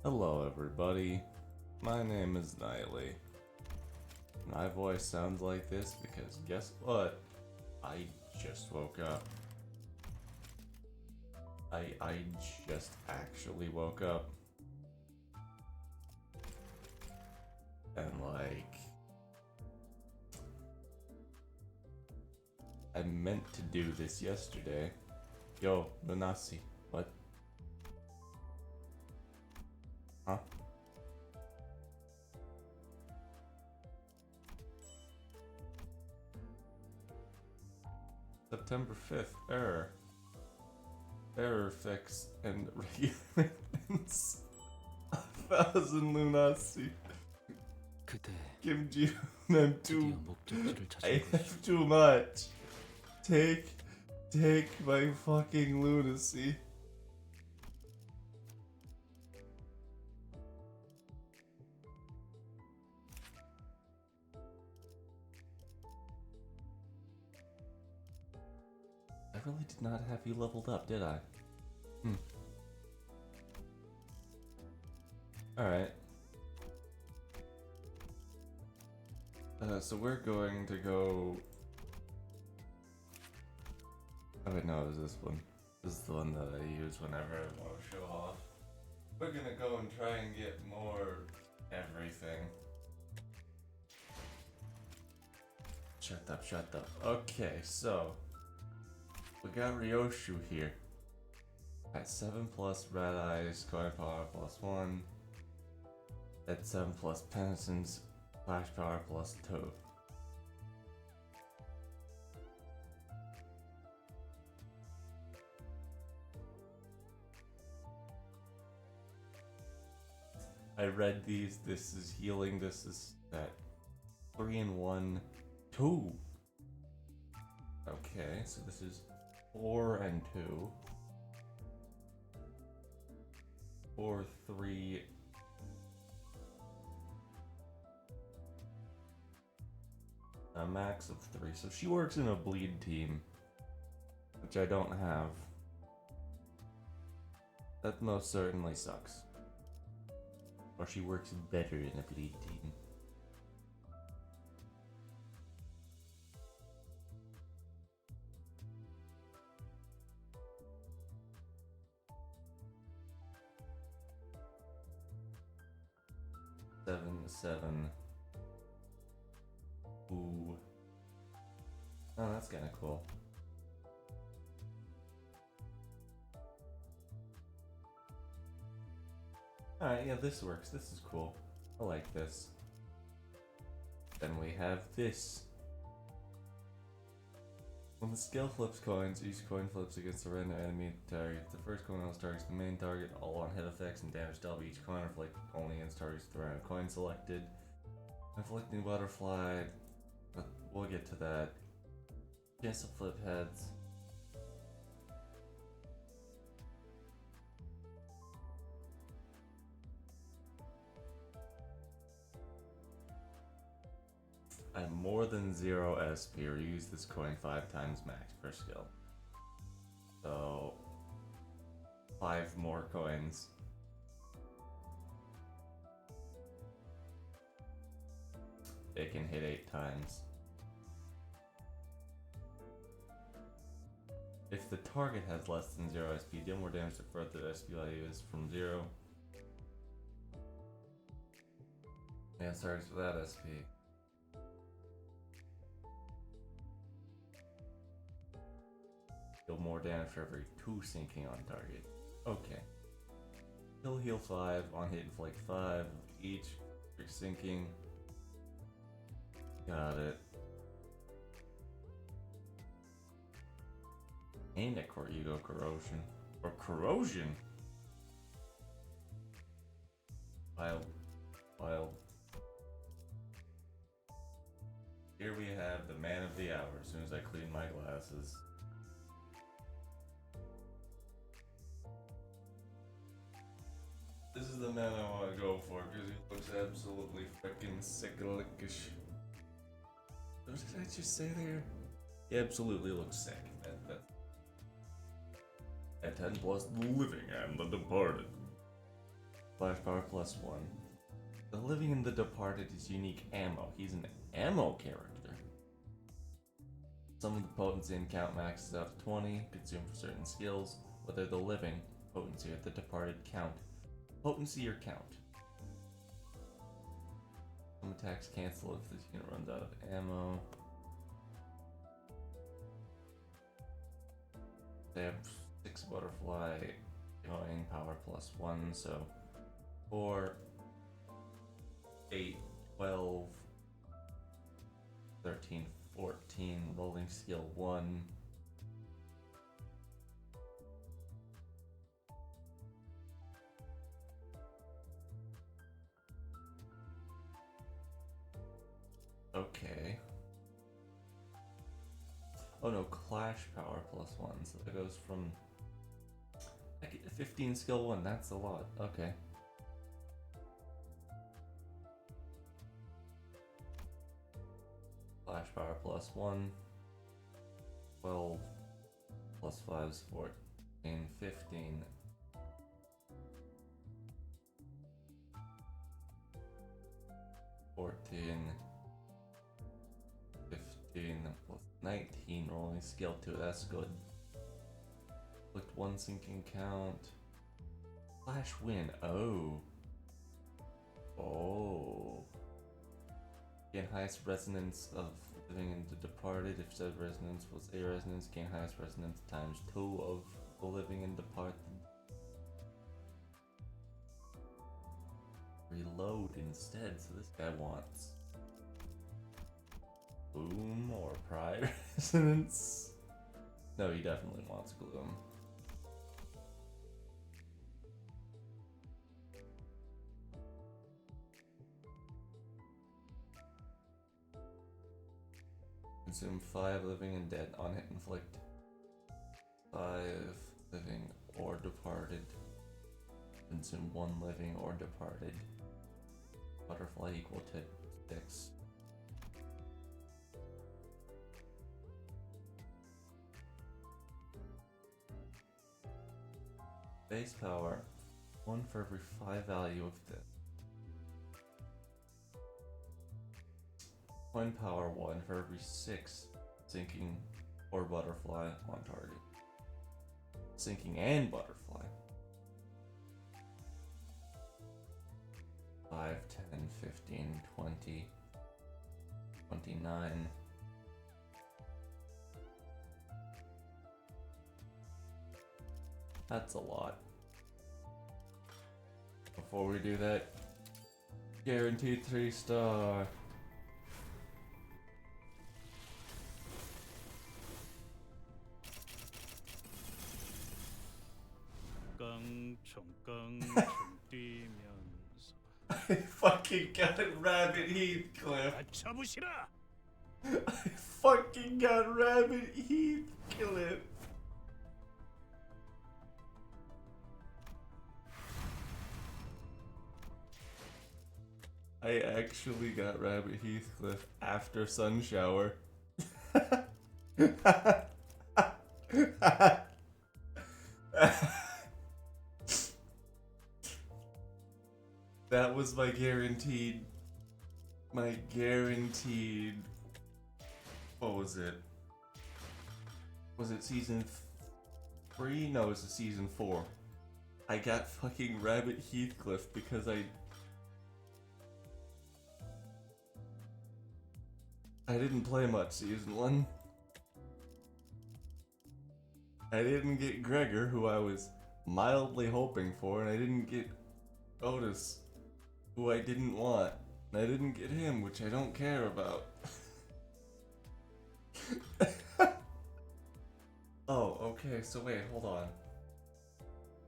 Hello everybody, my name is Niley. My voice sounds like this because guess what? I just woke up. I just actually woke up. And I meant to do this yesterday. Yo, Lunasi, what? Huh? September 5th, error. Error fix and regular maintenance. 1,000 Lunasi. 그대 Kimji, I'm 드디어 too. 목적지를 I 찾은 have 것이오. too much. Take my fucking lunacy. I really did not have you leveled up, did I? Alright. So we're going to go... Oh wait, no, it was this one. This is the one that I use whenever I want to show off. We're gonna go and try and get more everything. Shut up, shut up. Okay, so... We got Ryoshu here. At 7 plus red eyes, coin power plus 1. At 7 plus penitence, flash power plus 2. I read these. This is healing. This is that 3 and 1, 2. Okay, so this is 4 and 2. 4, 3. A max of 3. So she works in a bleed team, which I don't have. That most certainly sucks. Or she works better in a bleed team. Seven. Ooh. Oh, that's kind of cool. Alright, yeah, this works. This is cool. I like this. Then we have this. When the skill flips coins, each coin flips against a random enemy target. The first coin always targets the main target. All on hit effects and damage dealt by each coin reflect only against targets with the random coin selected. Inflicting butterfly, but we'll get to that. Chance to flip heads. At more than 0 SP, or use this coin 5 times max per skill. So 5 more coins. It can hit 8 times. If the target has less than 0 SP, deal more damage to further SP value is from 0. And starts without SP. Deal more damage for every 2 sinking on target. Okay. Heal 5, on hit inflict 5 each for sinking. Got it. And at core ego corrosion. Or corrosion? Wild. Here we have the man of the hour as soon as I clean my glasses. This is the man I want to go for because he looks absolutely freaking sick-lickish. What did I just say there? He absolutely looks sick. At 10 plus, The Living and The Departed. Flash power +1. The Living and the Departed is unique ammo. He's an ammo character. Some of the potency and count maxes out to 20, consumed for certain skills, whether the Living, potency, or the Departed count. Potency or count. Some attacks cancel if this unit runs out of ammo. They have 6 butterfly, going power +1, so 4, 8, 12, 13, 14, rolling skill 1. Okay. Oh no, clash power +1, so that goes from 15 skill 1, that's a lot. Okay. Flash power +1, 12, +5 is 14, 15. +19, rolling skill 2, that's good. Clicked 1 sinking count. Flash win, oh. Oh. Gain highest resonance of Living in the Departed. If said resonance was a resonance, gain highest resonance times 2 of the Living and Departed. Reload instead, so this guy wants Gloom or Pride Resonance. No, he definitely wants Gloom. Consume 5 living and dead on hit inflict. 5 living or departed. Consume 1 living or departed. Butterfly equal to 6. Base power 1 for every 5 value of this. Coin power 1 for every 6 sinking or butterfly on target. Sinking and butterfly. 5, 10, 15, 20, 29. That's a lot. Before we do that, guaranteed 3-star. I fucking got Rabbit Heathcliff. I fucking got Rabbit Heathcliff. I actually got Rabbit Heathcliff after Sun Shower. That was my guaranteed. What was it? Was it season 3? No, it was season 4. I got fucking Rabbit Heathcliff because I didn't play much season 1. I didn't get Gregor, who I was mildly hoping for, and I didn't get Otis, who I didn't want. And I didn't get him, which I don't care about. Oh, okay, so wait, hold on.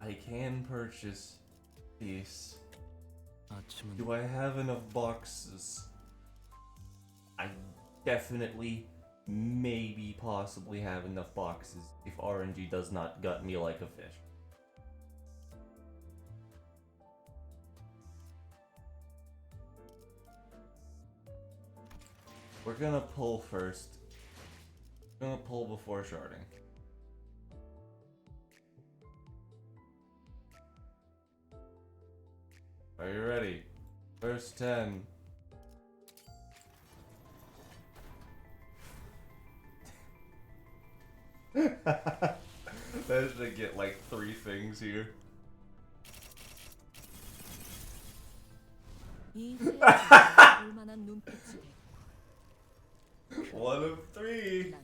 I can purchase these. Do I have enough boxes? I definitely, maybe, possibly have enough boxes if RNG does not gut me like a fish. We're gonna pull first. We're gonna pull before sharding. Are you ready? First 10. Imagine I get like 3 things here. One of 3.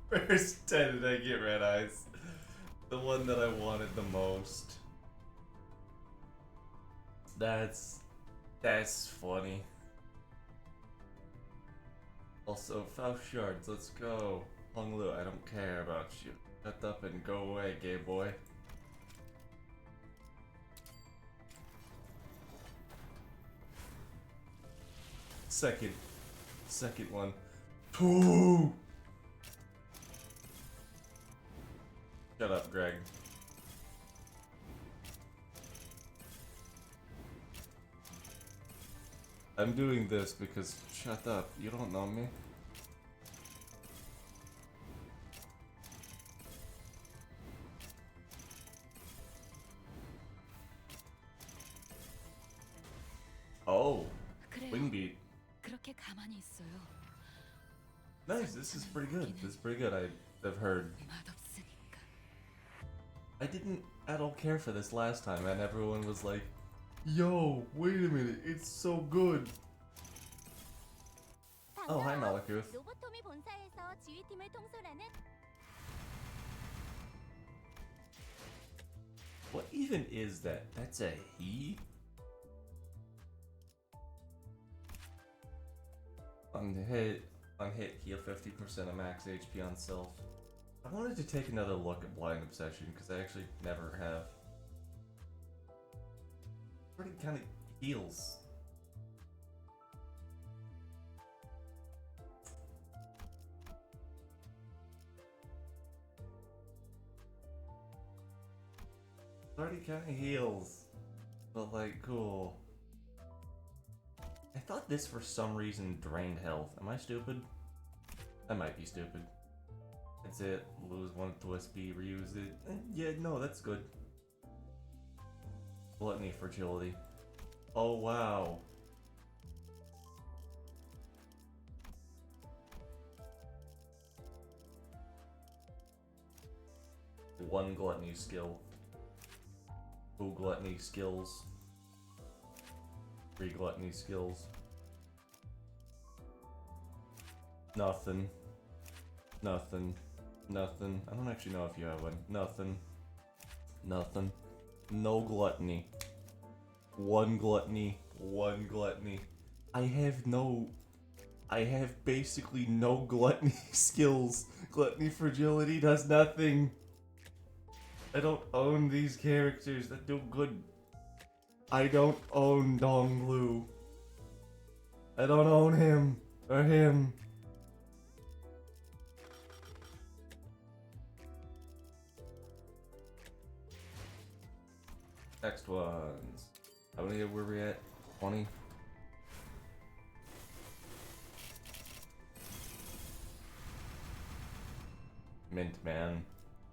First 10 did I get red eyes? The one that I wanted the most. That's funny. Also, Faust shards, let's go. Hong Lu, I don't care about you. Shut up and go away, gay boy. Second one. Pooh! Shut up, Greg. I'm doing this because shut up, you don't know me. Oh, wing beat. Nice, this is pretty good. This is pretty good, I've heard. I didn't at all care for this last time, and everyone was like, yo, wait a minute, it's so good. Oh, hi, Malakuth. What even is that? That's a he? On hit, heal 50% of max HP on self. I wanted to take another look at Blind Obsession, because I actually never have. Pretty kind of heals. Already kind of heals. But like, cool. I thought this for some reason drained health. Am I stupid? I might be stupid. That's it. Lose one to SP, reuse it. Yeah, no, that's good. Gluttony, fragility. Oh, wow. One gluttony skill. 2 gluttony skills. 3 gluttony skills. Nothing. Nothing. Nothing. I don't actually know if you have one. Nothing. Nothing. No gluttony. 1 gluttony. 1 gluttony. I have basically no gluttony skills. Gluttony fragility does nothing. I don't own these characters that do good. I don't own Donglu. I don't own him. Or him. Next ones. How many were we at? 20? Mint Man.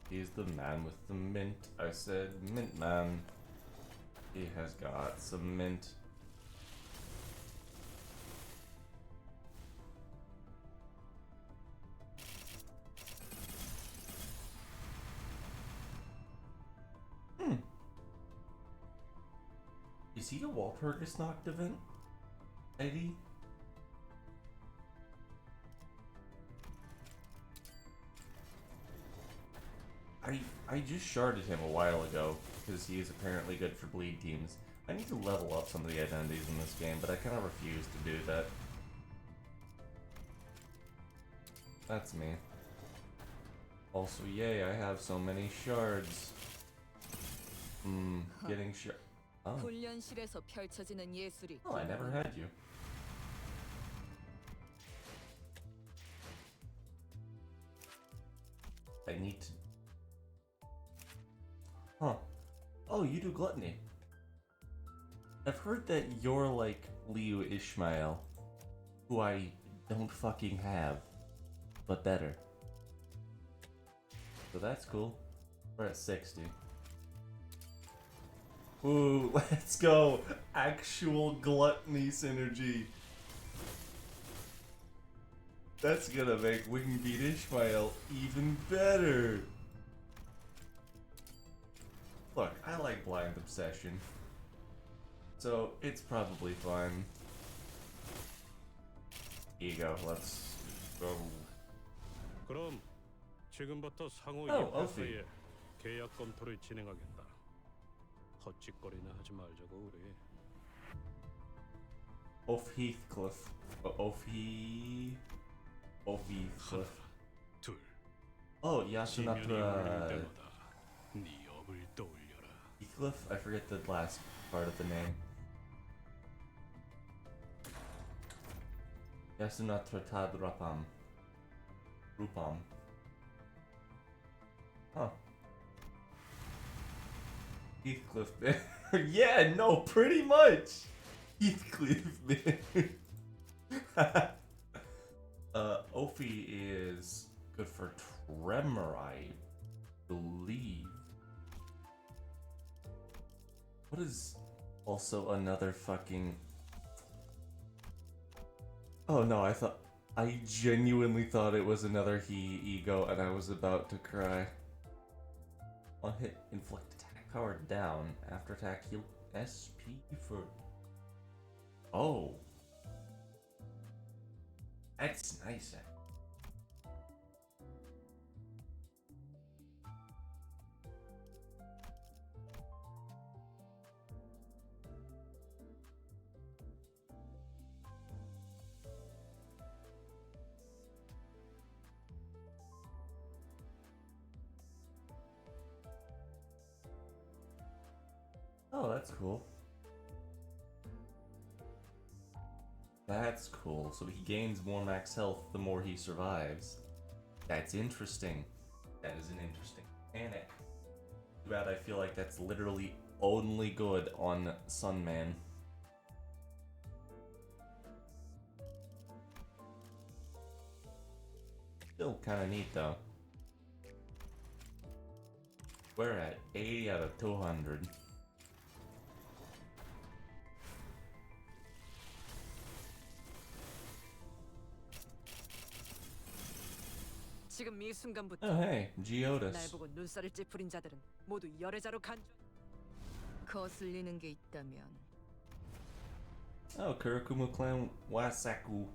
He's the man with the mint. I said Mint Man. He has got some mint. Is he a Walpurgis Nacht event? Eddie? I just sharded him a while ago, because he is apparently good for bleed teams. I need to level up some of the identities in this game, but I kind of refuse to do that. That's me. Also, yay, I have so many shards. Getting shard. Oh. Oh, I never had you. I need to... Huh. Oh, you do gluttony. I've heard that you're like Liu Ishmael, who I don't fucking have, but better. So that's cool. We're at 60. Ooh, let's go! Actual gluttony synergy. That's gonna make Wing beat Ishmael even better. Look, I like Blind Obsession, so it's probably fine. Ego, let's go. 그럼 지금부터 상호 Oh, 입회 Ophi. 사이에 계약 검토를 진행하겠다. 헛짓거리나 하지 말자고 우리. Off Heathcliff. Off Heathcliff. 둘. Oh, 지면이 울릴 Yasunatra 때마다 네 업을 떠올려라. Heathcliff? I forget the last part of the name. Yasunatra Tadrapam. Rupam. Huh. Heathcliff, man. Yeah, no, pretty much. Heathcliff, man. Ophi is good for Tremor, I believe. What is also another fucking... Oh no, I genuinely thought it was another ego and I was about to cry. On hit, inflict attack power down. After attack, heal SP for... Oh. That's nice. Oh, that's cool. That's cool. So he gains more max health the more he survives. That's interesting. That is an interesting mechanic. Too bad I feel like that's literally only good on Sunman. Still kinda neat though. We're at 80 out of 200. 지금 이 순간부터 Oh hey, 날 Geodis. 보고 눈살을 찌푸린 자들은 모두 열애자로 간주. 거슬리는 게 있다면 Oh, Kurakumo clan Wasaku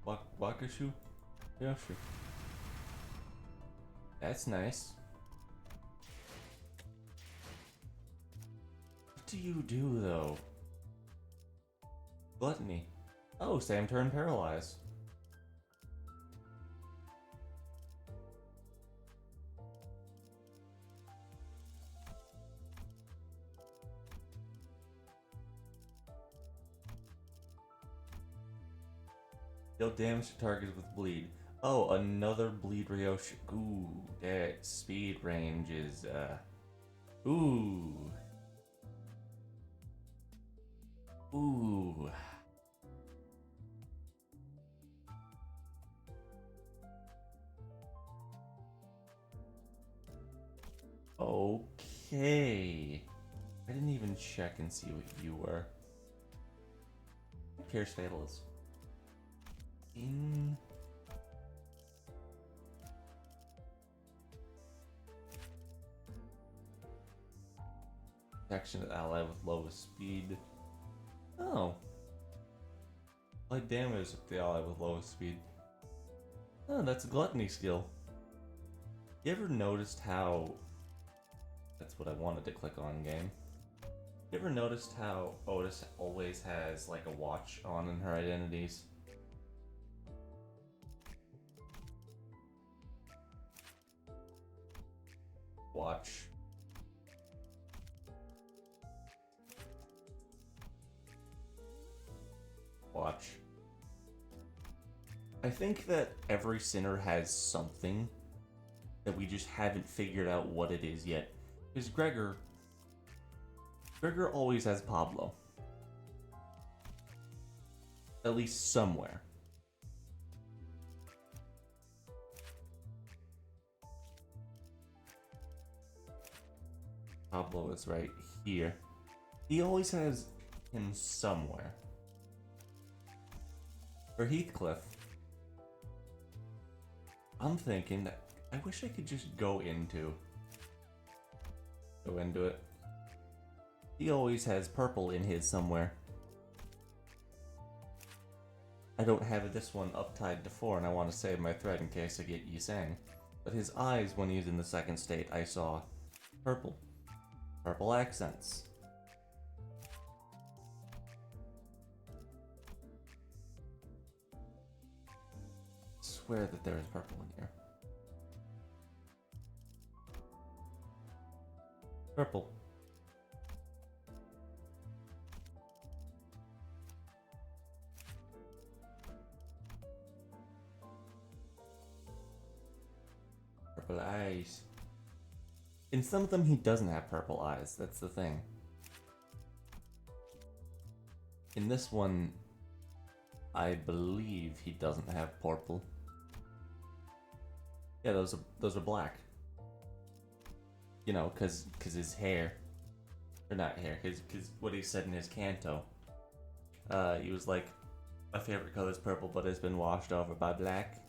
Wakashu? Yeah, sure. That's nice. What do you do though? Gluttony. Oh, same turn paralyze. Deal damage to targets with bleed. Oh, another bleed Ryoshi. Ooh, that speed range is ooh. Ooh. Okay. I didn't even check and see what you were. Who cares Fatal is? In protection of ally with lowest speed. Oh. Light damage with the ally with lowest speed. Oh, that's a gluttony skill. You ever noticed how... That's what I wanted to click on, game. You ever noticed how Otis always has, like, a watch on in her identities? Watch. Watch. I think that every sinner has something that we just haven't figured out what it is yet. Because Gregor always has Pablo. At least somewhere. Pablo is right here. He always has him somewhere. For Heathcliff, I'm thinking that I wish I could just go into it. He always has purple in his somewhere. I don't have this one uptied to 4, and I want to save my thread in case I get Yisang. But his eyes, when he's in the second state, I saw purple. Purple accents. I swear that there is purple in here. Purple. Purple eyes. In some of them, he doesn't have purple eyes. That's the thing. In this one, I believe he doesn't have purple. Yeah, those are black. You know, cause his hair, or not hair, cause what he said in his canto. He was like, my favorite color is purple, but it's been washed over by black.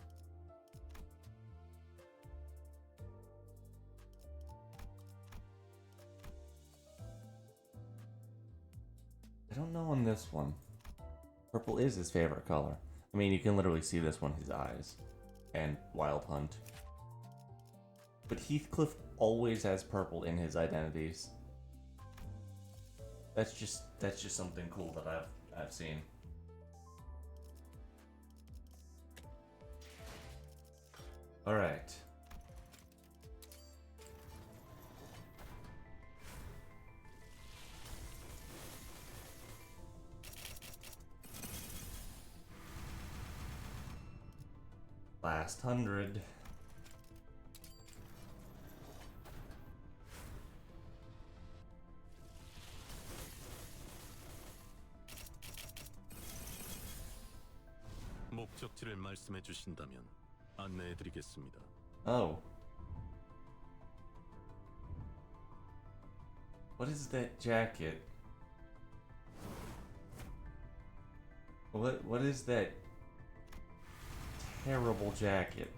I don't know on this one. Purple is his favorite color. I mean, you can literally see this one, his eyes. And Wild Hunt. But Heathcliff always has purple in his identities. That's just something cool that I've seen. All right. Last 100. 목적지를 말씀해 주신다면 안내해 드리겠습니다. Oh. What is that jacket? What is that terrible jacket?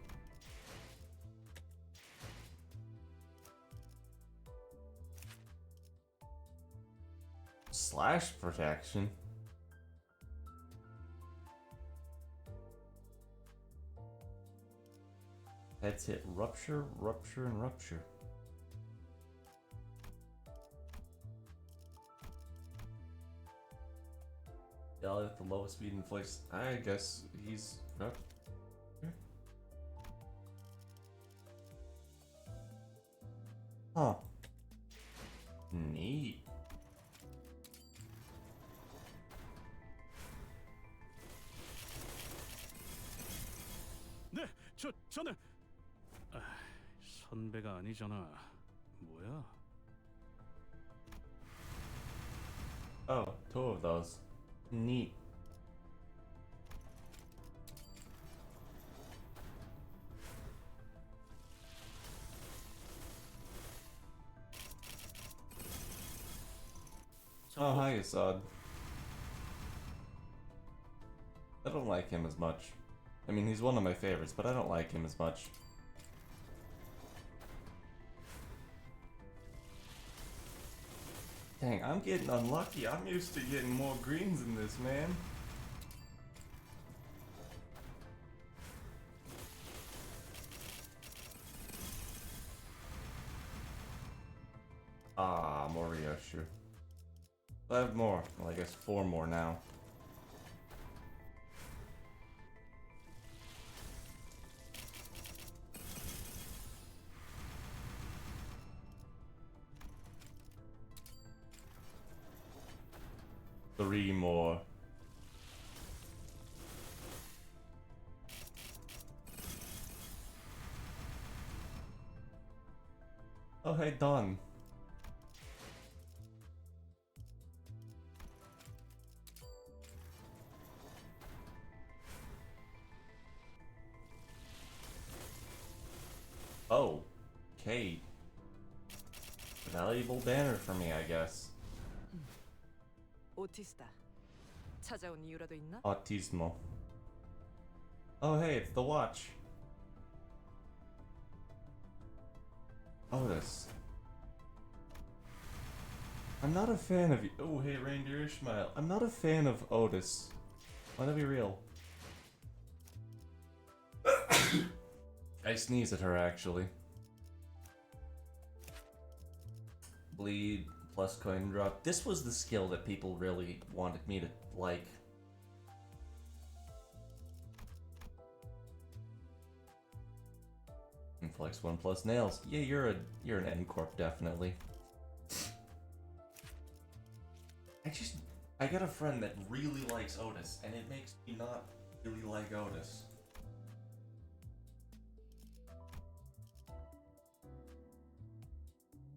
Slash protection? Heads hit rupture, rupture, and rupture. Yell at the lowest speed and voice. I guess he's up. Huh. Neat. 네, 저는 선배가 아니잖아. 뭐야? Oh, 2 of those. Neat. Oh, hi, Assad. I don't like him as much. I mean, he's one of my favorites, but I don't like him as much. Dang, I'm getting unlucky. I'm used to getting more greens in this, man. Ah, more Ryoshu. 5 more. Well, I guess 4 more now. Three more. Oh, hey, Don. Oh, Kate. Valuable banner for me, I guess. 오티스타. 찾아온 이유라도 있나? Autismo. Oh hey, it's the watch. Otis. I'm not a fan of you. Oh hey, Reindeer Ishmael. I'm not a fan of Otis. Wanna be real? I sneeze at her actually. Bleed plus coin drop. This was the skill that people really wanted me to like. Flex 1 plus nails. Yeah, you're an N Corp definitely. I got a friend that really likes Otis, and it makes me not really like Otis.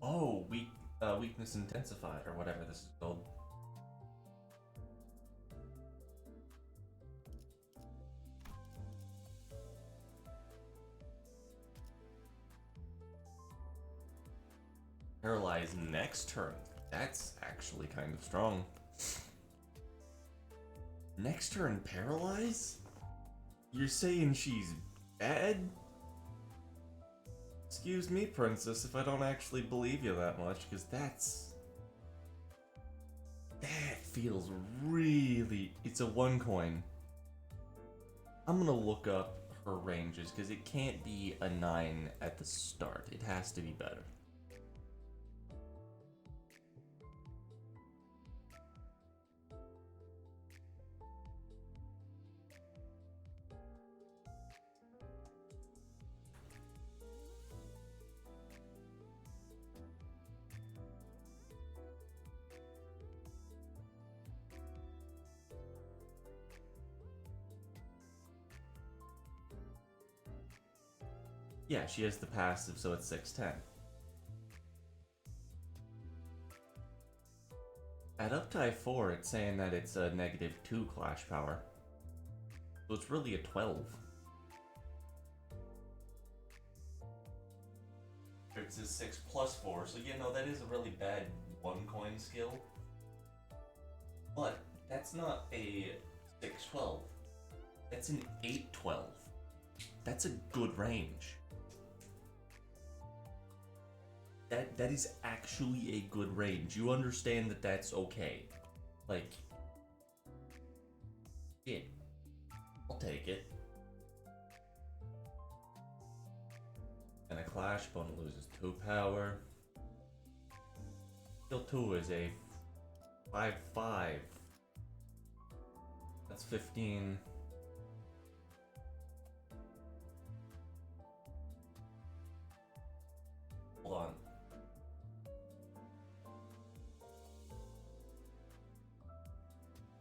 Oh, weakness intensified, or whatever this is called. Paralyze next turn. That's actually kind of strong. Next turn, paralyze? You're saying she's bad? Excuse me, princess, if I don't actually believe you that much, because that feels really... It's a 1 coin. I'm gonna look up her ranges, because it can't be a 9 at the start. It has to be better. Yeah, she has the passive, so it's 610. At Uptie 4, it's saying that it's a -2 clash power. So it's really a 12. It's a 6 plus 4, so you know, that is a really bad 1 coin skill. But that's not a 612. That's an 812. That's a good range. That is actually a good range. You understand that that's okay. Like, yeah, I'll take it. And a clash bone loses 2 power. Skill 2 is a 5/5. That's 15. Hold on.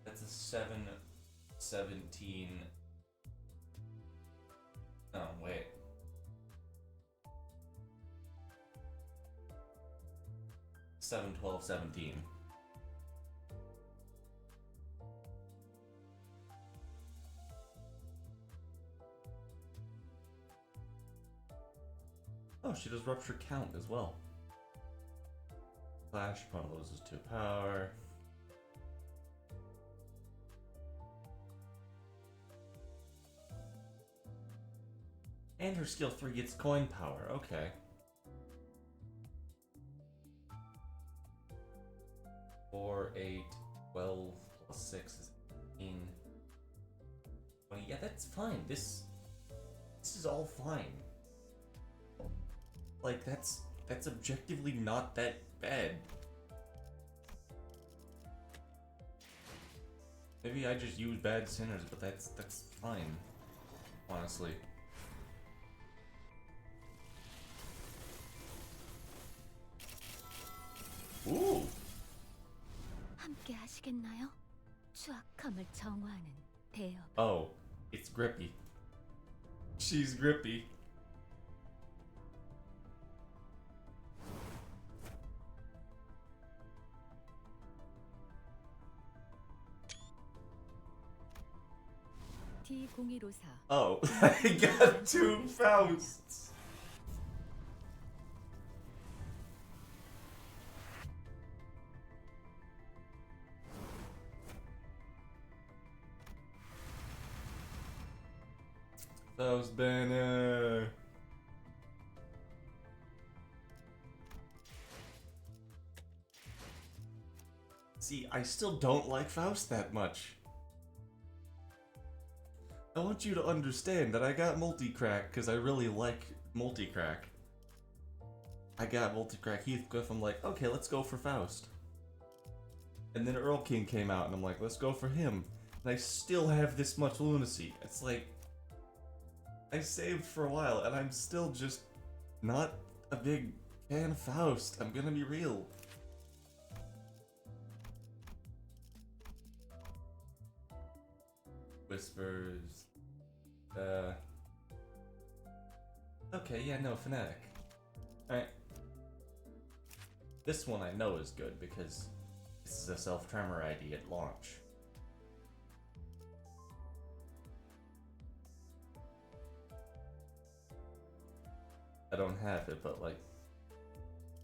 That's a 7/17. Oh, wait. Seven, 12, 17. Oh, she does rupture count as well. Flash upon loses 2 power. And her skill 3 gets coin power. Okay. Four, 8, 12 plus 6 is 18. Oh yeah, that's fine. This is all fine. Like, that's objectively not that bad. Maybe I just use bad sinners, but that's fine. Honestly. Ooh. 함께 하시겠나요? 추악함을 정화하는 대업. Oh, it's Grippy. She's Grippy. T0154. Oh, I got 2 Fausts. Faust banner. See, I still don't like Faust that much. I want you to understand that I got multi-crack because I really like multi-crack. I got multi-crack Heathcliff, I'm like, okay, let's go for Faust. And then Earl King came out and I'm like, let's go for him. And I still have this much lunacy. It's like, I saved for a while and I'm still just not a big fan of Faust. I'm gonna be real. Whispers. Okay, yeah, no, Fnatic. Alright. This one I know is good because this is a self-tremor ID at launch. I don't have it, but like,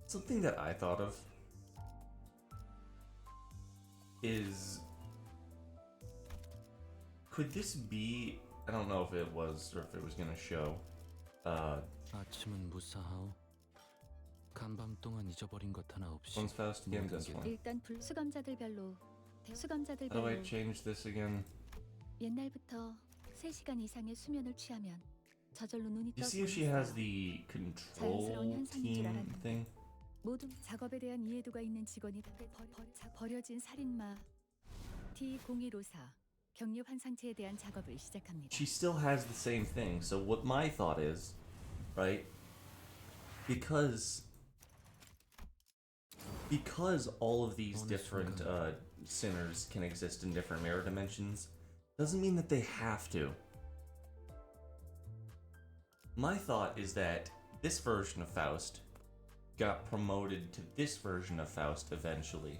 something that I thought of is, could this be, I don't know if it was or if it was gonna show, 아침은 무사하오. 간밤 동안 잊어버린 것 하나 없이. one's Faust again, this one. 일단 수감자들별로 How do I 수감자들별로 change this again? 옛날부터 3시간 이상의 수면을 취하면 저절로 눈이 You 떠 see if she has the control 자연스러운 현상인 줄 team 알았는데. thing? 모든 작업에 대한 이해도가 있는 직원이 버려진 살인마 D0154 격리 환상체에 대한 작업을 시작합니다. She still has the same thing. So what my thought is, right? Because all of these different sinners can exist in different mirror dimensions, doesn't mean that they have to. My thought is that this version of Faust got promoted to this version of Faust eventually.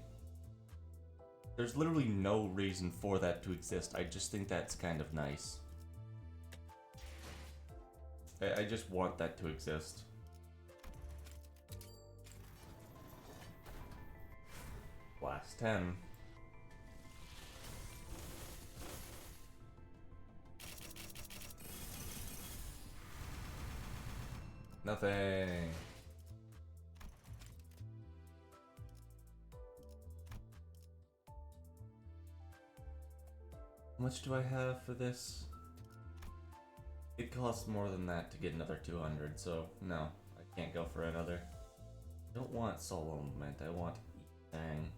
There's literally no reason for that to exist. I just think that's kind of nice. I just want that to exist. Last 10. Nothing. How much do I have for this? It costs more than that to get another 200, so no, I can't go for another. I don't want solo movement, I want Thang.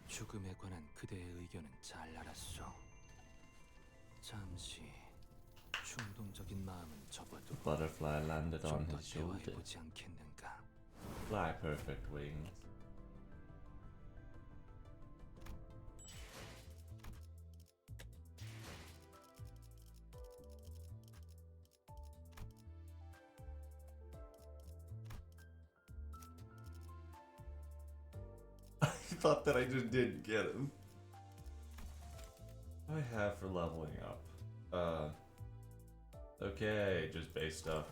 죽음에 관한 그대의 의견은 잘 알았소. 잠시 충동적인 마음은 접어두고 Butterfly landed on 좀더 his shoulder. 대화해보지 않겠는가? Fly perfect wings. I thought that I just didn't get him. What do I have for leveling up? Okay, just base stuff.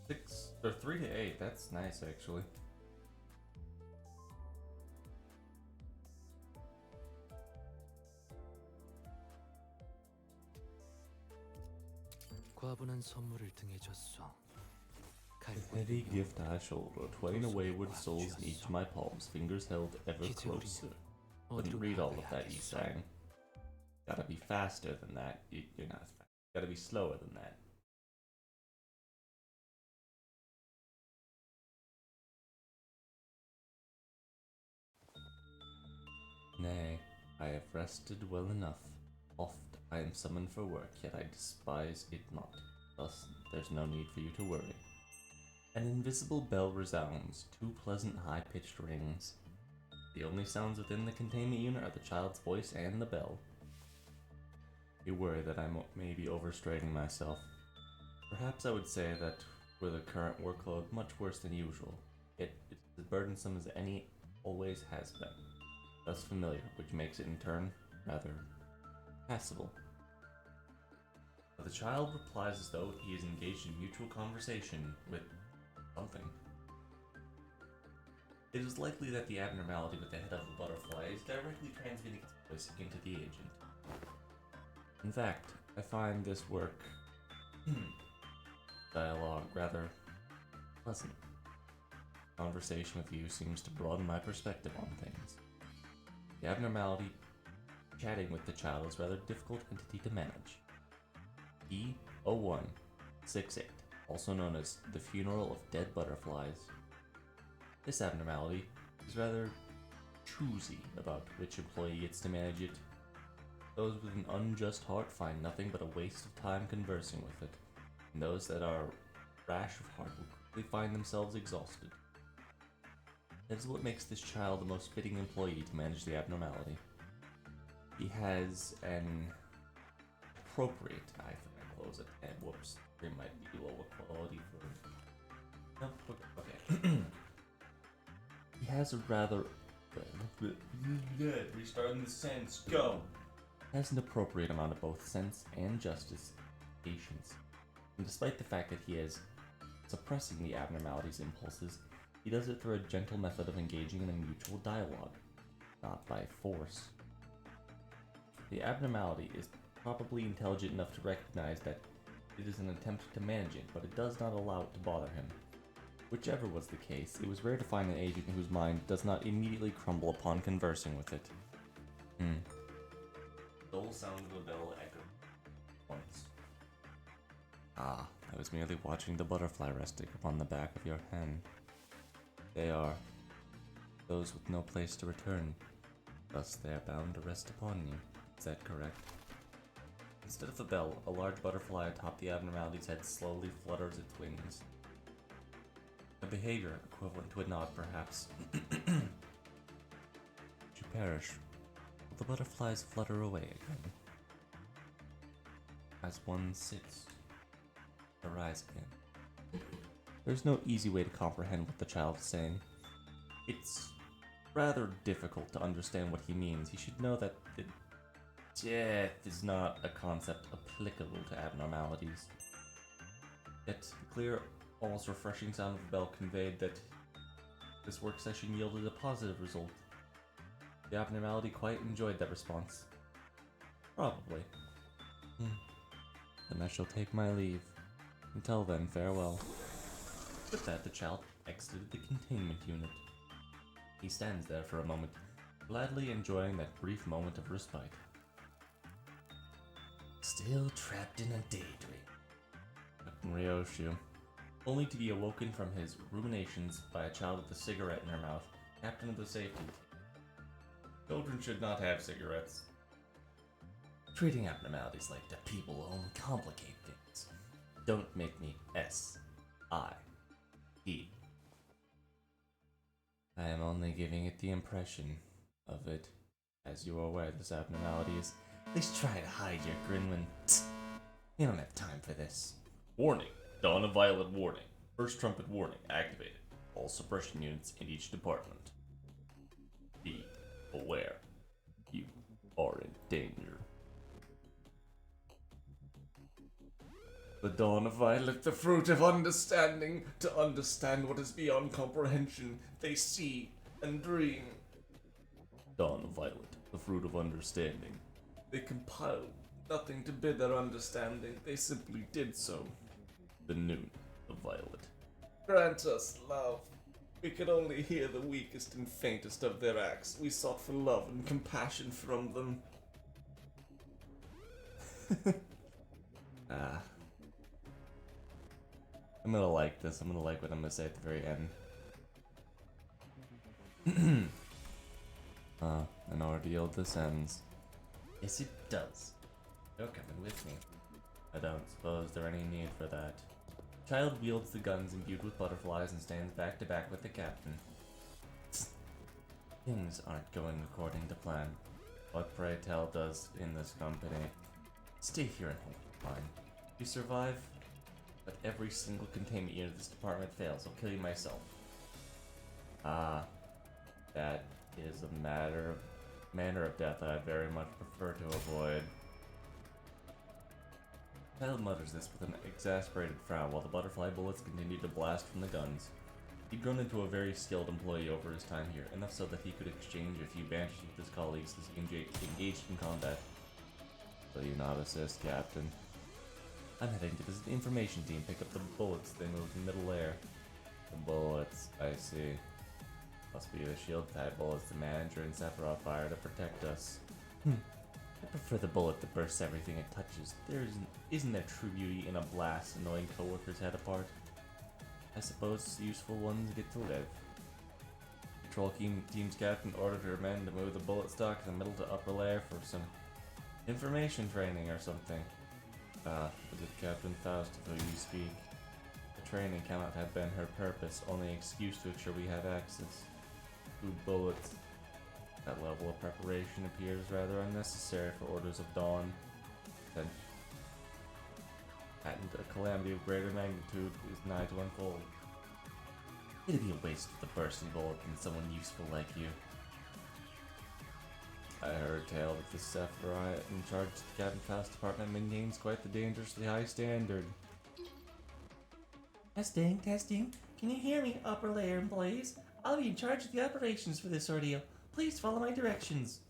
Six or 3 to 8. That's nice, actually. 과분한 선물을 등에 졌소. Heavy gift I shoulder, 20 wayward souls in each of my palms, fingers held ever closer. Wouldn't read all of that, you sang. Gotta be faster than that. You're not fast. Gotta be slower than that. Nay, I have rested well enough. Oft I am summoned for work, yet I despise it not. Thus, there's no need for you to worry. An invisible bell resounds, 2 pleasant high-pitched rings. The only sounds within the containment unit are the child's voice and the bell. You worry that I may be overstrating myself. Perhaps I would say that for the current workload, much worse than usual. It's as burdensome as any always has been. Thus familiar, which makes it in turn rather passable. But the child replies as though he is engaged in mutual conversation with something. It is likely that the abnormality with the head of the butterfly is directly transmitting its voice into the agent. In fact, I find this work dialogue rather pleasant. Conversation with you seems to broaden my perspective on things. The abnormality chatting with the child is a rather difficult entity to manage. E0168, also known as the funeral of dead butterflies. This abnormality is rather choosy about which employee gets to manage it. Those with an unjust heart find nothing but a waste of time conversing with it, and those that are rash of heart will quickly find themselves exhausted. That is what makes this child the most fitting employee to manage the abnormality. He has an appropriate, I think I close it, and whoops, there might be lower quality for no, okay. He has a rather restarting the sense, go! Has an appropriate amount of both sense and justice, patience. And despite the fact that he is suppressing the abnormality's impulses, he does it through a gentle method of engaging in a mutual dialogue, not by force. The abnormality is probably intelligent enough to recognize that it is an attempt to manage it, but it does not allow it to bother him. Whichever was the case, it was rare to find an agent whose mind does not immediately crumble upon conversing with it. The dull sound of a bell echoed once. Ah, I was merely watching the butterfly resting upon the back of your hand. They are those with no place to return, thus they are bound to rest upon you. Is that correct? Instead of a bell, a large butterfly atop the abnormality's head slowly flutters its wings. A behavior equivalent to a nod, perhaps. You perish. Will the butterflies flutter away again? As one sits, arise again. There's no easy way to comprehend what the child is saying. It's rather difficult to understand what he means. He should know that death is not a concept applicable to abnormalities. Yet, the clear, almost refreshing sound of the bell conveyed that this work session yielded a positive result. The abnormality quite enjoyed that response. Probably. Then I shall take my leave. Until then, farewell. With that, the child exited the containment unit. He stands there for a moment, gladly enjoying that brief moment of respite. Still trapped in a daydream. Ryoshu, only to be awoken from his ruminations by a child with a cigarette in her mouth, captain of the safety team. Children should not have cigarettes. Treating abnormalities like the people only complicate things. Don't make me S-I-E. I am only giving it the impression of it. As you are aware, this abnormality is... Please try to hide your grin when... You don't have time for this. Warning. Dawn of Violet warning. First trumpet warning activated. All suppression units in each department. Be aware. You are in danger. The dawn of violet, the fruit of understanding. To understand what is beyond comprehension, they see and dream. Dawn of violet, the fruit of understanding. They compiled nothing to bid their understanding, they simply did so. The noon of violet. Grant us love. We could only hear the weakest and faintest of their acts. We sought for love and compassion from them. I'm gonna like this. I'm gonna like what I'm gonna say at the very end. An ordeal descends. Yes, it does. You're coming with me. I don't suppose there's any need for that. Child wields the guns imbued with butterflies and stands back to back with the captain. Things aren't going according to plan. What, pray tell, does in this company? Stay here and hold your line. If you survive, But every single containment unit of this department fails. I'll kill you myself. That is a manner of death I very much prefer to avoid. Child mutters this with an exasperated frown while the butterfly bullets continue to blast from the guns. He'd grown into a very skilled employee over his time here, enough so that he could exchange a few bandages with his colleagues as he engaged in combat. Will you not assist, Captain? I'm heading to visit the information team, pick up the bullets they moved in middle air. The bullets, I see. Must be the shield-type bullets the manager and Sephiroth fire to protect us. I prefer the bullet that bursts everything it touches. Isn't there true beauty in a blast annoying coworkers' head apart? I suppose useful ones get to live. Control team's captain ordered her men to move the bullet stock in the middle to upper layer for some information training or something. Is it Captain Faust of who you speak? The training cannot have been her purpose, only an excuse to ensure we have access. 2 bullets. That level of preparation appears rather unnecessary for Orders of Dawn. Then, and a calamity of greater magnitude is nigh to unfold. It'd be a waste of the bursting bullet than someone useful like you. I heard tell that the Sephiroth in charge of the Captain Faust department maintains quite the dangerously high standard. Testing, testing. Can you hear me, upper layer employees? I'll be in charge of the operations for this ordeal. Please follow my directions.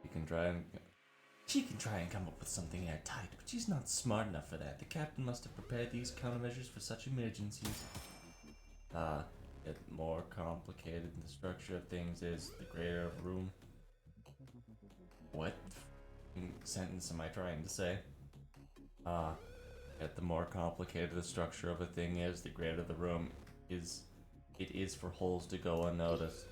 She can try and come up with something airtight, but she's not smart enough for that. The captain must have prepared these countermeasures for such emergencies. The more complicated the structure of things is, the greater room. What sentence am I trying to say? The more complicated the structure of a thing is, the greater the room it is for holes to go unnoticed.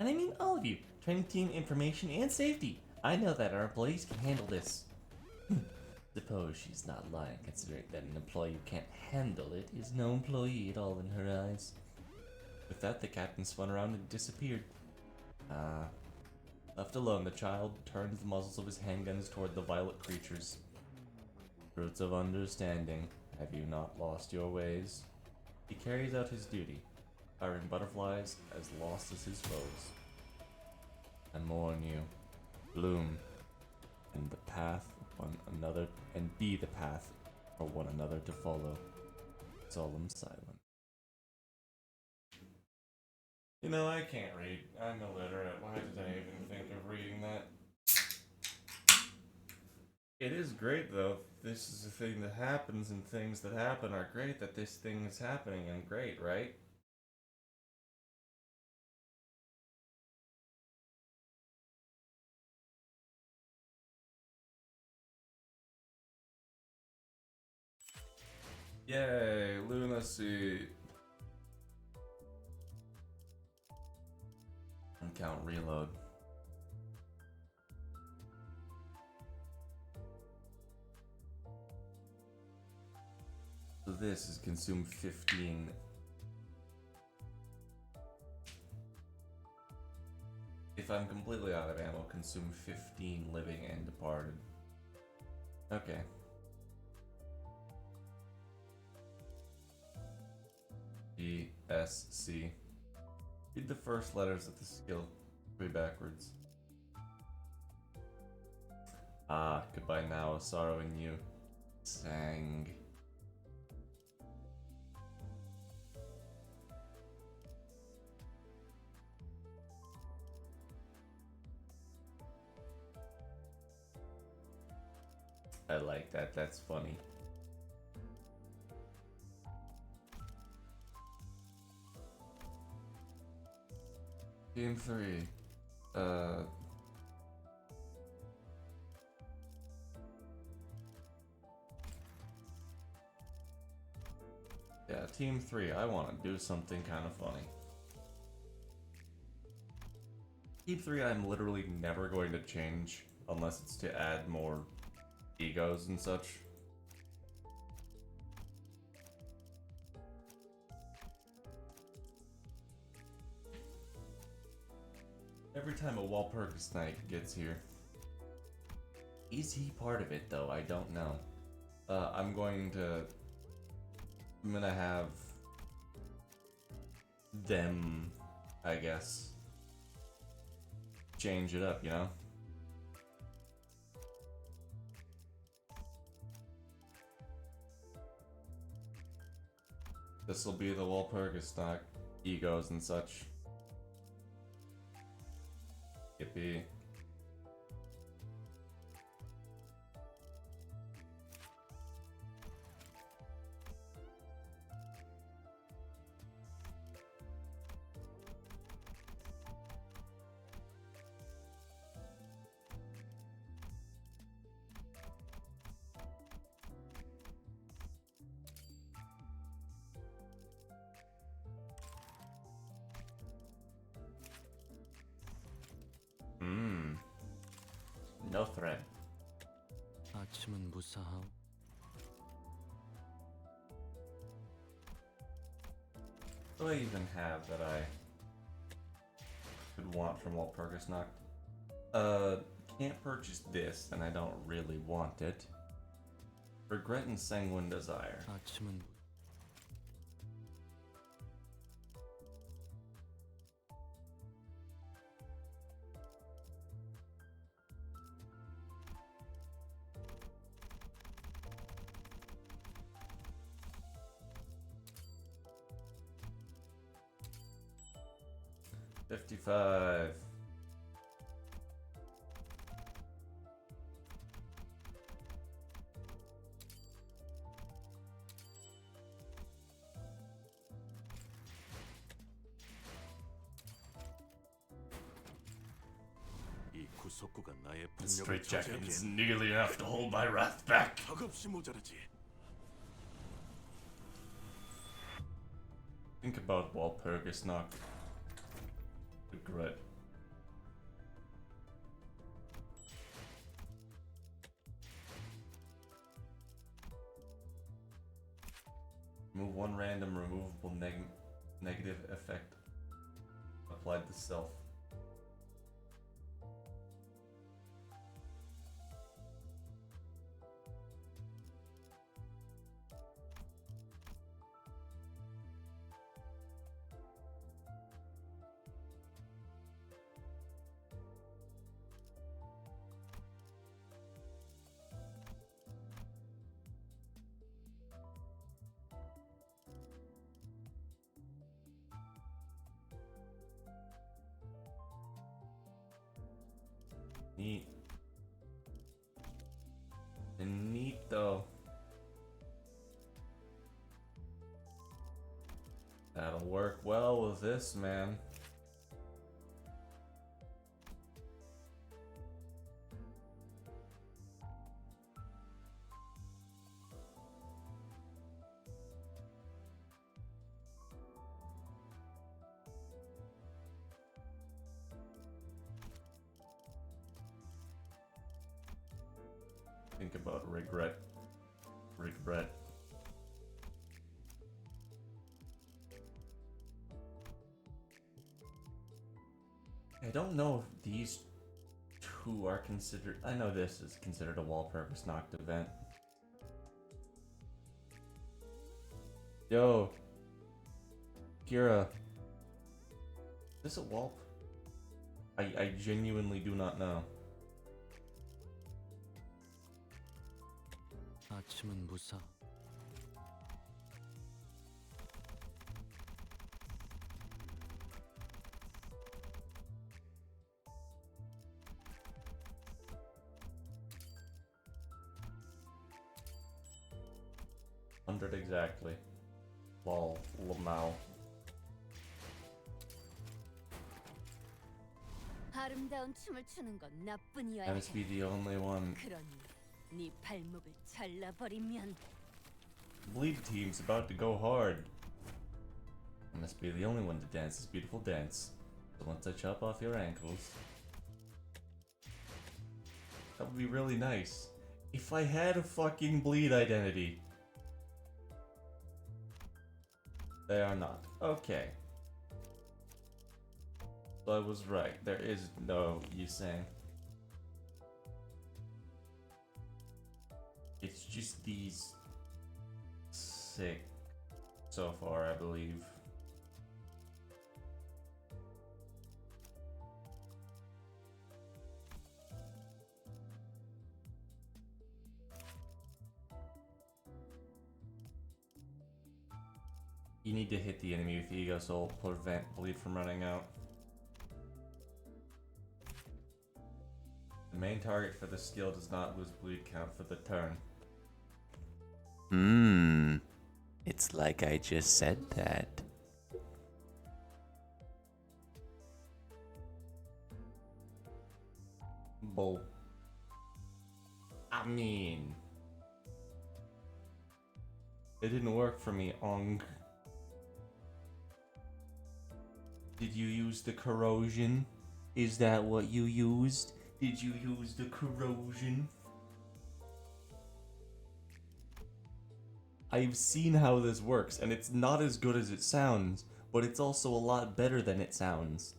And I mean all of you, training team, information, and safety. I know that our employees can handle this. Suppose she's not lying, considering that an employee who can't handle it is no employee at all in her eyes. With that, the captain spun around and disappeared. Left alone, the child turned the muzzles of his handguns toward the violet creatures. Roots of understanding, have you not lost your ways? He carries out his duty, firing butterflies as lost as his foes. I mourn you, bloom, and the path one another, and be the path for one another to follow. Solemn silence. You know, I can't read. I'm illiterate. Why did I even think of reading that? It is great, though. This is a thing that happens, and things that happen are great that this thing is happening, and great, right? Yay, lunacy. And count reload. So this is consume 15. If I'm completely out of ammo, consume 15 living and departed. Okay. E, S, C. Read the first letters of the skill. Way backwards. Goodbye now, sorrow in you. Sang. I like that, that's funny. Game 3. Yeah, Team 3, I want to do something kind of funny. Team 3, I'm literally never going to change unless it's to add more egos and such. Every time a Walpurgis Knight gets here. Is he part of it though? I don't know. I'm gonna have them, I guess, change it up, you know? This will be the Walpurgis stock, egos and such. Yippee. No threat. 아침은 무사하오. What do I even have that I could want from Walpurgis Nacht? Can't purchase this, and I don't really want it. Regret and Sanguine Desire. 아침은 55. 이 구속구가 나의 The 폭력을 straitjacket is 저지하기엔 nearly enough to hold my wrath back. 턱없이 모자라지. Think about Walpurgis Nacht. Regret. Remove one random removable negative effect applied to self. Neat. And neat though. That'll work well with this, man. Think about regret. Regret. I don't know if these two are considered. I know this is considered a Walpurgis Nacht event. Yo, Kira, is this a Walp? I genuinely do not know. 아침은 무사. Hundred exactly. Lol, Lamau. 아름다운 춤을 추는 건 나뿐이어야 I 해. must be the only one. 그러니 네 발목을 잘라버리면 Bleed team's about to go hard. I must be the only one to dance this beautiful dance. So once I chop off your ankles, that would be really nice. If I had a fucking bleed identity. They are not. Okay. So I was right. There is no Yusang. It's just these 6 so far, I believe. You need to hit the enemy with ego, so it'll prevent bleed from running out. The main target for the skill does not lose bleed count for the turn. It's like I just said that. Bull. I mean, it didn't work for me, Ong. Did you use the corrosion? Is that what you used? Did you use the corrosion? I've seen how this works, and it's not as good as it sounds, but it's also a lot better than it sounds.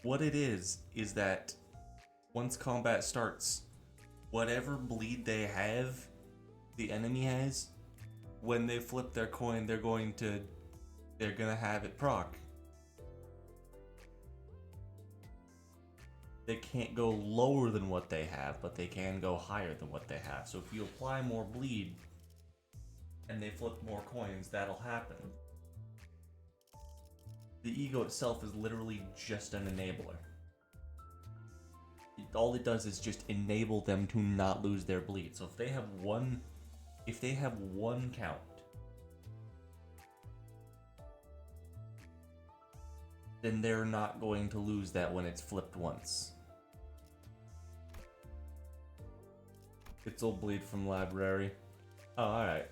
What it is that once combat starts, whatever bleed they have, the enemy has, when they flip their coin, they're gonna have it proc. They can't go lower than what they have, but they can go higher than what they have. So if you apply more bleed and they flip more coins, that'll happen. The ego itself is literally just an enabler. All it does is just enable them to not lose their bleed. So if they have one count, then they're not going to lose that when it's flipped once. It's all bleed from library. Oh, alright.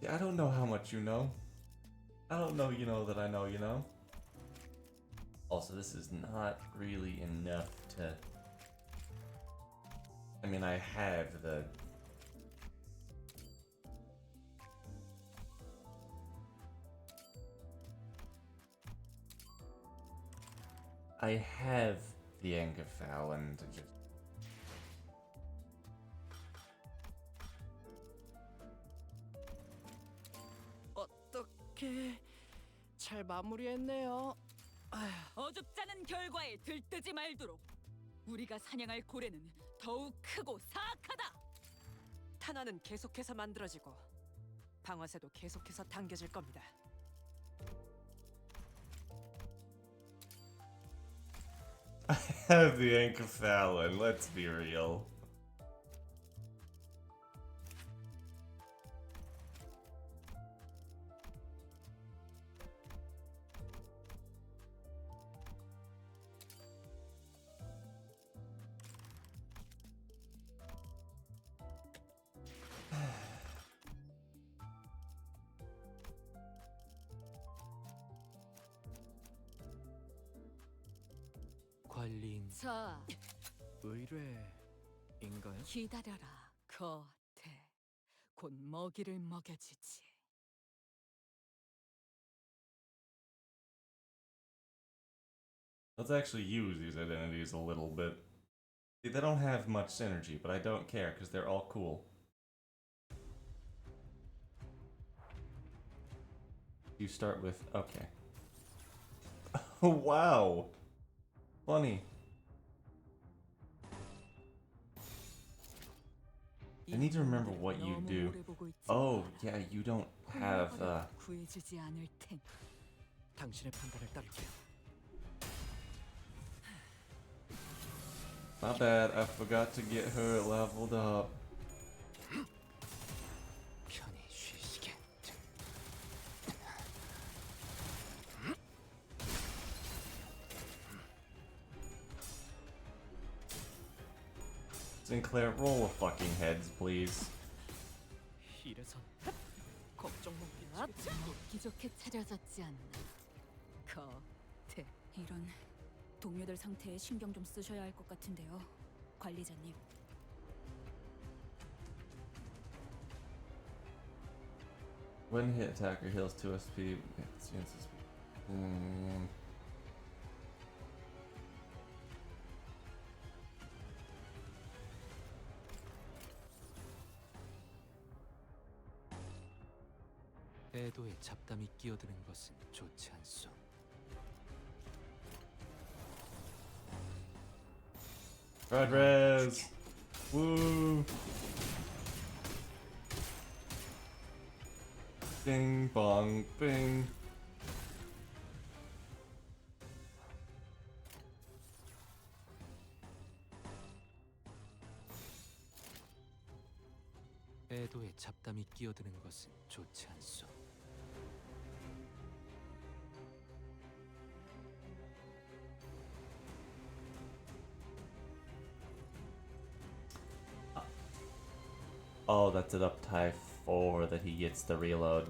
Yeah, I don't know how much you know. I don't know you know that I know you know. Also, this is not really enough to... I mean, I have the... I have the Angerfowl and just... 어떻게 잘 마무리했네요. 어줍잖은 결과에 들뜨지 말도록. 우리가 사냥할 고래는 더욱 크고 사악하다. 탄환은 계속해서 만들어지고 방어쇠도 계속해서 당겨질 겁니다. I have the Angerfowl, and let's be real. 관리인 자, 의뢰인가요? 기다려라, 거태. 곧 먹이를 먹여주지. Let's actually use these identities a little bit. See, they don't have much synergy, but I don't care because they're all cool. You start with, okay. Oh, wow. Funny. I need to remember what you do. Oh, yeah, you don't have, 구해주지 않을 텐. 당신의 판단을 따를게요. My bad, I forgot to get her leveled up. 편히 쉬시게. Sinclair, roll a fucking heads, please. 이래선 걱정 못 기적해 차려졌지 않나. 거태. 이런 동료들 상태에 신경 좀 쓰셔야 할 것 같은데요, 관리자님. When hit attacker heals 2 SP, 애도에 잡담이 끼어드는 것은 좋지 않소. Red res. Woo. Bing bong bing. 애도에 잡담이 끼어드는 것은 좋지 않소. Oh, that's it up tie 4 that he gets the reload.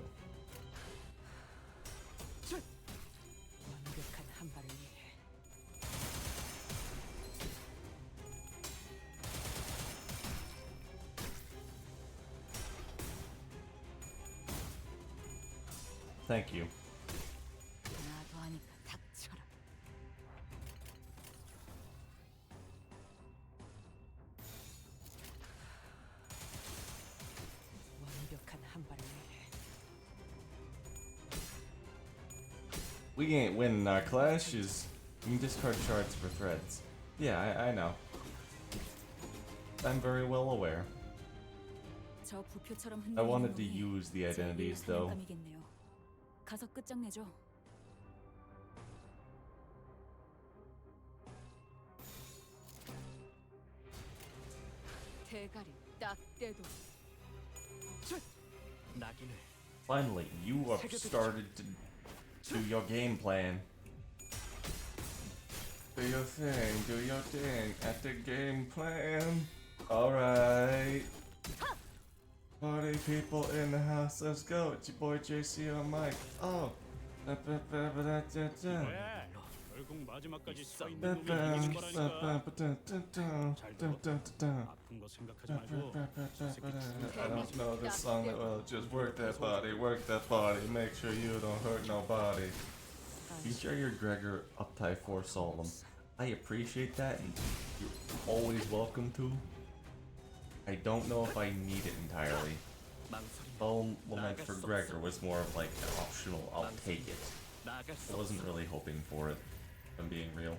완벽한 한 발을 위해 Thank you. 나도 하니까 닥쳐라. 완벽한 한 발을 위해 We ain't winning our clashes. You can discard shards for threads. Yeah, I know. I'm very well aware. 저 부표처럼 I 흔들리는 wanted to 놈이 use the 제일 identities though. 사냥감이겠네요. 가서 끝장내죠. 대가리 딱 떼도 낙인을 Finally, you have started to do your game plan. Do your thing at the game plan. Alright. Party people in the house, let's go. It's your boy JC on mic. Oh. 왜? 결국 마지막까지 서 있는 놈이 이기는 거라니까. 아픈 거 생각하지 말고 저 새끼 I don't know this song that well. Just work that body, make sure you don't hurt nobody. Feature your Gregor up tie 4 solemn. I appreciate that, and you're always welcome to. I don't know if I need it entirely. Solemn Lament for Gregor was more of like an optional, I'll take it. I wasn't really hoping for it, if I'm being real.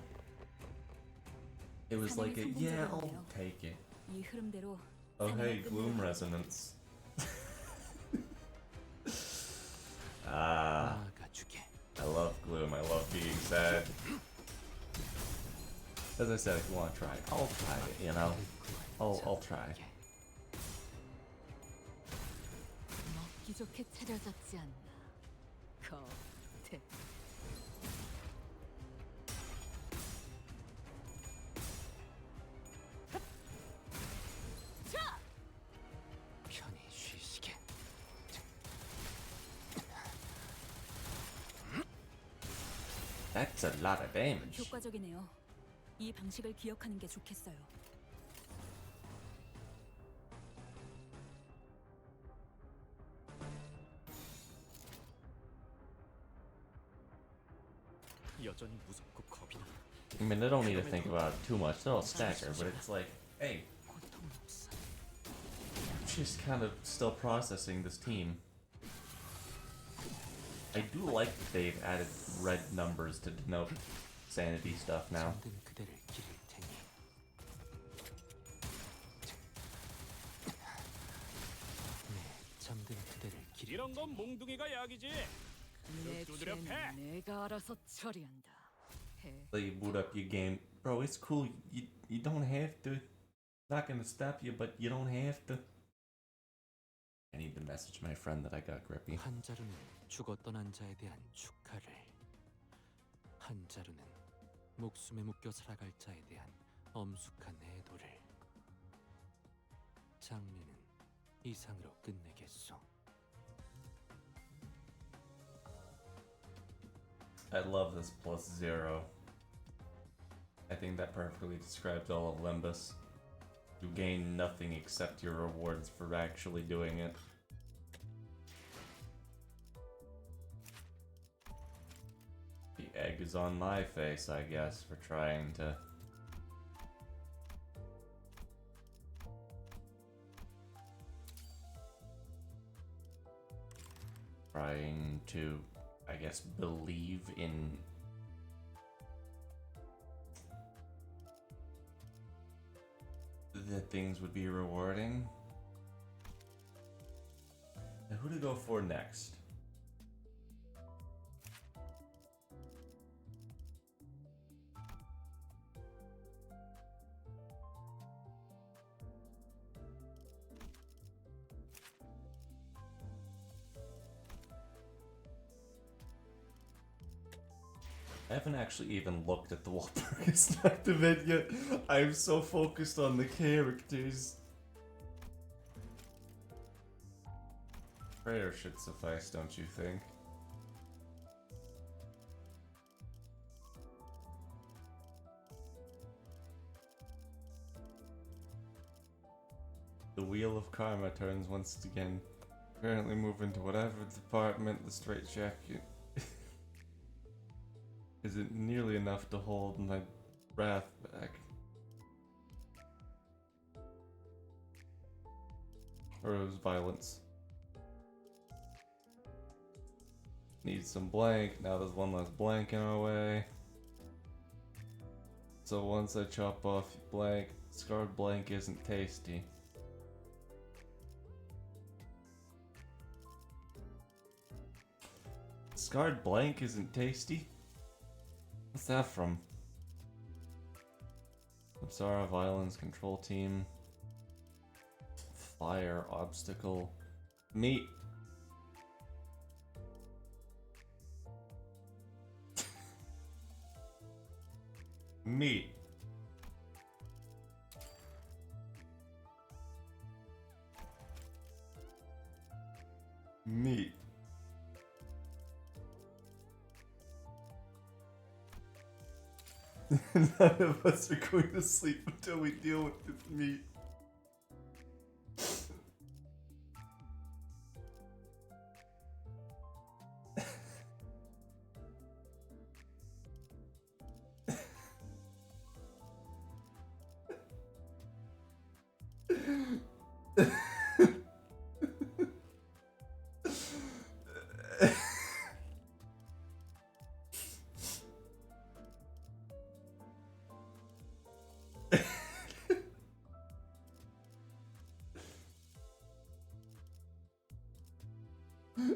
It was like a, yeah, I'll take it. 이 흐름대로 Oh hey, 사냥을 Gloom 끝내요. Resonance. Ah, 막아주게. I love Gloom, I love being sad. As I said, if you want to try it, I'll try it, you know? I'll try. 먹기 좋게 차려졌지 않나. 겉에 편히 쉬시게. That's a lot of damage. 효과적이네요. 이 방식을 기억하는 게 좋겠어요. 여전히 무섭고 겁이 나. I mean, they don't need to think about it too much, they'll stagger, but it's like, hey, 고통 없어. just kind of still processing this team. I do like that they've added red numbers to denote sanity stuff now. 잠든 그대를 기릴 테니. 네, 잠든 그대를 기릴 이런 건 몽둥이가 약이지. 내 두드려 죄는 패. 내가 알아서 처리한다. 해. So you boot up your game. Bro, it's cool. You don't have to. Not gonna stop you, but you don't have to. I need to message my friend that I got grippy. 한자루는 죽어 떠난 자에 대한 축하를, 한자루는 목숨에 묶여 살아갈 자에 대한 엄숙한 애도를. 장례는 이상으로 끝내겠소. I love this +0. I think that perfectly describes all of Limbus. You gain nothing except your rewards for actually doing it. The egg is on my face, I guess, for trying to... trying to, I guess, believe in that things would be rewarding. Now, who to go for next? I haven't actually even looked at the Wahlberg event yet. I'm so focused on the characters. Prayer should suffice, don't you think? The wheel of karma turns once again. Apparently move into whatever department the straitjacket isn't nearly enough to hold my wrath back. Or it was violence. Need some blank. Now there's one less blank in our way. So once I chop off blank, scarred blank isn't tasty. Scarred blank isn't tasty? What's that from? Samsara violence control team. Fire obstacle. Meat. Meat. Meat. None of us are going to sleep until we deal with this meat.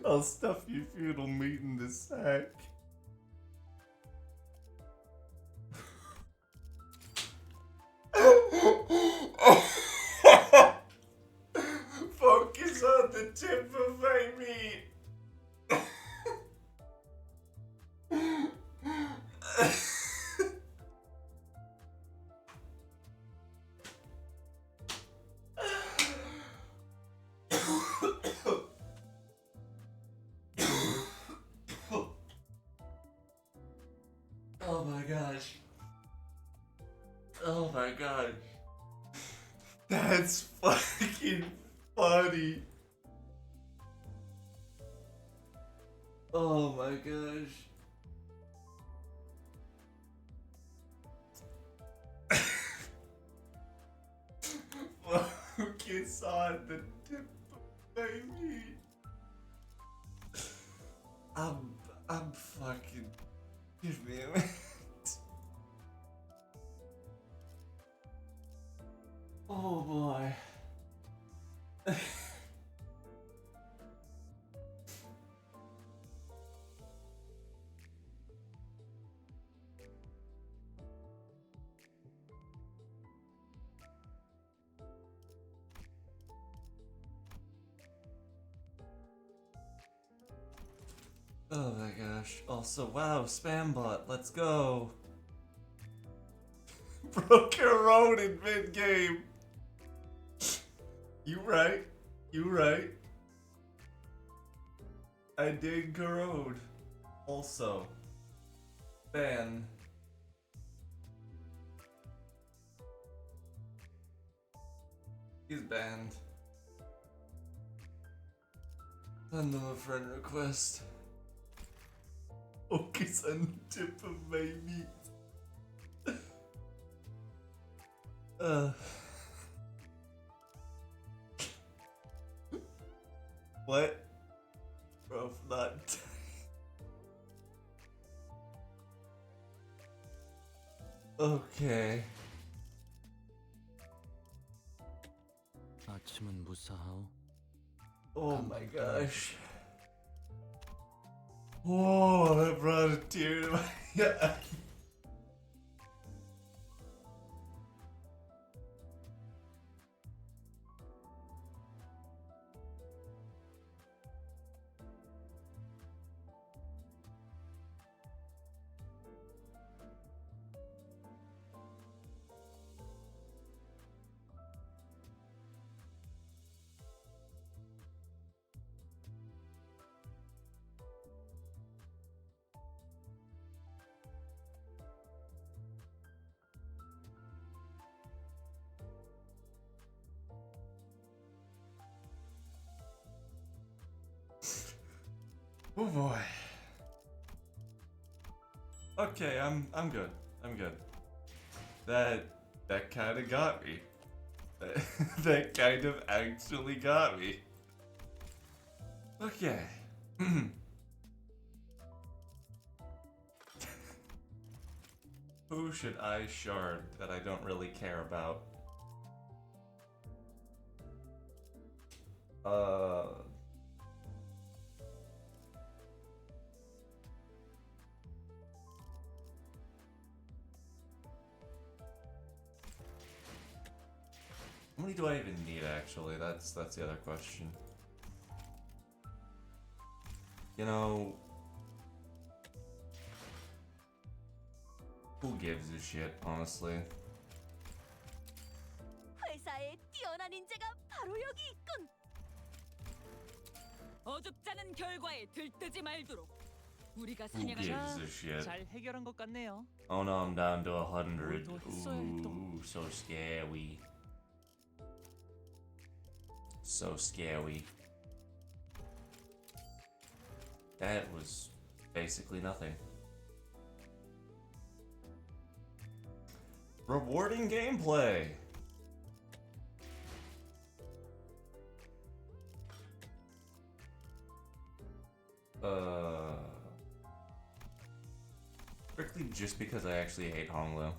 I'll stuff your feudal meat in this sack. Focus on the tip of my meat. Oh my gosh. Oh my gosh. That's fucking funny. Oh my gosh. Focus on the tip of my meat. I'm fucking. Give me a minute. Oh boy. Oh my gosh. Also, wow, Spambot, let's go. Broke your road in mid-game. You right. You right. I did corrode. Also. Ban. He's banned. Send him a friend request. Focus on the tip of my meat. What? Bro, not. Okay. 아침은 무사하오. Oh my gosh. Whoa, that brought a tear to my eye. Oh boy. Okay, I'm good. I'm good. That kind of got me. That kind of actually got me. Okay. Who should I shard that I don't really care about? How many do I even need, actually? That's the other question. You know, who gives a shit, honestly? 회사에 뛰어난 인재가 바로 여기 있군. 어줍잖은 결과에 들뜨지 말도록. 우리가 Who gives 사냥하자. a shit? 잘 해결한 것 같네요. Oh no, I'm down to 100. 더 했어야 했던. Ooh, so scary. So scary. That was basically nothing. Rewarding gameplay! Strictly just because I actually hate Honglu.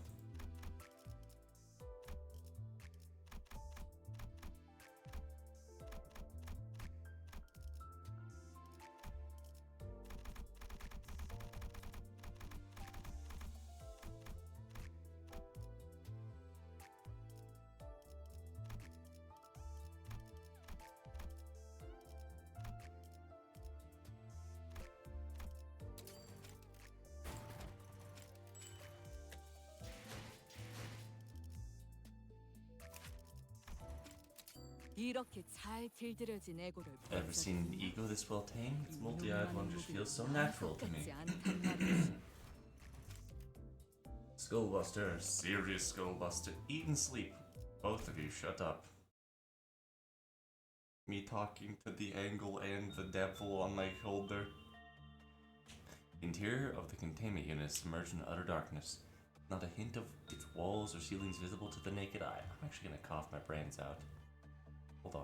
이렇게 잘 길들여진 애고를 Ever seen an ego this well tamed? Its multi-eyed one just feels so natural to me. 않단 말이지. Skullbuster, serious Skullbuster. Eat and sleep. Both of you, shut up. Me talking to the angle and the devil on my shoulder. Interior of the containment unit is submerged in utter darkness. Not a hint of its walls or ceilings visible to the naked eye. I'm actually gonna cough my brains out. Hold on.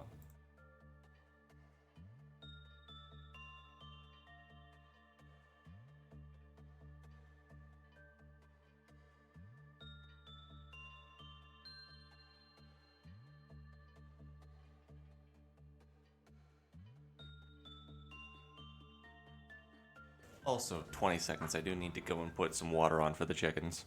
Also, 20 seconds, I do need to go and put some water on for the chickens.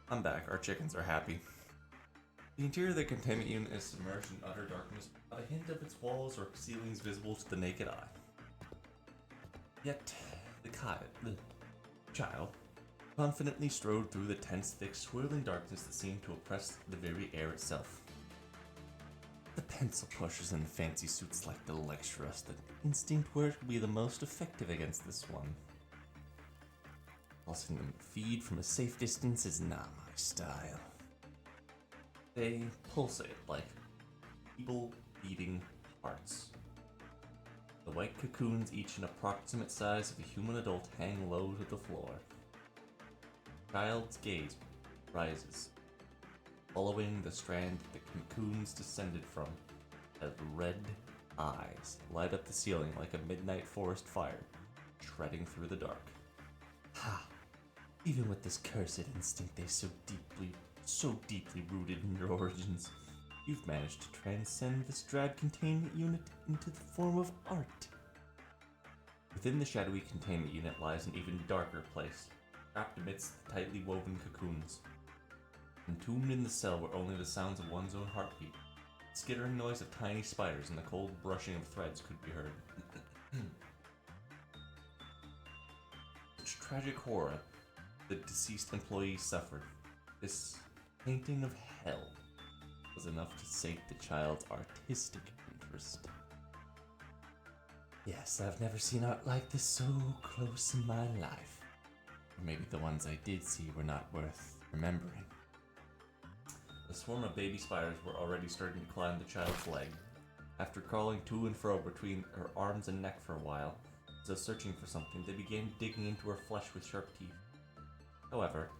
I'm back. Our chickens are happy. The interior of the containment unit is submerged in utter darkness, without a hint of its walls or ceilings visible to the naked eye. Yet, the child confidently strode through the tense, thick, swirling darkness that seemed to oppress the very air itself. The pencil pushers in fancy suits like to lecture us that instinct work will be the most effective against this one. Pulsing them feed from a safe distance is not my style. They pulsate like people beating hearts. The white cocoons, each an approximate size of a human adult, hang low to the floor. Child's gaze rises, following the strand the cocoons descended from, as red eyes light up the ceiling like a midnight forest fire, shredding through the dark. Ha! Even with this cursed instinct they so deeply rooted in your origins, you've managed to transcend this drab containment unit into the form of art. Within the shadowy containment unit lies an even darker place, trapped amidst the tightly woven cocoons. Entombed in the cell where only the sounds of one's own heartbeat, the skittering noise of tiny spiders, and the cold brushing of threads could be heard. Such tragic horror the deceased employee suffered. This painting of hell was enough to sate the child's artistic interest. Yes, I've never seen art like this so close in my life. Or maybe the ones I did see were not worth remembering. The swarm of baby spiders were already starting to climb the child's leg. After crawling to and fro between her arms and neck for a while, as though searching for something, they began digging into her flesh with sharp teeth. However,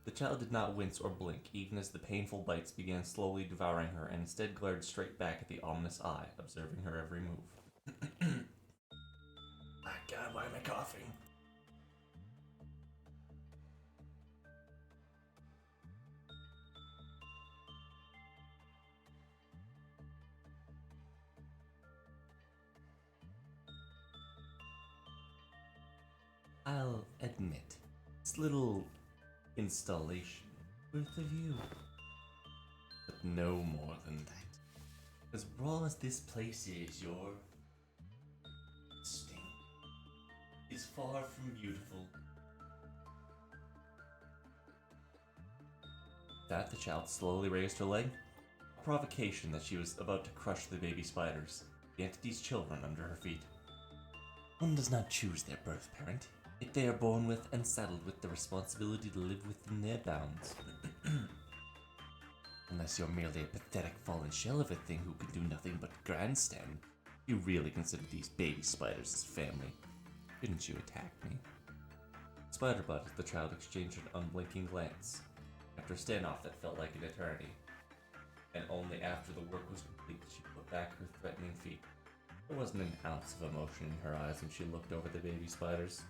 the child did not wince or blink, even as the painful bites began slowly devouring her, and instead glared straight back at the ominous eye, observing her every move. My God, why am I coughing? I'll admit, this little installation worth a view, but no more than that. As raw as this place is, your sting is far from beautiful. That the child slowly raised her leg, a provocation that she was about to crush the baby spiders, the entity's children, under her feet. One does not choose their birth parent. Yet they are born with and saddled with the responsibility to live within their bounds. Unless you're merely a pathetic fallen shell of a thing who can do nothing but grandstand, you really consider these baby spiders as family. Shouldn't you attack me? Spiderbutt, the child exchanged an unblinking glance. After a standoff that felt like an eternity, and only after the work was complete did she put back her threatening feet. There wasn't an ounce of emotion in her eyes when she looked over the baby spiders.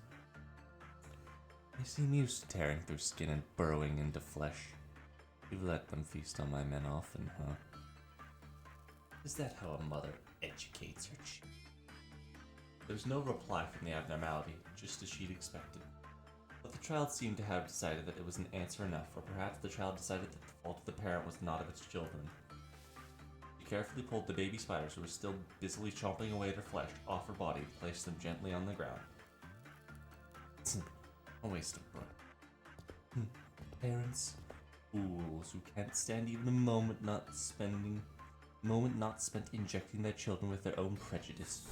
They seem used to tearing through skin and burrowing into flesh. You've let them feast on my men often, huh? Is that how a mother educates her children? There's no reply from the abnormality, just as she'd expected. But the child seemed to have decided that it was an answer enough, or perhaps the child decided that the fault of the parent was not of its children. She carefully pulled the baby spiders, who were still busily chomping away at her flesh, off her body and placed them gently on the ground. A waste of breath. Parents, fools who can't stand even a moment not spent injecting their children with their own prejudice.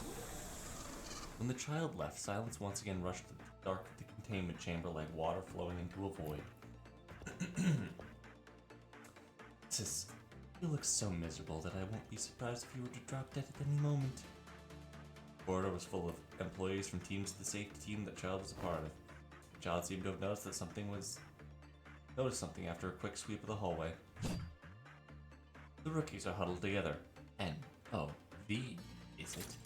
When the child left, silence once again rushed the dark of the containment chamber like water flowing into a void. Sis, you look so miserable that I won't be surprised if you were to drop dead at any moment. The corridor was full of employees from teams to the safety team that child was a part of. The child seemed to have noticed something after a quick sweep of the hallway. The rookies are huddled together. N-O-V, is it?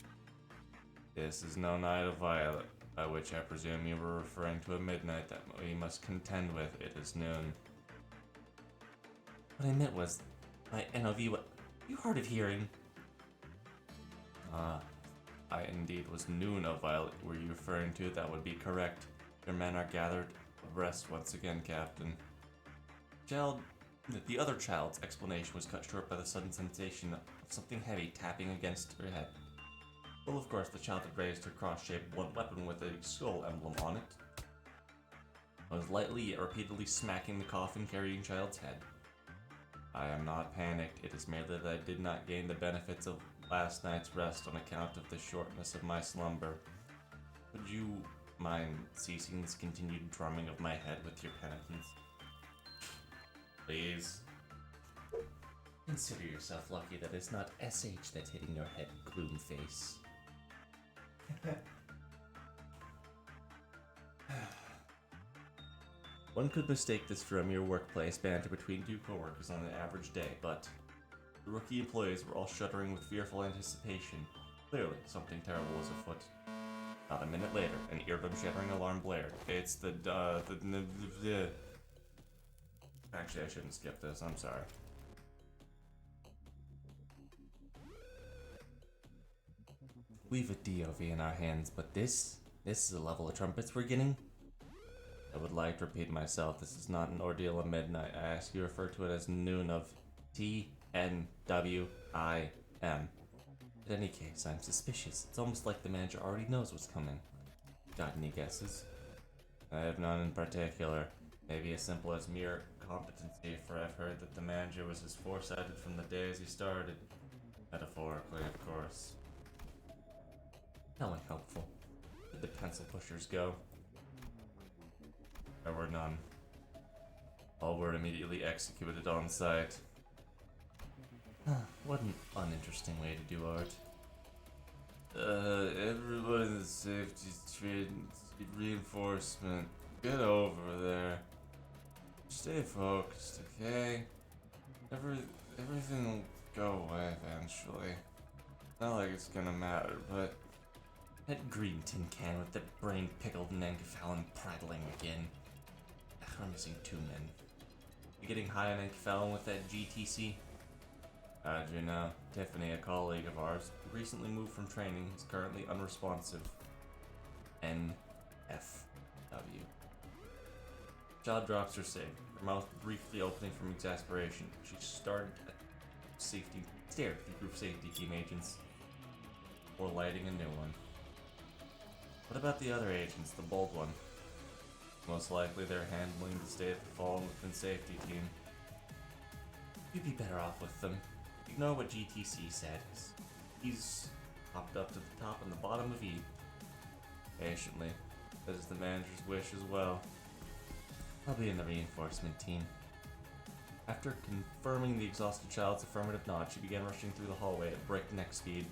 This is no night of Violet, by which I presume you were referring to a midnight that we must contend with. It is noon. What I meant was, by N-O-V, what? You hard of hearing? I indeed was noon of Violet were you referring to. That would be correct. Your men are gathered abreast once again, Captain. The other child's explanation was cut short by the sudden sensation of something heavy tapping against her head. Well, of course, the child had raised her cross-shaped blunt weapon with a skull emblem on it. I was lightly yet repeatedly smacking the coffin-carrying child's head. I am not panicked, it is merely that I did not gain the benefits of last night's rest on account of the shortness of my slumber. Would you mind ceasing this continued drumming of my head with your penitence? Please. Consider yourself lucky that it's not SH that's hitting your head, gloom face. One could mistake this for a mere workplace banter between two coworkers on an average day, but the rookie employees were all shuddering with fearful anticipation. Clearly, something terrible was afoot. Not a minute later, an eardrum-shattering alarm blared. It's the. Actually, I shouldn't skip this. I'm sorry. We've a DOV in our hands, but this is the level of trumpets we're getting. I would like to repeat myself. This is not an ordeal of midnight. I ask you to refer to it as noon of TNWIM. In any case, I'm suspicious. It's almost like the manager already knows what's coming. Got any guesses? I have none in particular. Maybe as simple as mere competency, for I've heard that the manager was as foresighted from the days he started. Metaphorically, of course. Not helpful. Where'd the pencil pushers go? There were none. All were immediately executed on sight. What an uninteresting way to do art. Everyone in the safety train reinforcement. Get over there. Stay focused, okay? Everything will go away eventually. Not like it's gonna matter, but that green tin can with the brain pickled and enkephalin prattling again. We're missing 2 men. You getting high on enkephalin with that GTC? How'd you know? Tiffany, a colleague of ours, who recently moved from training, is currently unresponsive. NFW. Child drops her cig, her mouth briefly opening from exasperation. She stared at the group safety team agents before lighting a new one. What about the other agents, the bold one? Most likely they're handling the state of the fallen within safety team. You'd be better off with them. Ignore what GTC said. He's popped up to the top and the bottom of E. Patiently. That is the manager's wish as well. I'll be in the reinforcement team. After confirming the exhausted child's affirmative nod, she began rushing through the hallway at breakneck speed.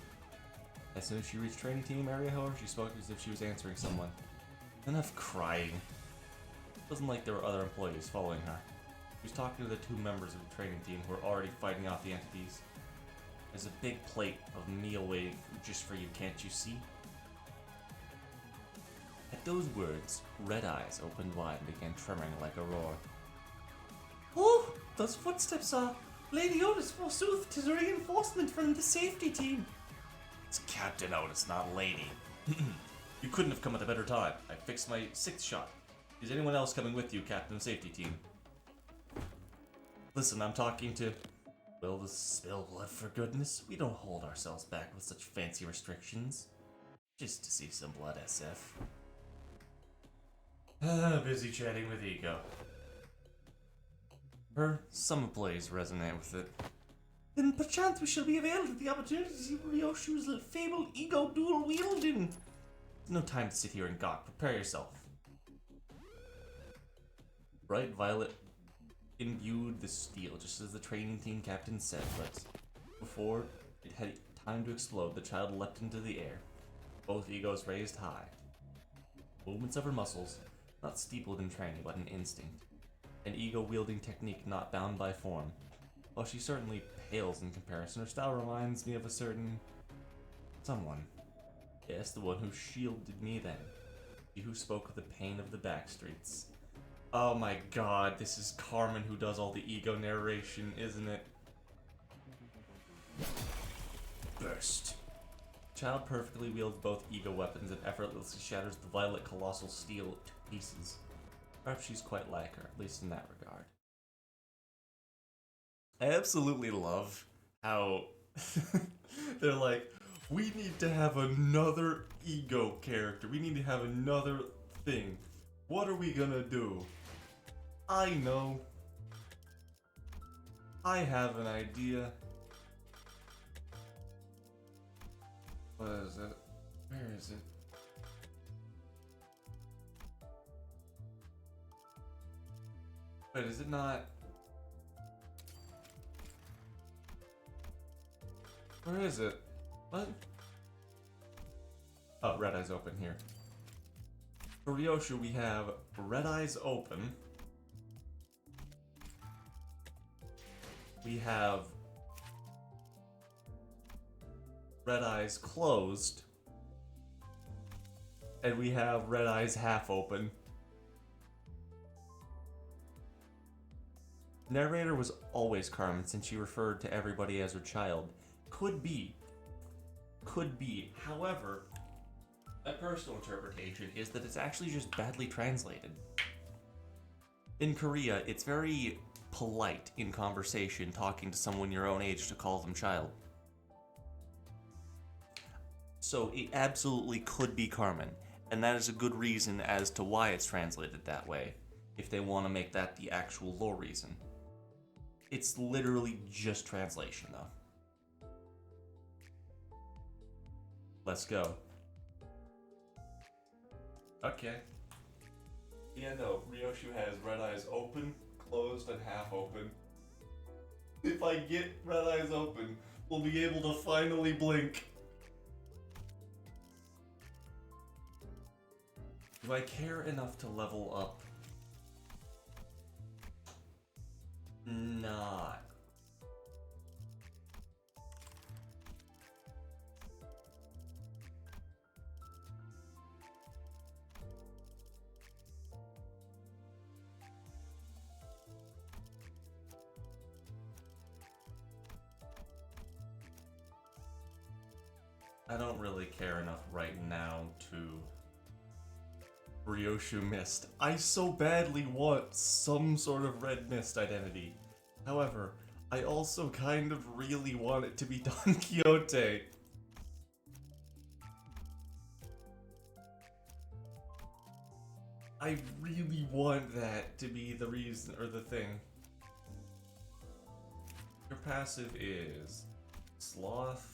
As soon as she reached training team area, however, she spoke as if she was answering someone. Enough crying. It wasn't like there were other employees following her. She was talking to the 2 members of the training team who were already fighting off the entities. There's a big plate of meal waiting just for you, can't you see? At those words, red eyes opened wide and began trembling like a roar. Oh, those footsteps are Lady Otis, forsooth, 'tis a reinforcement from the safety team. It's Captain Otis, not Lady. You couldn't have come at a better time. I fixed my 6th shot. Is anyone else coming with you, Captain Safety Team? Listen, I'm talking to... Will the spill blood for goodness? We don't hold ourselves back with such fancy restrictions. Just to see some blood, SF. Busy chatting with Ego. Some employees resonate with it. Then perchance we shall be availed of the opportunity to see Ryoshu's fabled Ego dual wielding. There's no time to sit here and gawk. Prepare yourself. Bright violet imbued the steel, just as the training team captain said, but before it had time to explode, the child leapt into the air, both egos raised high. Movements of her muscles, not steepled in training, but an instinct. An ego-wielding technique not bound by form. While she certainly pales in comparison, her style reminds me of a certain... someone. Yes, the one who shielded me then. He who spoke of the pain of the backstreets. Oh my god, this is Carmen who does all the ego narration, isn't it? Burst. Child perfectly wields both ego weapons and effortlessly shatters the violet colossal steel to pieces. Perhaps she's quite like her, at least in that regard. I absolutely love how they're like, we need to have another ego character. We need to have another thing. What are we gonna do? I know. I have an idea. What is it? Where is it? Wait, is it not? Where is it? What? Oh, Red Eyes Open here. For Ryoshu, we have Red Eyes Open. We have Red Eyes Closed. And we have Red Eyes Half Open. Narrator was always Carmen since she referred to everybody as her child. Could be. Could be. However, my personal interpretation is that it's actually just badly translated. In Korea, it's very polite in conversation talking to someone your own age to call them child. So it absolutely could be Carmen, and that is a good reason as to why it's translated that way, if they want to make that the actual lore reason. It's literally just translation, though. Let's go. Okay. Yeah, no, Ryoshu has Red Eyes Open, Closed, and Half Open. If I get Red Eyes Open, we'll be able to finally blink. Do I care enough to level up? Not. I don't really care enough right now to Ryoshu Mist. I so badly want some sort of Red Mist identity. However, I also kind of really want it to be Don Quixote. I really want that to be the reason or the thing. Your passive is Sloth.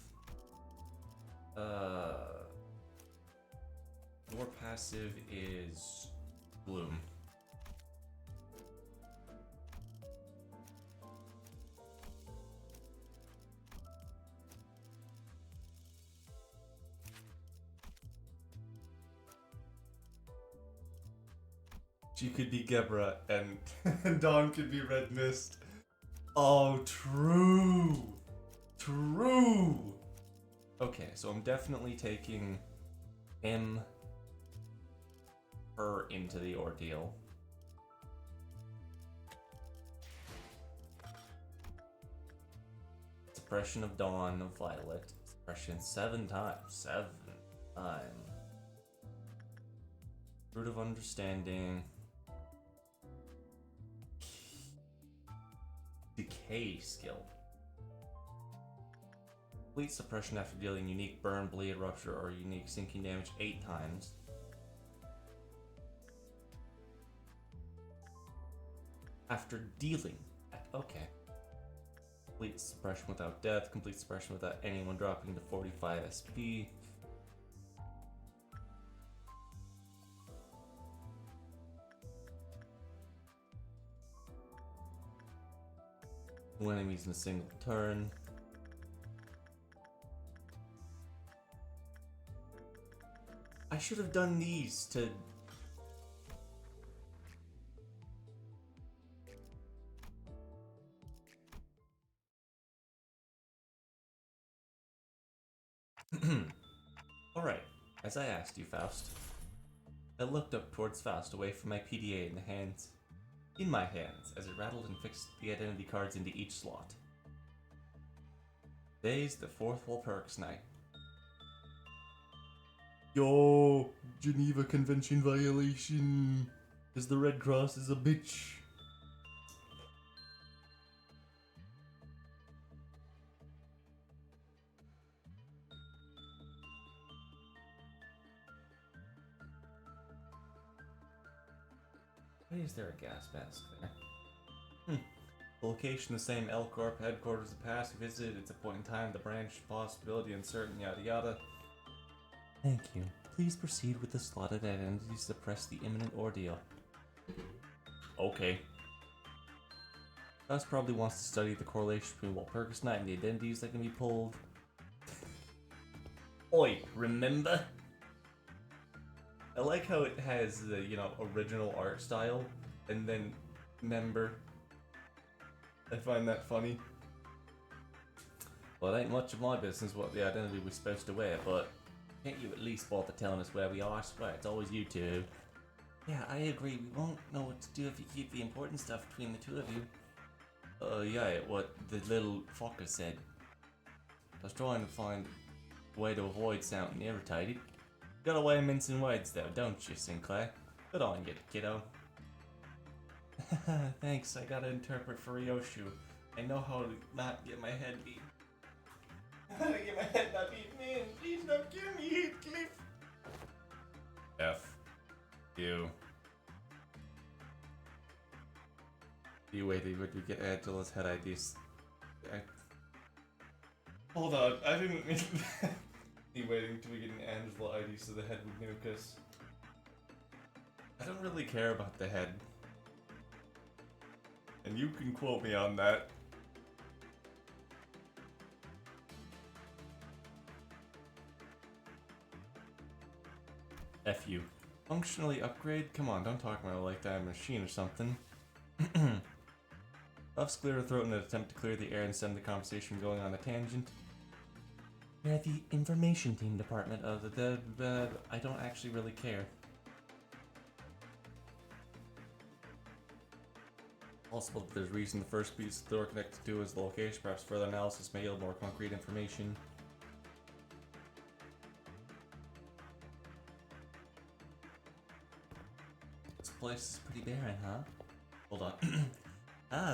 Your passive is Gloom. She could be Gebra and Dawn could be Red Mist. Oh, true! True! Okay, so I'm definitely taking her into the ordeal. Suppression of Dawn of Violet. Suppression 7 times. 7 times. Root of Understanding. Decay skill. Complete suppression after dealing unique burn, bleed, rupture, or unique sinking damage 8 times. After dealing. Okay. Complete suppression without death. Complete suppression without anyone dropping to 45 SP. Two enemies in a single turn. I should have done these to... Alright, as I asked you, Faust. I looked up towards Faust, away from my PDA in my hands, as it rattled and fixed the identity cards into each slot. Today's the 4th Walpurgis night. Yo, Geneva Convention violation. Cause the Red Cross is a bitch. Why is there a gas mask there? Location the same. L Corp headquarters the past visited. It's a point in time. The branch possibility uncertain. Yada yada. Thank you. Please proceed with the slotted identity to suppress the imminent ordeal. Okay. Gus probably wants to study the correlation between Walpurgis Night and the identities that can be pulled. Oi, remember? I like how it has the, original art style, and then member. I find that funny. Well, it ain't much of my business what the identity we're supposed to wear, but can't you at least bother telling us where we are? I swear, it's always you two. Yeah, I agree. We won't know what to do if you keep the important stuff between the two of you. Yeah, what the little fucker said. I was trying to find a way to avoid sounding irritated. Got a way of mincing words though, don't you, Sinclair? Good on you, kiddo. Thanks, I gotta interpret for Ryoshu. I know how to not get my head beat. How to get my head not beat, man. Please don't kill me, Heathcliff. F. You. You waited when we get Angela's head IDs. Hold on, I didn't mean you waiting till we get an Angela ID so the head would nuke us. I don't really care about the head. And you can quote me on that. F you. Functionally upgrade? Come on, don't talk about it like that machine or something. Puffs clear her throat in an attempt to clear the air and stem the conversation going on a tangent. We're at the information team department of the I don't actually really care. Possible that there's reason the first piece the door connected to is the location. Perhaps further analysis may yield more concrete information. This place is pretty barren, huh? Hold on.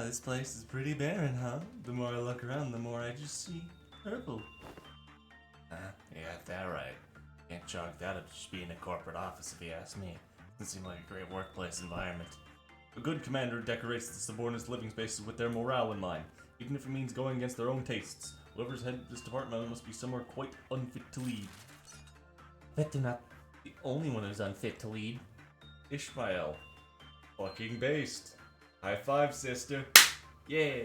This place is pretty barren, huh? The more I look around, the more I just see purple. You got that right. Can't chalk that up to just being a corporate office if you ask me. Doesn't seem like a great workplace environment. A good commander decorates the subordinates' living spaces with their morale in mind, even if it means going against their own tastes. Whoever's head of this department must be somewhere quite unfit to lead. Bet they're not the only one who's unfit to lead. Ishmael. Fucking based. High five, sister. Yeah.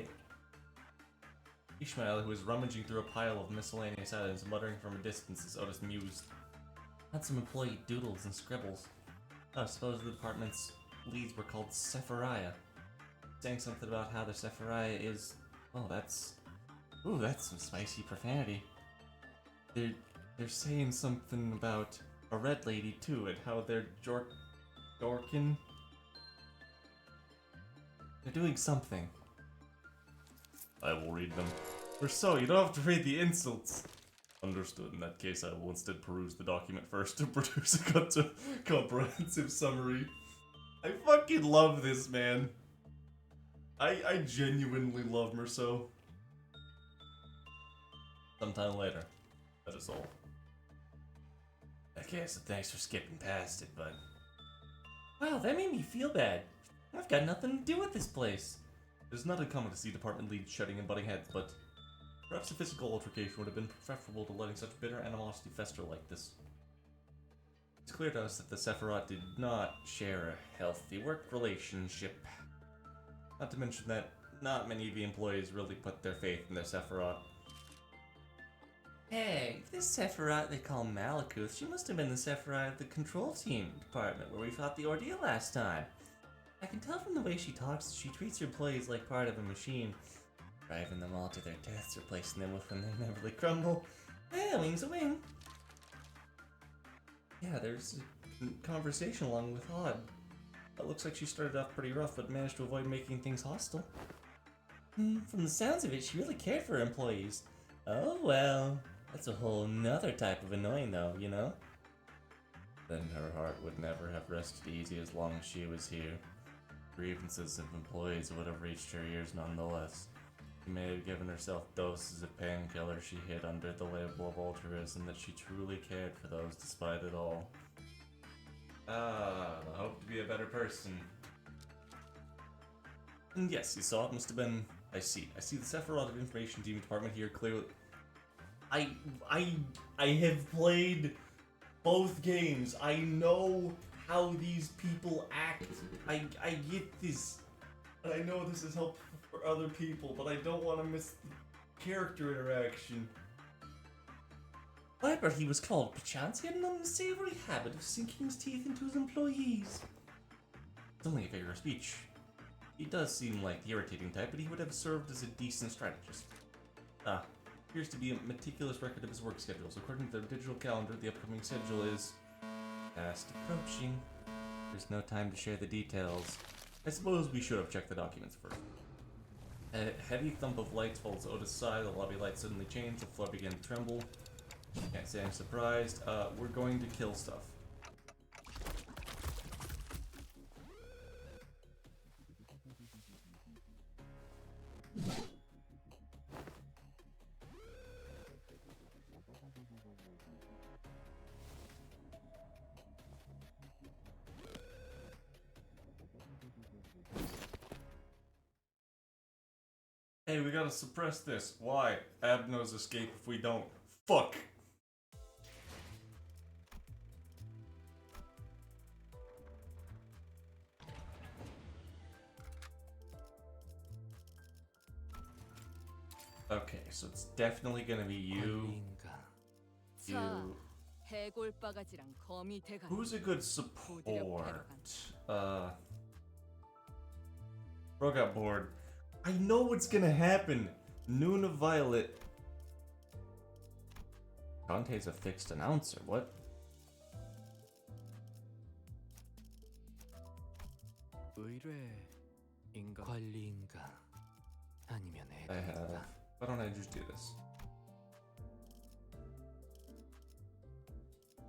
Ishmael, who is rummaging through a pile of miscellaneous items, muttering from a distance as Otis mused. Had some employee doodles and scribbles. I suppose the department's leads were called Sephiriah. Saying something about how the Sephiriah is... Oh, that's some spicy profanity. They're saying something about a red lady, too, and how they're Dorkin? They're doing something. I will read them. Or so, you don't have to read the insults. Understood. In that case, I will instead peruse the document first to produce a comprehensive summary. I fucking love this, man. I genuinely love Merceau. Sometime later. That is all. Okay, so thanks for skipping past it, bud. Wow, that made me feel bad. I've got nothing to do with this place. It's not uncommon to see department leads shutting and butting heads, but perhaps a physical altercation would have been preferable to letting such bitter animosity fester like this. It's clear to us that the Sephiroth did not share a healthy work relationship. Not to mention that not many of the employees really put their faith in their Sephiroth. Hey, this Sephiroth they call Malikuth, she must have been the Sephiroth of the control team department where we fought the ordeal last time. I can tell from the way she talks that she treats her employees like part of a machine, driving them all to their deaths, replacing them with when they neverly crumble. Eh, wing's a wing. Yeah, there's a conversation along with Hod. It looks like she started off pretty rough, but managed to avoid making things hostile. From the sounds of it, she really cared for her employees. Oh well, that's a whole nother type of annoying though, you know? Then her heart would never have rested easy as long as she was here. Grievances of employees would have reached her ears nonetheless. She may have given herself doses of painkiller she hid under the label of altruism that she truly cared for those despite it all. I hope to be a better person. And yes, you saw it must have been. I see the Sephiroth of Information Team Department here clearly. I have played both games. I know how these people act. I get this. I know this is helpful for other people, but I don't want to miss the character interaction. I bet he was called perchance he had an unsavory habit of sinking his teeth into his employees. It's only a figure of speech. He does seem like the irritating type, but he would have served as a decent strategist. Appears to be a meticulous record of his work schedules. According to their digital calendar, the upcoming schedule is fast approaching. There's no time to share the details. I suppose we should have checked the documents first. A heavy thump of lights falls Otis' side. The lobby lights suddenly change. The floor began to tremble. Can't say I'm surprised. We're going to kill stuff. Hey, we gotta suppress this. Why? Abno's escape if we don't. Fuck! Okay, so it's definitely gonna be you. 권리인가? 자, 해골바가지랑 거미 대가. Who's a good support? Bro got bored. I know what's gonna happen. Nuna Violet. Dante's a fixed announcer. What? 의뢰인가? 권리인가? 아니면 I have. 애도인가? Why don't I just do this?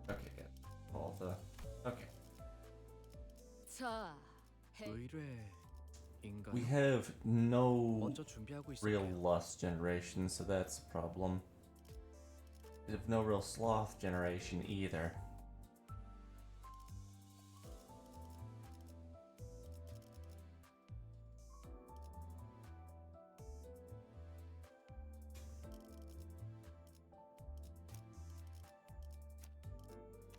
Okay, yeah. All the. Okay. 자, 의뢰인가? We have no 먼저 준비하고 real 있을게요. lust generation, so that's a problem. We have no real sloth generation either.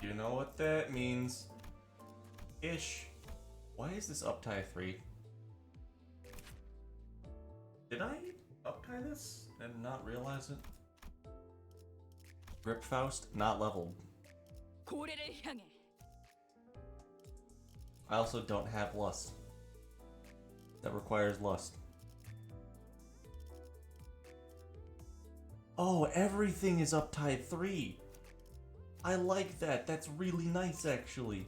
You know what that means? Ish. Why is this uptie 3? Did I uptie this and not realize it? Grip Faust, not leveled. 고래를 향해. I also don't have lust. That requires lust. Oh, everything is uptie 3. I like that. That's really nice, actually.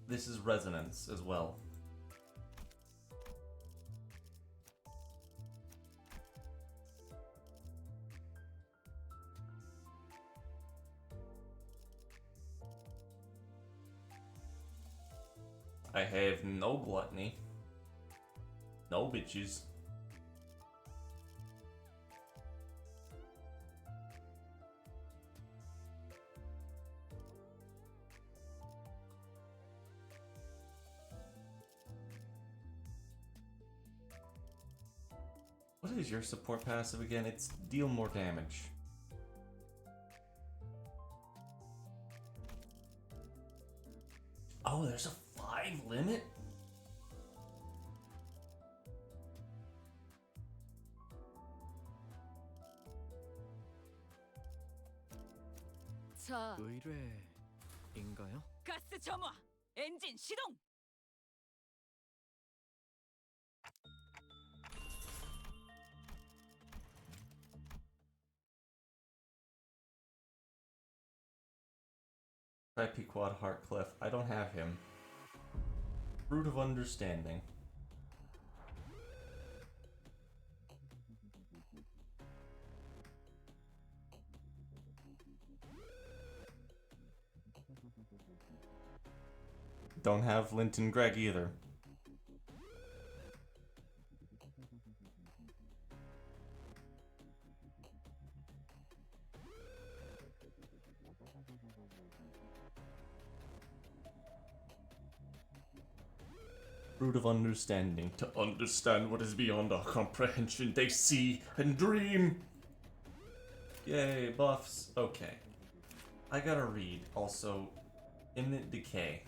This is resonance as well. I have no gluttony. No bitches. What is your support passive again? It's deal more damage. Oh, there's a 5 limit? 자, 의뢰인가요? 가스 점화. 엔진 시동. IP Quad Heartcliff. I don't have him. Root of Understanding. Don't have Linton Gregg either. Root of understanding. To understand what is beyond our comprehension, they see and dream. Yay, buffs. Okay. I gotta read. Also, imminent decay.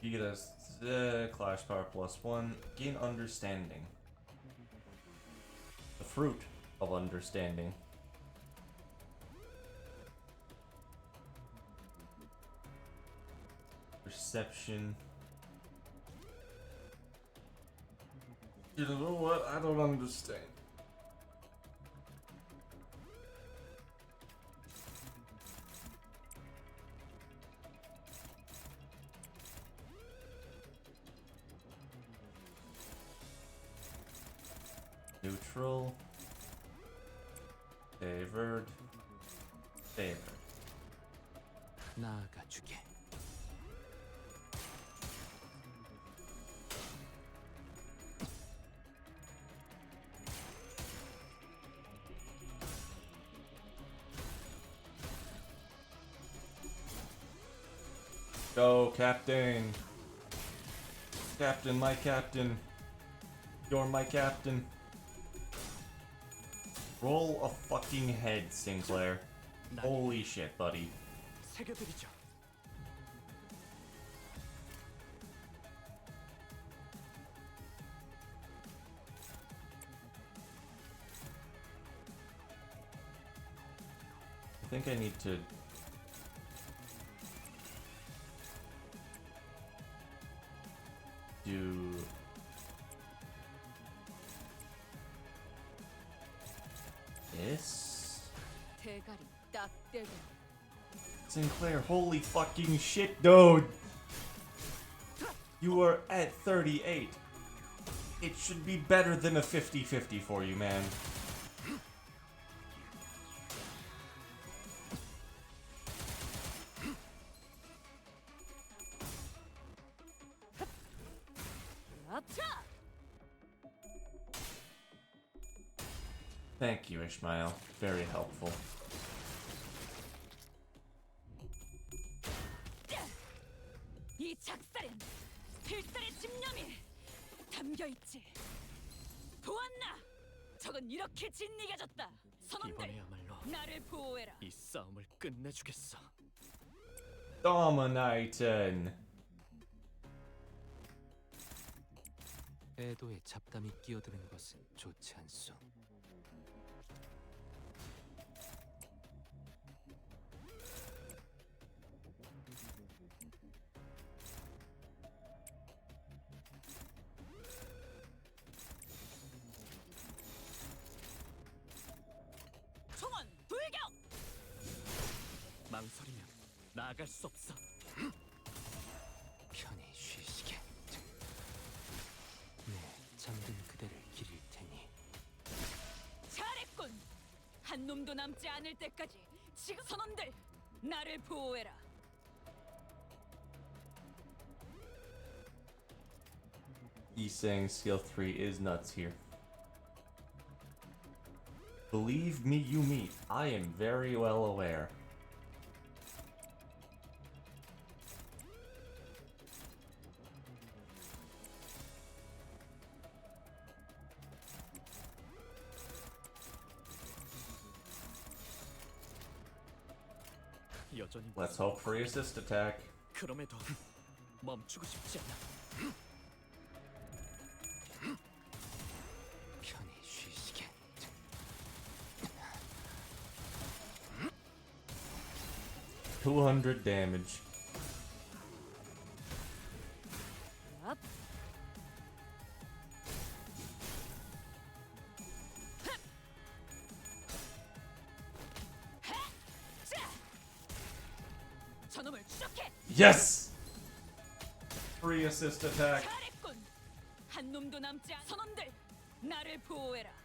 You get a clash power +1. Gain understanding. The fruit of understanding. Perception. You know what? I don't understand. Neutral. Favored. Favored. 나아가 주게. Go, Captain. Captain, my captain. You're my captain. Roll a fucking head, Sinclair. Holy shit, buddy. 새겨드리죠. I think I need to do this. 대가리 딱 떼고. Sinclair, holy fucking shit, dude! You are at 38. It should be better than a 50-50 for you, man. 앞차. Thank you, Ishmael. Very helpful. 이 작살엔 필살의 집념이 담겨 있지. 보았나? 적은 이렇게 진이겨졌다. 선원들, 이번에야말로 나를 보호해라. 이 싸움을 끝내주겠어. Dominating. 애도에 잡담이 끼어드는 것은 좋지 않소. 총원 돌격! 망설이면 나아갈 수 없어. 편히 쉬시게. 네, 잠든 그대를 기릴 테니. 잘했군. 한 놈도 남지 않을 때까지 지금 선원들, 나를 보호해라. He's saying skill 3 is nuts here. Believe me, you meet. I am very well aware. 여전히 Let's hope for assist attack. 그럼에도 멈추고 싶지 않아. 편히 쉬시게. 200 damage. 앞. 저놈을 추적해. Yes! Free assist attack. 잘했군. 한 놈도 남지 않. 선원들, 나를 보호해라.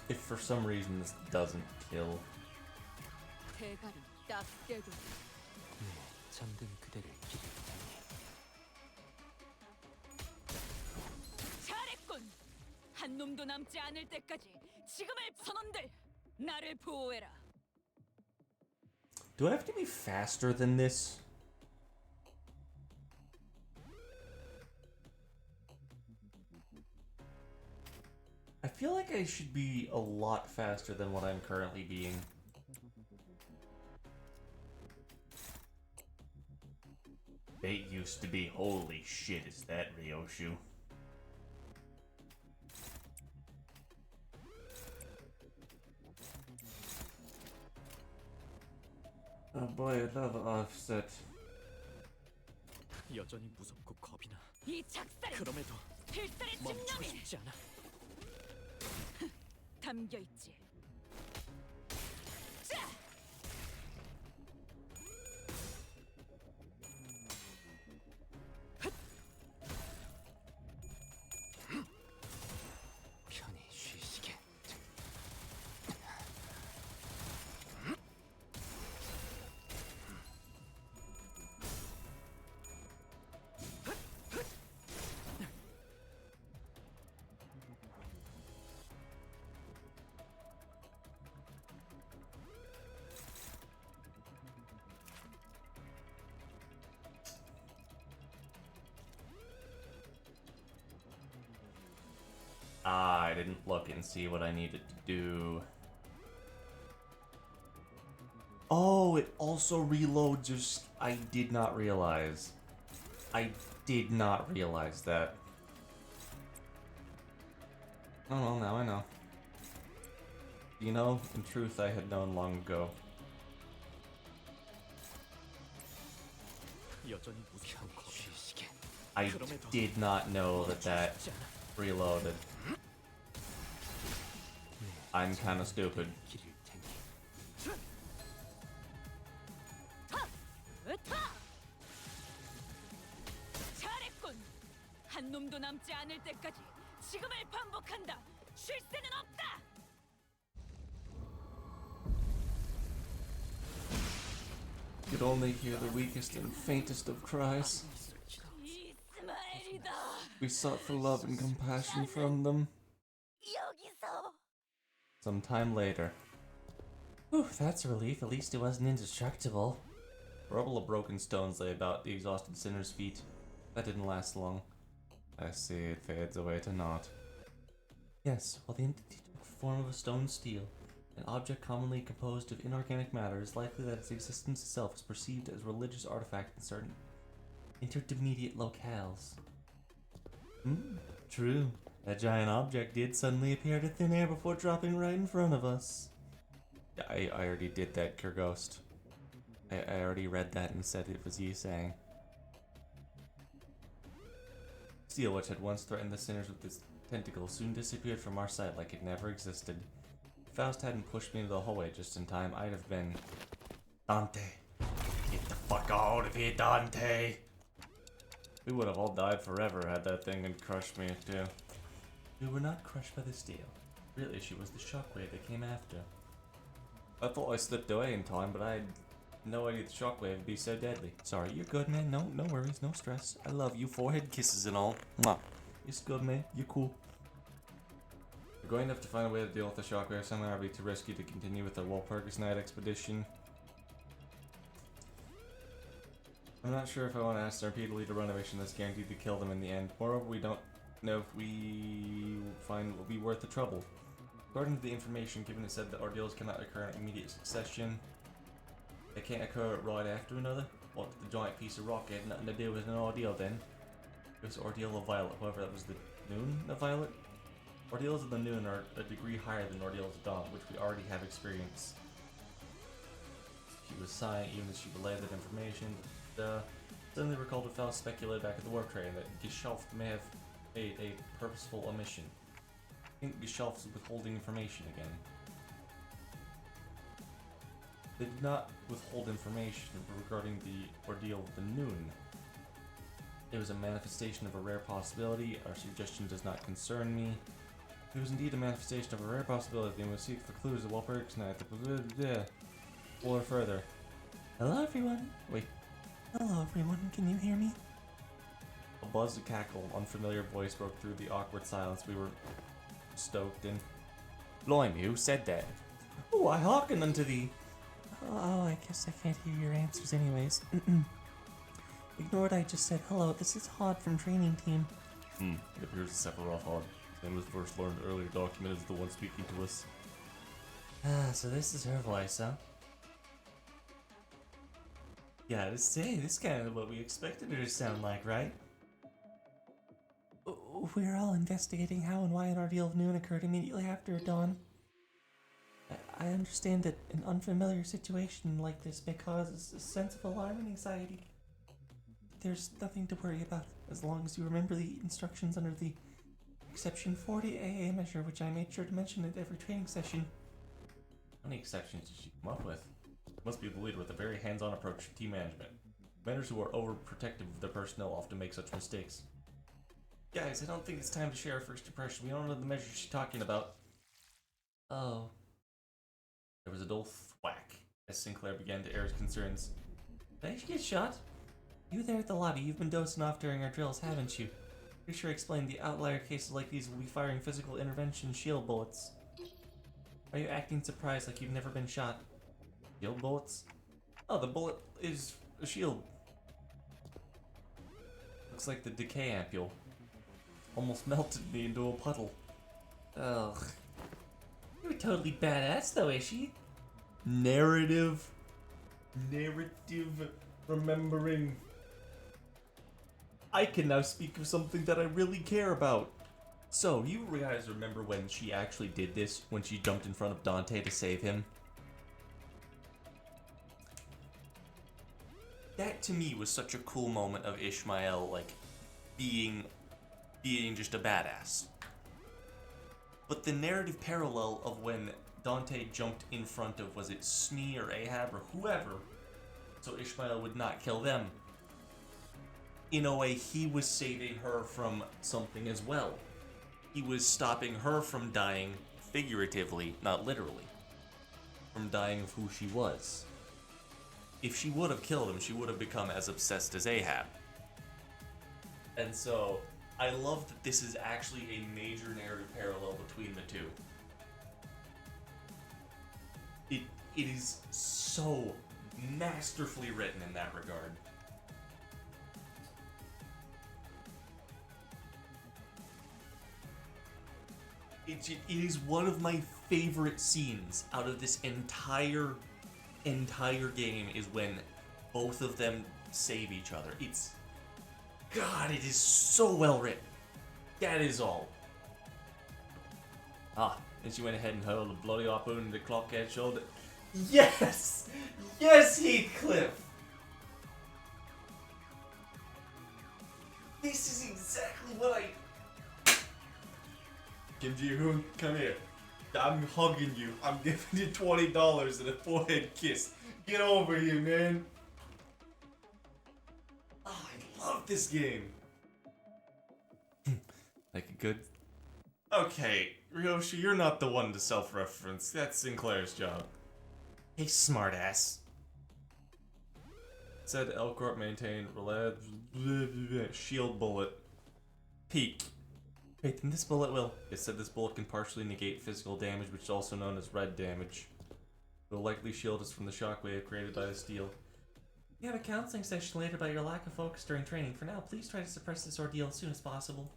if for some reason this doesn't kill. 대가리 딱 떼고 네, 잠든 그대를 기를 테니. 잘했군. 한 놈도 남지 않을 때까지 지금을 선원들 나를 보호해라. Do I have to be faster than this? I feel like I should be a lot faster than what I'm currently being. It used to be, holy shit, is that Ryoshu? Oh boy, I love offset. 여전히 무섭고 겁이 나. 이 작살에 그럼에도 필살의 멈추고 집념이 싶지 않아. 담겨 있지. 자, 편히 쉬시게. I didn't look and see what I needed to do. Oh, it also reloads. Just I did not realize. I did not realize that. Oh well, now I know. You know, in truth, I had known long ago. 여전히 무섭고 편히 겁이 쉬시게. I did not know that that 쉽지 않아. reloaded. I'm kind of stupid. 기를 테니. 으타! 잘했군. 한 놈도 남지 않을 때까지 지금을 반복한다. 쉴 새는 없다. Could only hear the weakest and faintest of cries. 이스마엘이다. We sought for love and compassion from them. 여기서 Some time later. Whew, that's a relief. At least it wasn't indestructible. A rubble of broken stones lay about the exhausted sinner's feet. That didn't last long. I see it fades away to naught. Yes, while the entity took the form of a stone steel, an object commonly composed of inorganic matter, is likely that its existence itself is perceived as a religious artifact in certain intermediate locales. True. That giant object did suddenly appear out of thin air before dropping right in front of us. I already did that, Kurghost. I already read that and said it was you saying. Steel, which had once threatened the sinners with its tentacles, soon disappeared from our sight like it never existed. If Faust hadn't pushed me into the hallway just in time, I'd have been... Dante. Get the fuck out of here, Dante! We would have all died forever had that thing had crushed me, too. We were not crushed by the steel. The real issue was the shockwave that came after. I thought I slipped away in time, but I had no idea the shockwave would be so deadly. Sorry, you're good, man. No worries, no stress. I love you. Forehead kisses and all. Mwah. It's good, man. You're cool. We're going to have to find a way to deal with the shockwave. Somehow I'll be too risky to continue with the Walpurgis Night expedition. I'm not sure if I want to ask them repeatedly to run a mission that's guaranteed to kill them in the end. Moreover, we don't know if we find it will be worth the trouble. According to the information given, it said that ordeals cannot occur in immediate succession. They can't occur right after another. What, the giant piece of rock had nothing to do with an ordeal then? It was Ordeal of Violet, however that was the Noon of Violet? Ordeals of the Noon are a degree higher than Ordeals of Dawn, which we already have experience. She was sighing even as she relayed that information. Suddenly recalled what Faust speculated back at the warp train, that Geshelft may have made a purposeful omission. I think Geshelft is withholding information again. They did not withhold information regarding the ordeal of the Noon. It was a manifestation of a rare possibility. Our suggestion does not concern me. It was indeed a manifestation of a rare possibility, and we seek for clues of what works now. Or further. Hello, everyone. Wait. Hello, everyone. Can you hear me? A buzz, a cackle, unfamiliar voice broke through the awkward silence we were stoked in. Blimey, who said that? Oh, I hearken unto thee. Oh, I guess I can't hear your answers anyways. Ignore what I just said. Hello, this is Hod from training team. It appears the Sephiroth Hod. His name was first learned earlier, documented as the one speaking to us. Ah, so this is her voice, huh? Gotta say, this is kind of what we expected her to sound like, right? We're all investigating how and why an ordeal of noon occurred immediately after dawn. I understand that an unfamiliar situation like this may cause a sense of alarm and anxiety. There's nothing to worry about as long as you remember the instructions under the Exception 40 AA measure, which I made sure to mention at every training session. How many exceptions did she come up with? Must be the leader with a very hands-on approach to team management. Commanders who are overprotective of their personnel often make such mistakes. Guys, I don't think it's time to share our first impression. We don't know the measures she's talking about. Oh. There was a dull thwack as Sinclair began to air his concerns. Did you get shot? You there at the lobby, you've been dozing off during our drills, haven't you? Pretty sure I explained the outlier cases like these will be firing physical intervention shield bullets. Are you acting surprised like you've never been shot? Shield bullets? Oh, the bullet is a shield. Looks like the decay ampule. Almost melted me into a puddle. Ugh. You're totally badass though, is she? Narrative remembering. I can now speak of something that I really care about. So, you guys remember when she actually did this? When she jumped in front of Dante to save him? That to me was such a cool moment of Ishmael, like, being just a badass. But the narrative parallel of when Dante jumped in front of, was it Smee or Ahab or whoever, so Ishmael would not kill them. In a way, he was saving her from something as well. He was stopping her from dying figuratively, not literally. From dying of who she was. If she would have killed him, she would have become as obsessed as Ahab. And so, I love that this is actually a major narrative parallel between the two. It is so masterfully written in that regard. It is one of my favorite scenes out of this entire game is when both of them save each other. God, it is so well written. That is all. And she went ahead and hurled a bloody harpoon into the clockhead's shoulder. Yes! Yes, Heathcliff! This is exactly what I... Kim Ji-hoon, come here. I'm hugging you. I'm giving you $20 and a forehead kiss. Get over here, man. Oh, I love this game. Like a good... Okay, Ryoshi, you're not the one to self-reference. That's Sinclair's job. Hey, smartass. Said Elcorp maintained shield bullet. Peak. Wait, then this bullet will... It said this bullet can partially negate physical damage, which is also known as red damage. It will likely shield us from the shockwave created by the steel. We have a counseling session later about your lack of focus during training. For now, please try to suppress this ordeal as soon as possible.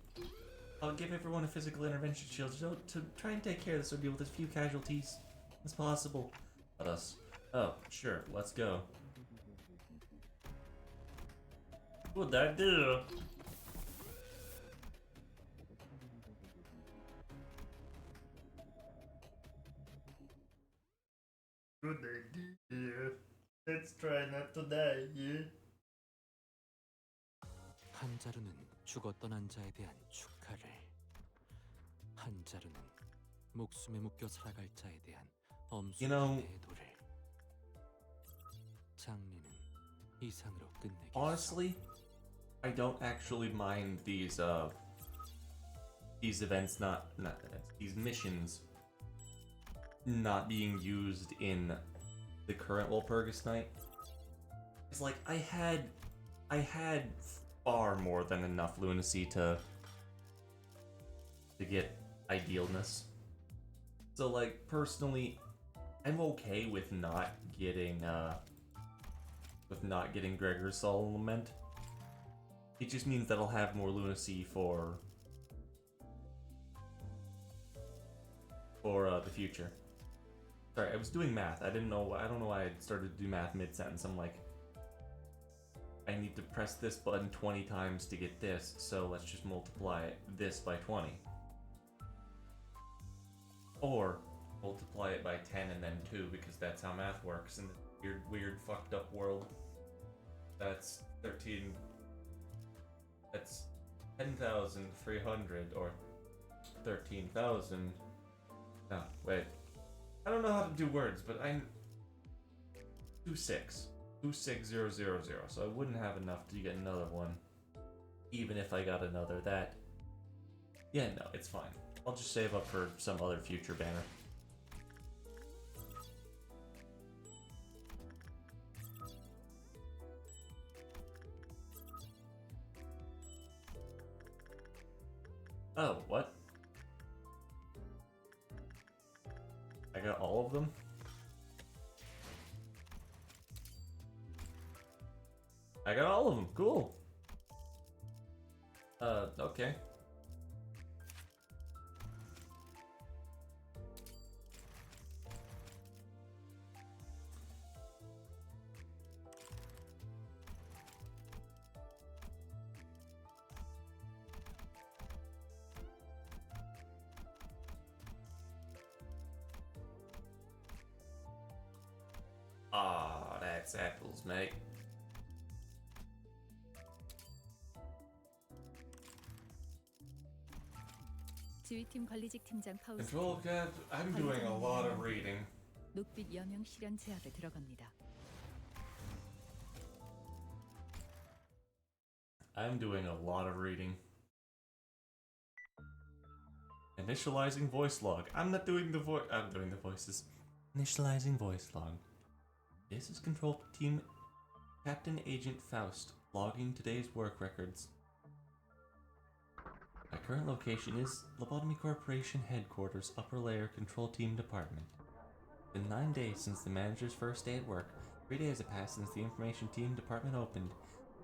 I'll give everyone a physical intervention shield to try and take care of this ordeal with as few casualties as possible. Let us. Oh, sure, let's go. Good idea. Good idea. Let's try not to die, yeah? 한 자루는 죽었던 자에 대한 축하를, 한 자루는 목숨에 묶여 살아갈 자에 대한 엄숙한 애도를. 장례는 이상으로 끝내기. Honestly, I don't actually mind these these events not events, these missions not being used in the current Walpurgis Night. It's like I had far more than enough lunacy to get idealness. So like personally, I'm okay with not getting Gregor's Solemn Lament. It just means that I'll have more lunacy for the future. Sorry, I was doing math. I don't know why I started to do math mid-sentence. I'm like, I need to press this button 20 times to get this, so let's just multiply this by 20. Or multiply it by 10 and then 2, because that's how math works in this weird fucked up world. That's 13. That's 10,300 or 13,000. No, wait. I don't know how to do words, but I'm 26000. So I wouldn't have enough to get another one, even if I got another that. Yeah, no, it's fine. I'll just save up for some other future banner. Oh, what? I got all of them? I got all of them, cool. Okay. Ah, that's apples, mate. 지휘팀 관리직 팀장 파우스트. Control Cap, I'm doing a lot of reading. 녹빛 여명 실현 제압에 들어갑니다. I'm doing a lot of reading. Initializing voice log. I'm not doing the voice. I'm doing the voices. Initializing voice log. This is Control Team Captain Agent Faust logging today's work records. My current location is Lobotomy Corporation Headquarters, Upper Layer Control Team Department. It's been 9 days since the manager's first day at work. 3 days have passed since the Information Team Department opened.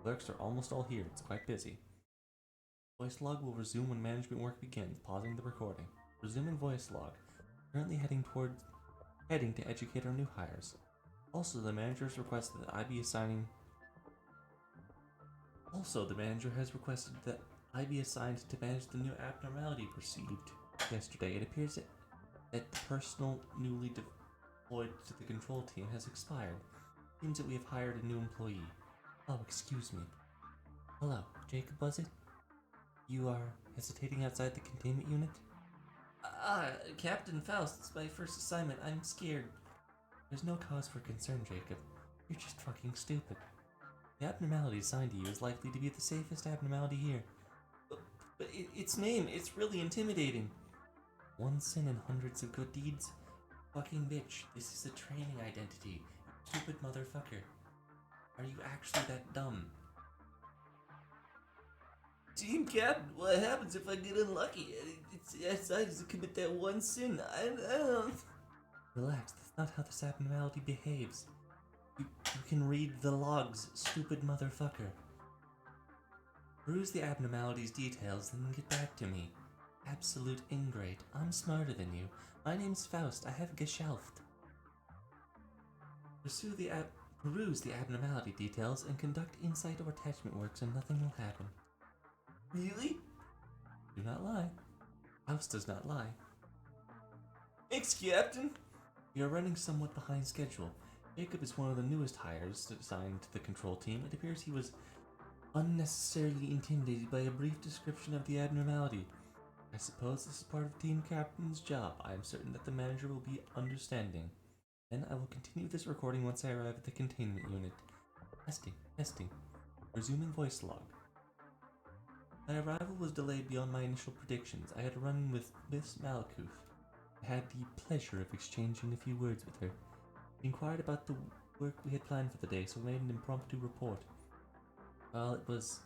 Clerks are almost all here. It's quite busy. Voice log will resume when management work begins, pausing the recording. Resuming voice log. Currently heading to educate our new hires. Also, the manager has requested that I be assigning. Also, the manager has requested that I be assigned to manage the new abnormality perceived yesterday. It appears that the personnel newly deployed to the control team has expired. Seems that we have hired a new employee. Oh, excuse me. Hello, Jacob, was it? You are hesitating outside the containment unit? Captain Faust, it's my first assignment. I'm scared. There's no cause for concern, Jacob. You're just fucking stupid. The abnormality assigned to you is likely to be the safest abnormality here. But its name, it's really intimidating. One sin and hundreds of good deeds? Fucking bitch, this is a training identity. Stupid motherfucker. Are you actually that dumb? Team Captain, what happens if I get unlucky? It's I just commit that one sin. I don't... Relax, that's not how this abnormality behaves. You can read the logs, stupid motherfucker. Peruse the abnormality's details, then get back to me. Absolute ingrate. I'm smarter than you. My name's Faust. I have Geschäft. Peruse the abnormality details and conduct insight or attachment works and nothing will happen. Really? Do not lie. Faust does not lie. Thanks, Captain! We are running somewhat behind schedule. Jacob is one of the newest hires assigned to the control team. It appears he was unnecessarily intimidated by a brief description of the abnormality. I suppose this is part of Team Captain's job. I am certain that the manager will be understanding. Then I will continue this recording once I arrive at the containment unit. Testing. Resuming voice log. My arrival was delayed beyond my initial predictions. I had a run with Miss Malakoof. I had the pleasure of exchanging a few words with her. She inquired about the work we had planned for the day, so I made an impromptu report. Well, it was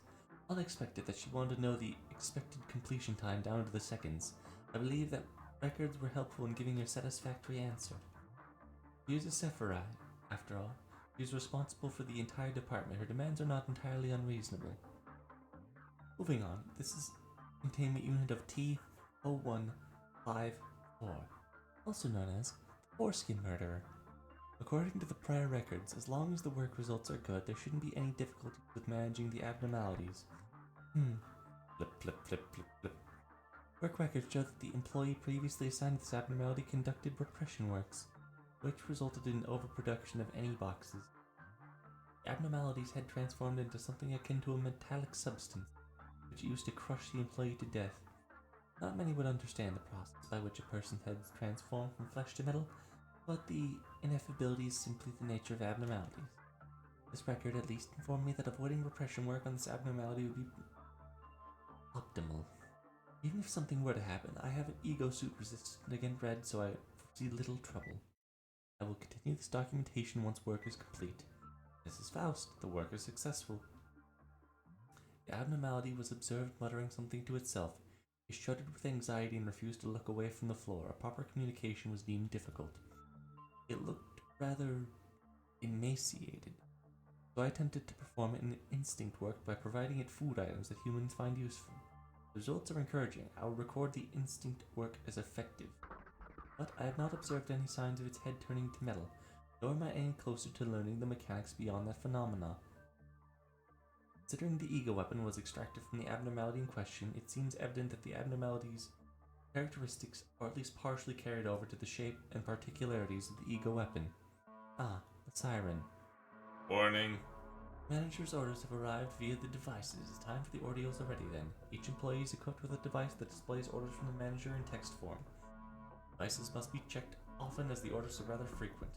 unexpected that she wanted to know the expected completion time down to the seconds. I believe that records were helpful in giving her a satisfactory answer. She is a Sephirai, after all. She is responsible for the entire department. Her demands are not entirely unreasonable. Moving on, this is containment unit of T-0154, also known as the Foreskin Murderer. According to the prior records, as long as the work results are good, there shouldn't be any difficulties with managing the abnormalities. Flip, flip, flip, flip, flip. Work records show that the employee previously assigned to this abnormality conducted repression works, which resulted in overproduction of any boxes. The abnormalities had transformed into something akin to a metallic substance, which used to crush the employee to death. Not many would understand the process by which a person's head is transformed from flesh to metal, but the ineffability is simply the nature of abnormalities. This record at least informed me that avoiding repression work on this abnormality would be optimal. Even if something were to happen, I have an ego suit resistant against red, so I foresee little trouble. I will continue this documentation once work is complete. Mrs. Faust, the work is successful. The abnormality was observed muttering something to itself. It shuddered with anxiety and refused to look away from the floor. A proper communication was deemed difficult. It looked rather emaciated, so I attempted to perform an instinct work by providing it food items that humans find useful. The results are encouraging. I will record the instinct work as effective. But I have not observed any signs of its head turning to metal, nor am I any closer to learning the mechanics beyond that phenomena. Considering the ego weapon was extracted from the abnormality in question, it seems evident that the abnormality's characteristics are at least partially carried over to the shape and particularities of the ego weapon. Ah, the siren. Warning. Manager's orders have arrived via the devices. It's time for the ordeals already then. Each employee is equipped with a device that displays orders from the manager in text form. Devices must be checked often as the orders are rather frequent.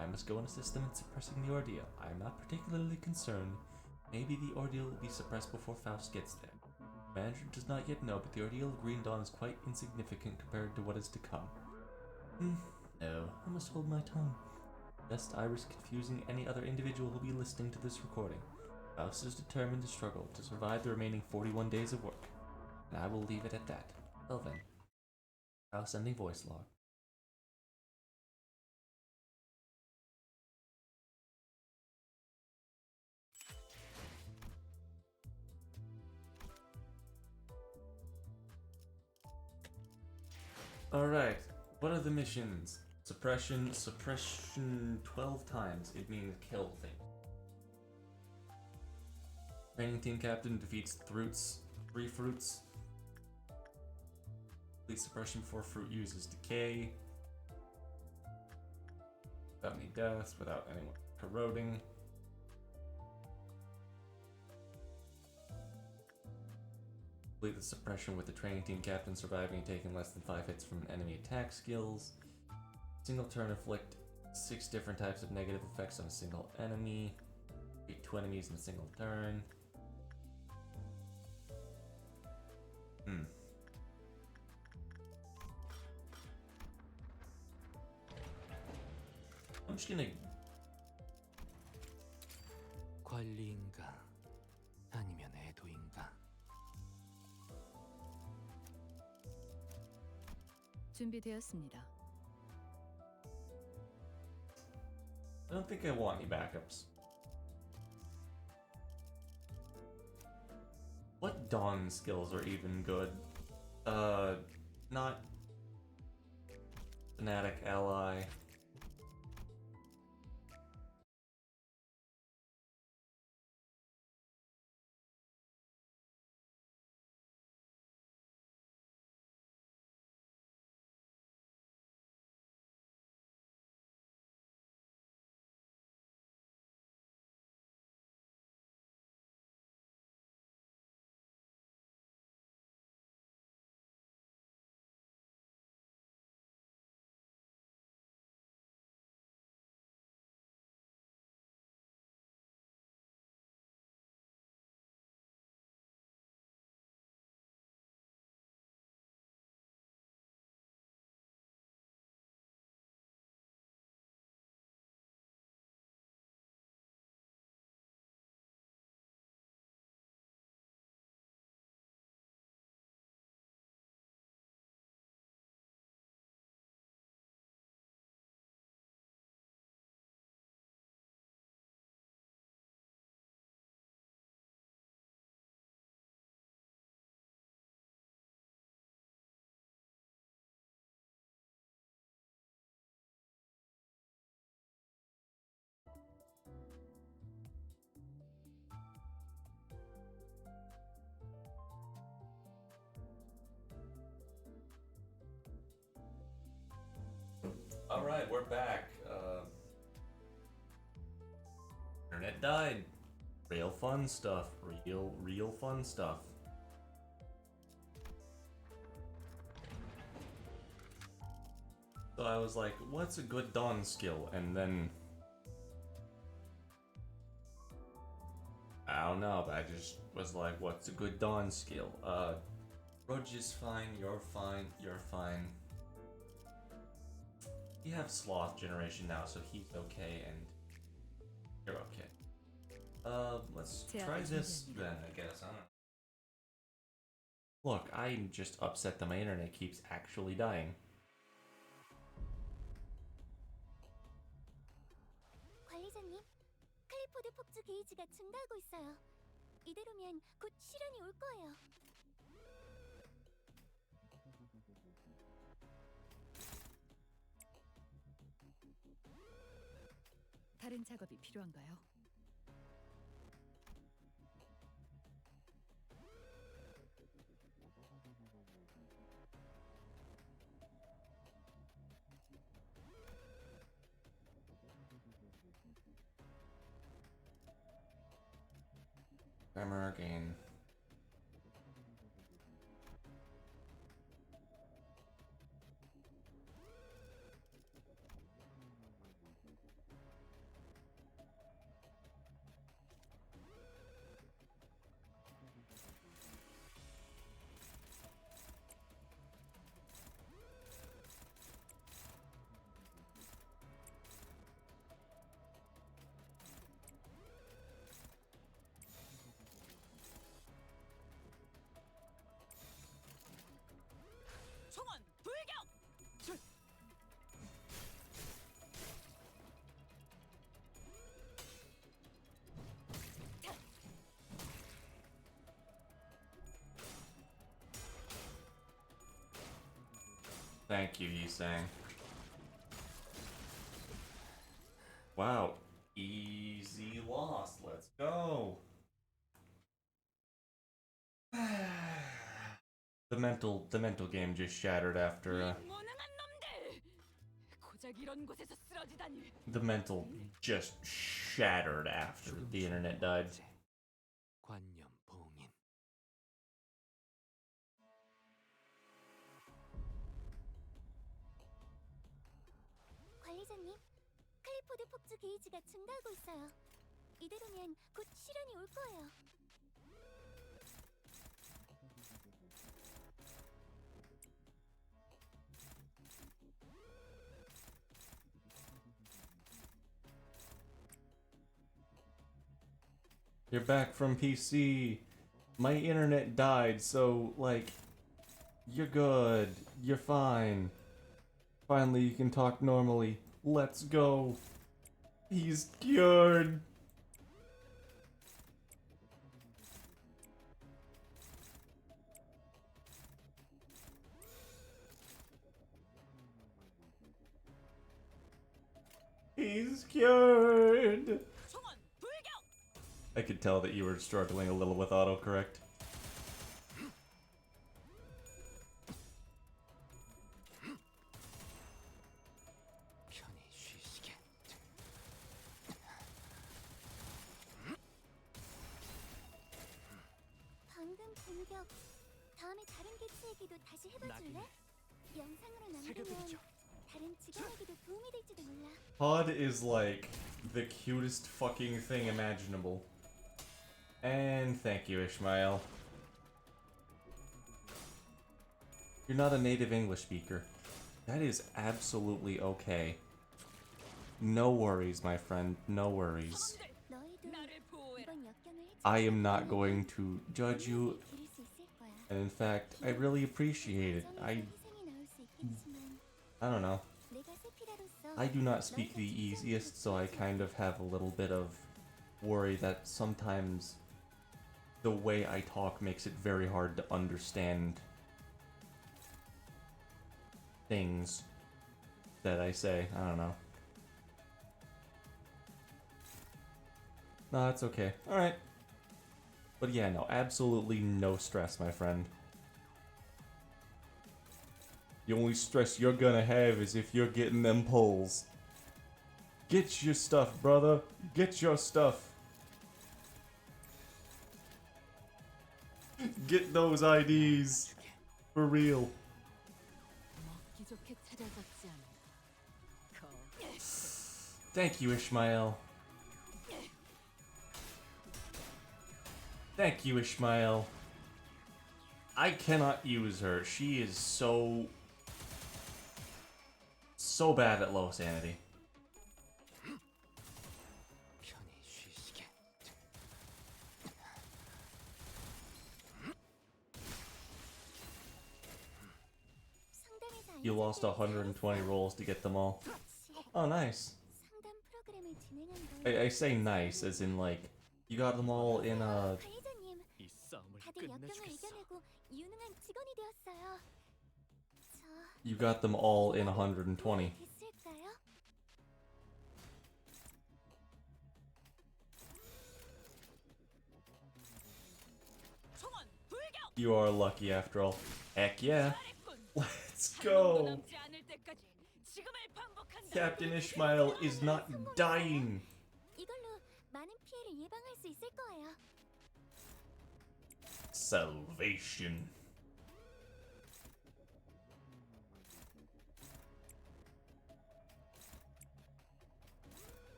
I must go and assist them in suppressing the ordeal. I am not particularly concerned. Maybe the ordeal will be suppressed before Faust gets there. The manager does not yet know, but the ordeal of Green Dawn is quite insignificant compared to what is to come. No, I must hold my tongue, lest I risk confusing any other individual who will be listening to this recording. Faust is determined to struggle to survive the remaining 41 days of work, and I will leave it at that. Well then, Faust sending voice log. Alright, what are the missions? Suppression 12 times. It means kill things. Training team captain defeats three fruits. Complete suppression before fruit uses decay. Without any deaths, without anyone corroding. Complete the suppression with the training team captain surviving and taking less than 5 hits from enemy attack skills. Single turn inflict 6 different types of negative effects on a single enemy. Beat 2 enemies in a single turn. I'm just gonna... 관리인가 아니면 애도인가? 준비되었습니다. I don't think I want any backups. What Dawn skills are even good? Not Fanatic Ally. Alright, we're back. Internet died. Real fun stuff. Real fun stuff. So I was like, what's a good dawn skill? And then I don't know, but I just was like, what's a good dawn skill? Rudge is fine, you're fine, you're fine. You have sloth generation now, so he's okay, and you're okay. Let's try this then, I guess. I don't know. Look, I'm just upset that my internet keeps actually dying. 관리자님, 클리포드 폭주 게이지가 증가하고 있어요. 이대로면 곧 실현이 올 거예요. 다른 작업이 필요한가요? Grammar again. 총원 불격! Thank you, Yisang. Wow, easy loss. Let's go. The mental game just shattered after 무능한 놈들! 고작 이런 곳에서 쓰러지다니. the mental just shattered after the internet died. 관념 봉인. 관리자님, 클리포드 폭주 게이지가 증가하고 있어요. 이대로면 곧 실현이 올 거예요. You're back from PC. My internet died, so, like, you're good. You're fine. Finally, you can talk normally. Let's go. He's cured. He's cured. 총원 불격! I could tell that you were struggling a little with autocorrect. 편히 쉬시게. 방금 불격. 다음에 다른 개체에게도 다시 해봐줄래? 영상으로 남기면 다른 직원에게도 도움이 될지도 몰라. Pod is like the cutest fucking thing imaginable. And thank you, Ishmael. You're not a native English speaker. That is absolutely okay. No worries, my friend. No worries. 너희도 나를 보호해라. 이번 역경을 I am not going to judge you. 기를 수 있을 거야. And in fact, I really appreciate it. 희생이 나올 수 있겠지만 I don't know. 내가 세피라로서 I do not speak the easiest, so I kind of have a little bit of worry that sometimes the way I talk makes it very hard to understand things that I say. I don't know. No, that's okay. Alright. But yeah, no, absolutely no stress, my friend. The only stress you're gonna have is if you're getting them pulls. Get your stuff, brother. Get your stuff. Get those IDs. For real. 먹기 좋게 찾아졌지 않나. Thank you, Ishmael. Thank you, Ishmael. I cannot use her. She is so bad at low sanity. 편히 쉬시게. 상담에서 You lost 120 rolls to get them all. Oh, nice. 상담 프로그램을 진행한 I say nice as in like you got them all in a. 관리자님, 이 싸움을 다들 역경을 끝내주겠어. 이겨내고 유능한 직원이 되었어요. You got them all in 120. 됐을까요? 총원 불격. You are lucky after all. Heck yeah. 잘했군. Let's 한 놈도 go. 남지 않을 때까지 지금을 반복한다. Captain Ishmael is not dying. 이걸로 많은 피해를 예방할 수 있을 거예요. Salvation.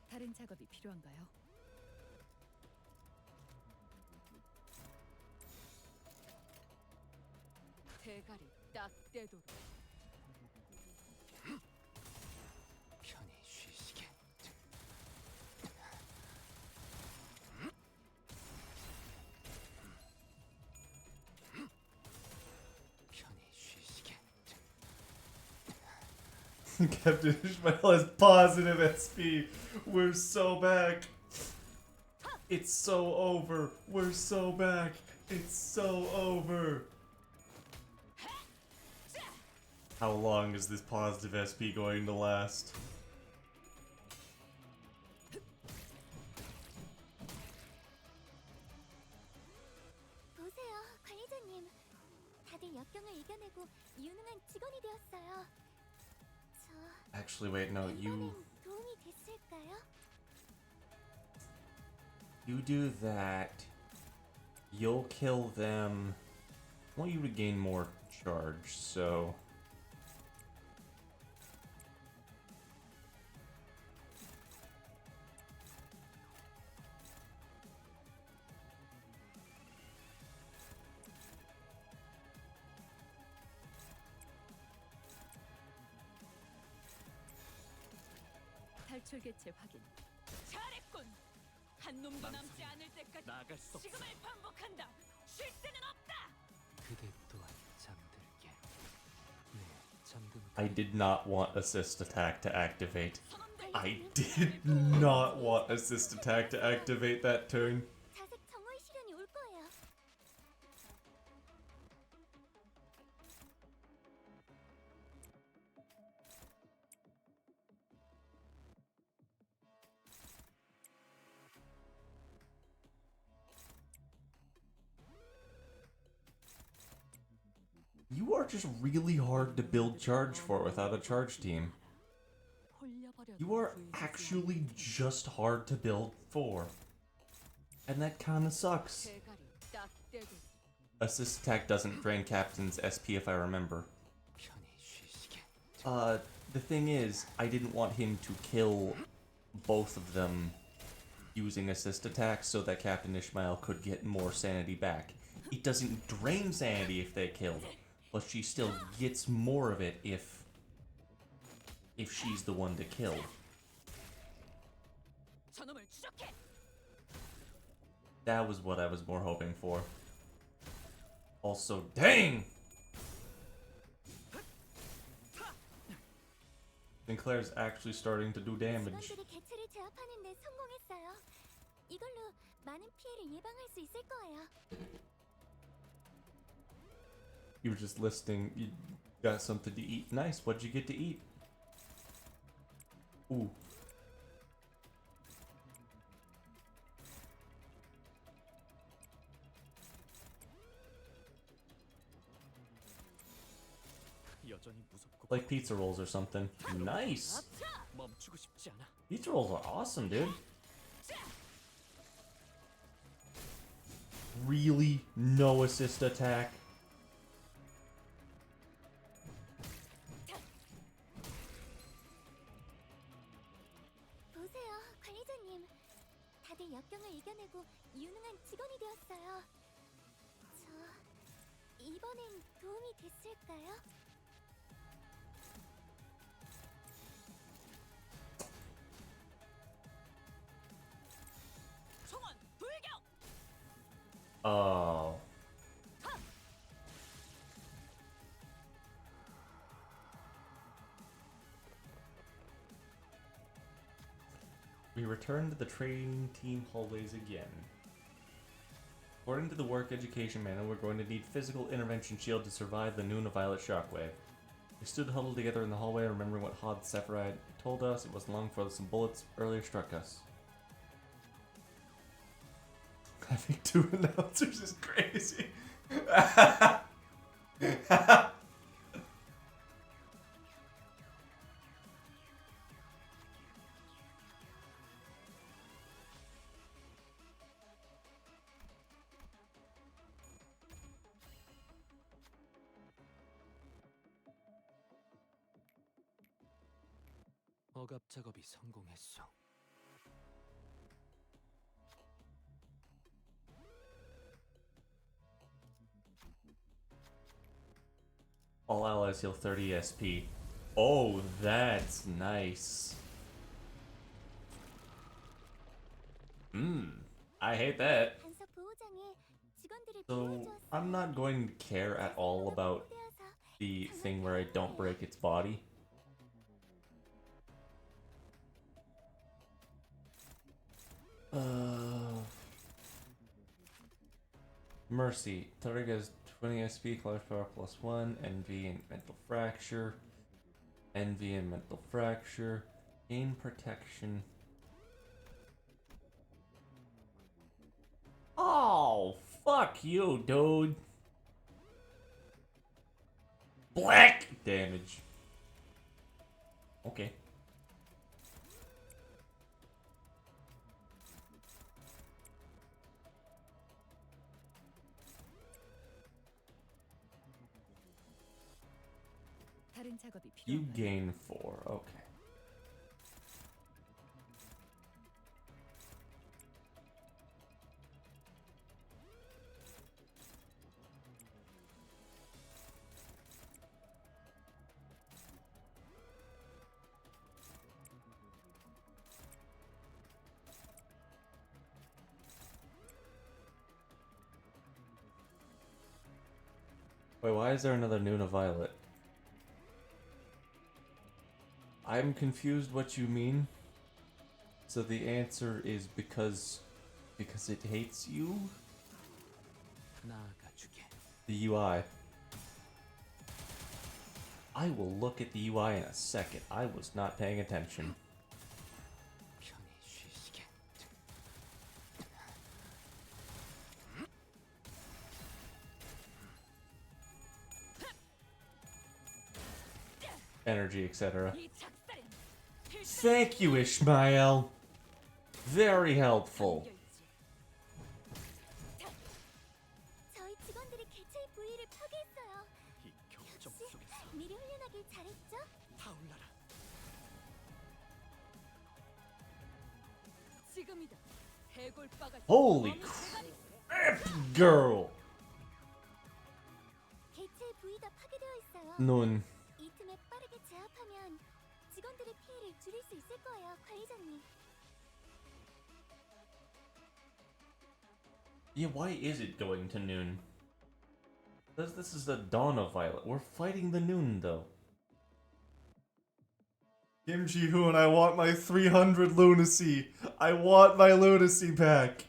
다른 작업이 필요한가요? 대가리 딱 떼도록. 편히 쉬시게. 편히 쉬시게. Captain Ishmael has positive SP. We're so back. It's so over. We're so back. It's so over. How long is this positive SP going to last? 보세요, 관리자님. 다들 역경을 이겨내고 유능한 직원이 되었어요. 저 Actually, wait, no, you 웬만한 도움이 됐을까요? do that. You'll kill them. I want you to gain more charge, so. 탈출 개체 확인. 잘했군. 한 놈도 남지 않을 때까지 나갈 수 없어. 지금을 반복한다. 쉴 새는 없다. 그대 또한 잠들게. 네, 잠든. I did not want assist attack to activate. 선원들 I did not want assist attack to activate that turn. 자색 정월 시련이 올 거예요. You are just really hard to build charge for without a charge team. 홀려버려. You are actually just hard to build for. And that kinda sucks. 대가리 딱 떼도록. Assist attack doesn't drain Captain's SP if I remember. 편히 쉬시게. The thing is, I didn't want him to kill both of them using assist attack so that Captain Ishmael could get more sanity back. It doesn't drain sanity if they kill, but she still gets more of it if she's the one to kill. 저놈을 추적해. That was what I was more hoping for. Also, dang! Sinclair's actually starting to do damage. 직원들이 개체를 제압하는 데 성공했어요. 이걸로 많은 피해를 예방할 수 있을 거예요. You were just listening. You got something to eat. Nice. What'd you get to eat? Ooh. 여전히 무섭고 Like pizza rolls or something. Nice! 멈추고 싶지 않아. Pizza rolls are awesome, dude. Really? No assist attack? 보세요, 관리자님. 다들 역경을 이겨내고 유능한 직원이 되었어요. 이번엔 도움이 됐을까요? 총원 불격. Oh. We return to the training team hallways again. According to the work education manual, we're going to need physical intervention shield to survive the noon of violet shockwave. We stood huddled together in the hallway, remembering what Hod Sephiroth told us. It wasn't long before some bullets earlier struck us. Having 2 announcers is crazy. 억압 작업이 성공했어. All allies heal 30 SP. Oh, that's nice. I hate that. 단서 보호장에 직원들을 So, 비워주었어요. I'm not going to care at all about the thing where I don't break its body. Mercy. Target has 20 SP, Clash Power +1, Envy and Mental Fracture. Envy and Mental Fracture. Gain Protection. Oh, fuck you, dude. Black damage. Okay. 다른 작업이 You 필요한가요? gain 4. Okay. Wait, why is there another Nuna Violet? I'm confused what you mean. So the answer is because it hates you? 나아가주게. The UI. I will look at the UI in a second. I was not paying attention. 편히 쉬시게. Energy, etc. 이 작살은 필수 Thank you, Ishmael. Very helpful. 저희 직원들이 개체의 부위를 파괴했어요. 이 격정 역시 속에서 미리 훈련하길 잘했죠? 타올라라. 지금이다. 해골바가 Holy girl. 개체의 부위가 파괴되어 있어요. Nun. 이 틈에 빠르게 제압하면 직원들의 피해를 줄일 수 있을 거예요, 관리자님. Yeah, why is it going to noon? This is the dawn of Violet. We're fighting the noon, though. Kim Ji-hoon, I want my 300 lunacy. I want my lunacy back.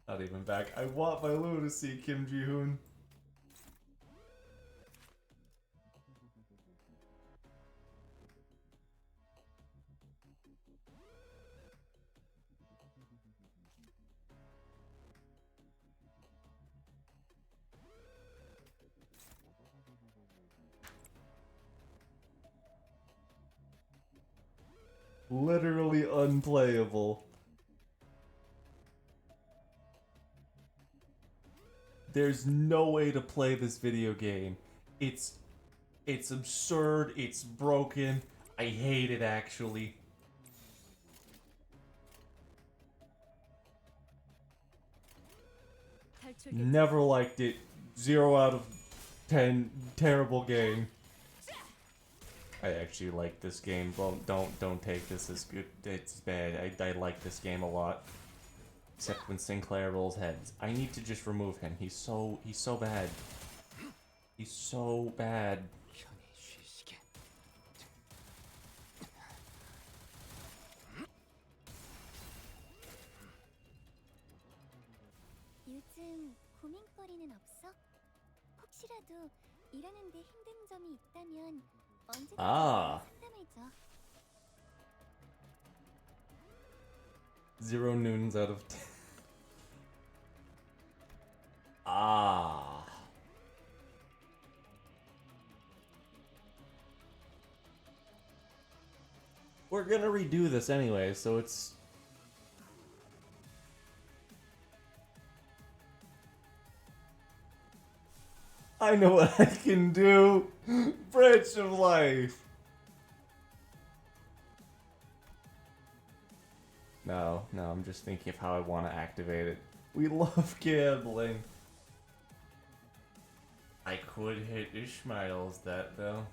Not even back. I want my lunacy, Kim Ji-hoon. Literally unplayable. There's no way to play this video game. It's absurd, it's broken. I hate it actually. Never liked it. 0 out of 10. Terrible game. I actually like this game. Well, don't take this as good. It's bad. I like this game a lot. Except when Sinclair rolls heads. I need to just remove him. He's so bad. He's so bad. 편히 쉬시게. 요즘 고민거리는 없어? 혹시라도 일하는데 힘든 점이 있다면 언제든지 Ah. 상담해줘. 0 noons out of 10. Ah. We're gonna redo this anyway, so it's... I know what I can do! Branch of Life! No, I'm just thinking of how I want to activate it. We love gambling. I could hit Ishmael's that though.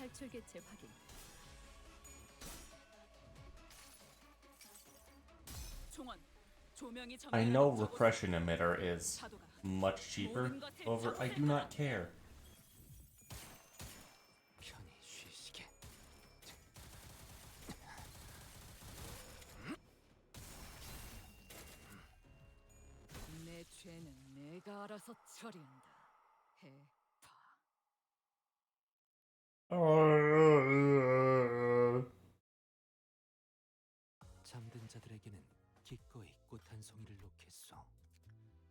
탈출 개체 확인. 총원, 조명이 I 전면으로 know 적어서 repression emitter is 사도가 much cheaper over. I do not care. 편히 쉬시게. 내 죄는 내가 알아서 처리한다. 해파. 잠든 자들에게는 기꺼이 꽃 한 송이를 놓겠소.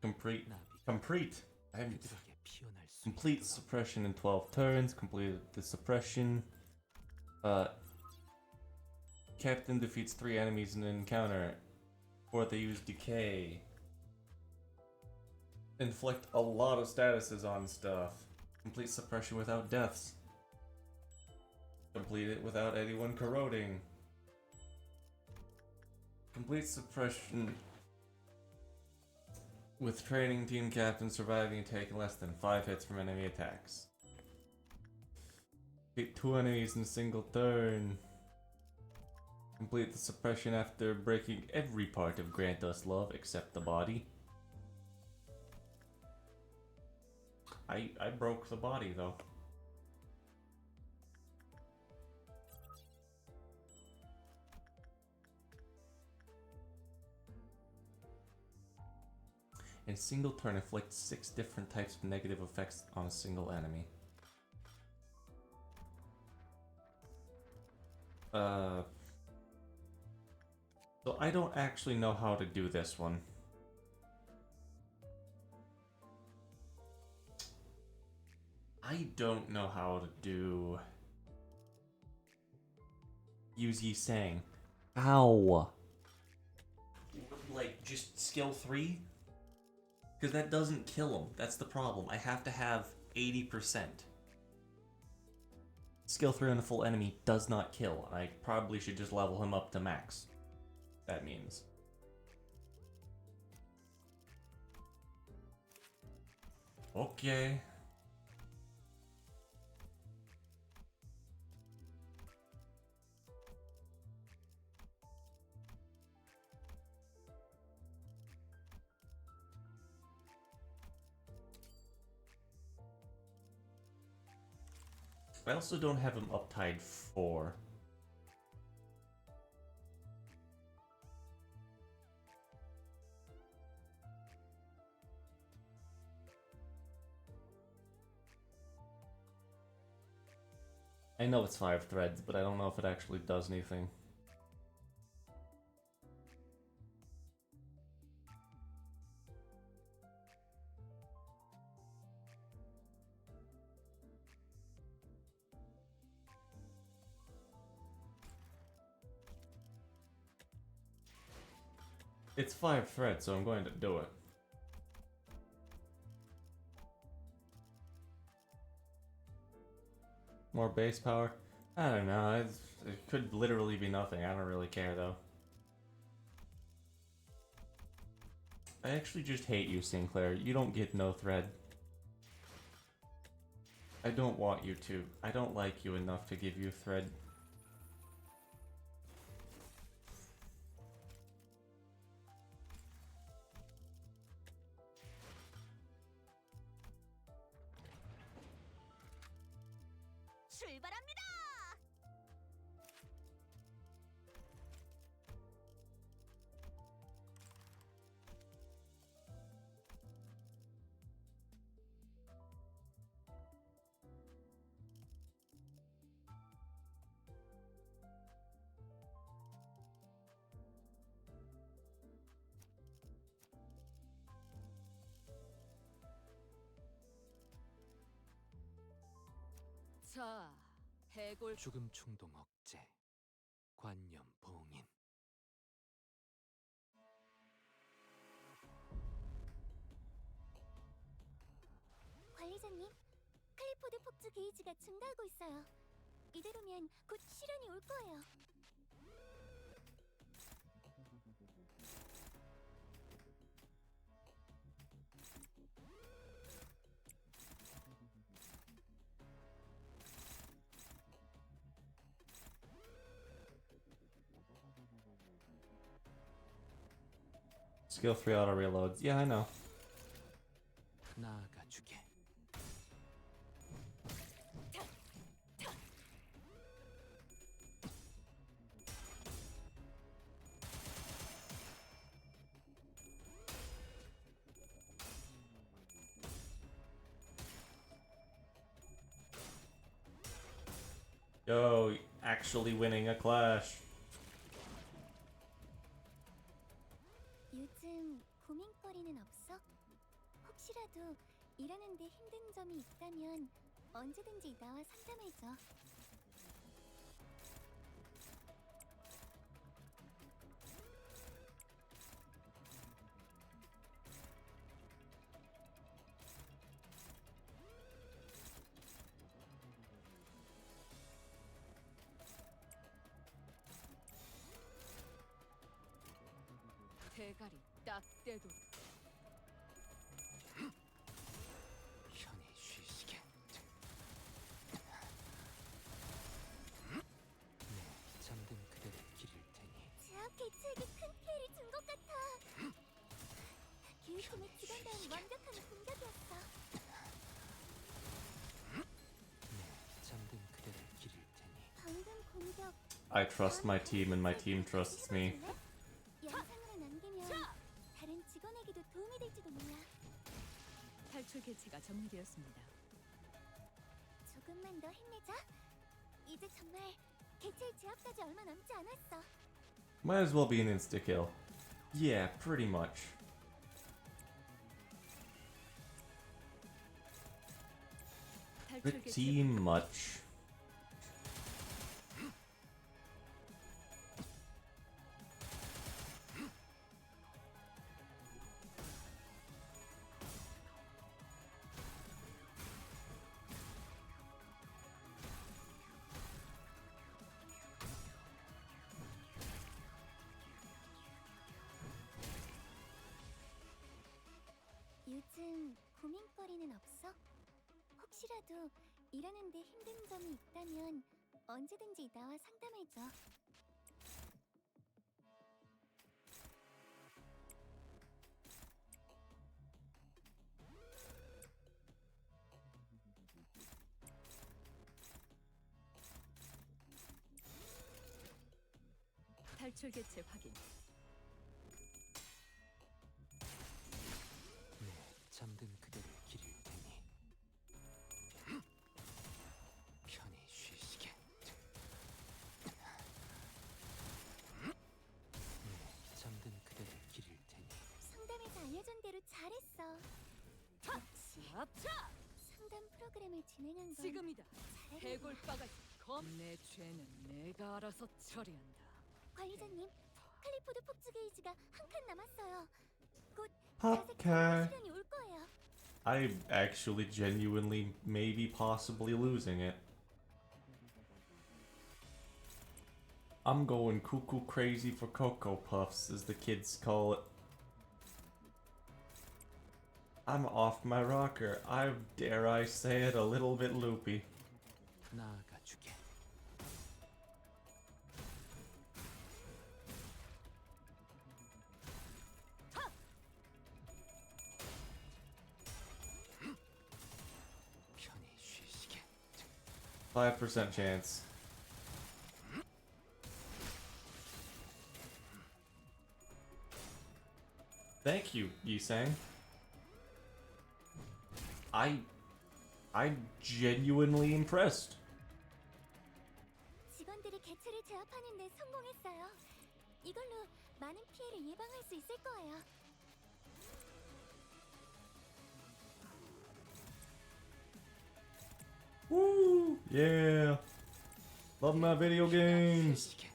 Complete. 나비가 Complete. I have 그들에게 피어날 수 complete 있도록. suppression in 12 turns. Completed the suppression. Captain defeats 3 enemies in an encounter. Or they use decay. Inflict a lot of statuses on stuff. Complete suppression without deaths. Complete it without anyone corroding. Complete suppression with training team captain surviving and taking less than 5 hits from enemy attacks. Beat 2 enemies in a single turn. Complete the suppression after breaking every part of Grant Us Love except the body. I broke the body though. In single turn, inflict 6 different types of negative effects on a single enemy. So I don't actually know how to do this one. I don't know how to do... Use Yi Sang. Ow! Like, just skill 3? Because that doesn't kill him. That's the problem. I have to have 80%. Skill 3 on a full enemy does not kill. I probably should just level him up to max. That means. Okay. I also don't have him uptied 4. I know it's 5 threads, but I don't know if it actually does anything. It's 5 threads, so I'm going to do it. More base power? I don't know, it could literally be nothing, I don't really care though. I actually just hate you, Sinclair. You don't get no thread. I don't want you to. I don't like you enough to give you thread. 출발합니다. 자, 해골 죽음 충동 억제, 관념 봉인. 관리자님, 클리포드 폭주 게이지가 증가하고 있어요. 이대로면 곧 실현이 올 거예요. Skill 3 auto reloads. Yeah, I know. 나아가 주게. Yo, actually winning a clash. 요즘 고민거리는 없어? 혹시라도 일하는데 힘든 점이 있다면 언제든지 나와 상담해줘. 대가리 딱 떼도 편히 쉬시게. 네, 잠든 그대를 기릴 테니. 제압 개체에게 큰 피해를 준 것 같아. 기후팀의 직원다운 완벽한 공격이었어. 네, 잠든 그대를 기릴 테니. 방금 공격 I trust my team and my team trusts me. 영상으로 남기면 다른 직원에게도 도움이 될지도 몰라. 탈출 개체가 정리되었습니다. 조금만 더 힘내자. 이제 정말 개체의 제압까지 얼마 남지 않았어. Might as well be an insta-kill. Yeah, pretty much. 탈출 개체 Pretty much. 요즘 고민거리는 없어? 혹시라도 일하는데 힘든 점이 있다면 언제든지 나와 상담해줘. 탈출 개체 확인. 네, 잠든 그대를 기릴 테니. 편히 쉬시게. 잘했어. 아차! 상담 프로그램을 진행한 건 지금이다. 잘했네. 해골바가지 검. 내 죄는 내가 알아서 처리한다. 관리자님, 클리포드 폭주 게이지가 한 칸 남았어요. 곧 Okay. 수련이 올 거예요. I'm actually genuinely maybe possibly losing it. I'm going cuckoo crazy for Cocoa Puffs, as the kids call it. I'm off my rocker. I dare I say it, a little bit loopy. 나아가주게. 편히 쉬시게. 5% chance. Thank you, Yisang. I'm genuinely impressed. 직원들이 개체를 제압하는 데 성공했어요. 이걸로 많은 피해를 예방할 수 있을 거예요. Woo! Yeah. Love my video games. 쉬시게.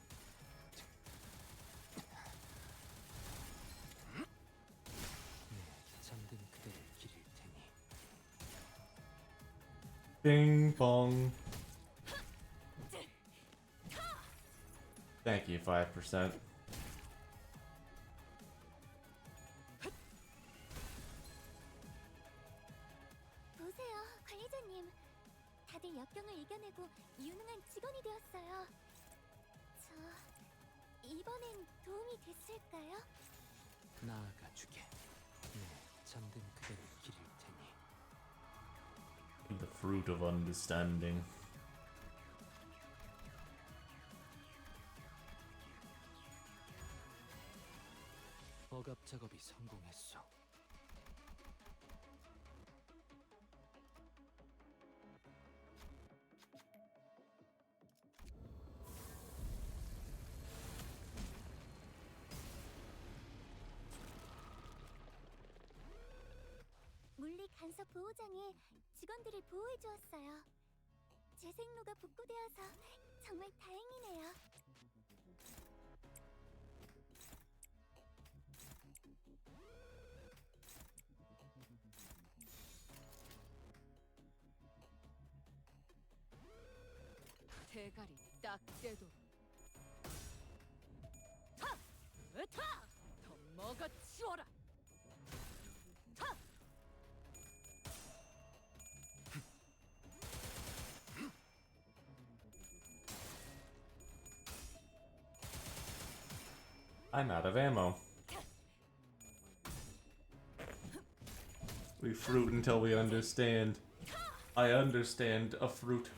네, 잠든 그대를 기릴 테니. Bing bong. Thank you, 5%. 보세요, 관리자님. 다들 역경을 이겨내고 유능한 직원이 되었어요. 이번엔 도움이 됐을까요? 나아가주게. 네, 잠든 그대를 기릴 테니. The fruit of understanding. 억압 작업이 성공했어. 물리 간섭 보호장에 직원들을 보호해 주었어요. 재생로가 복구되어서 정말 다행이네요. 대가리 딱 떼도록. 타! 으타! 더 먹어치워라! 타! I'm out of ammo. We fruit until we understand. I understand a fruit.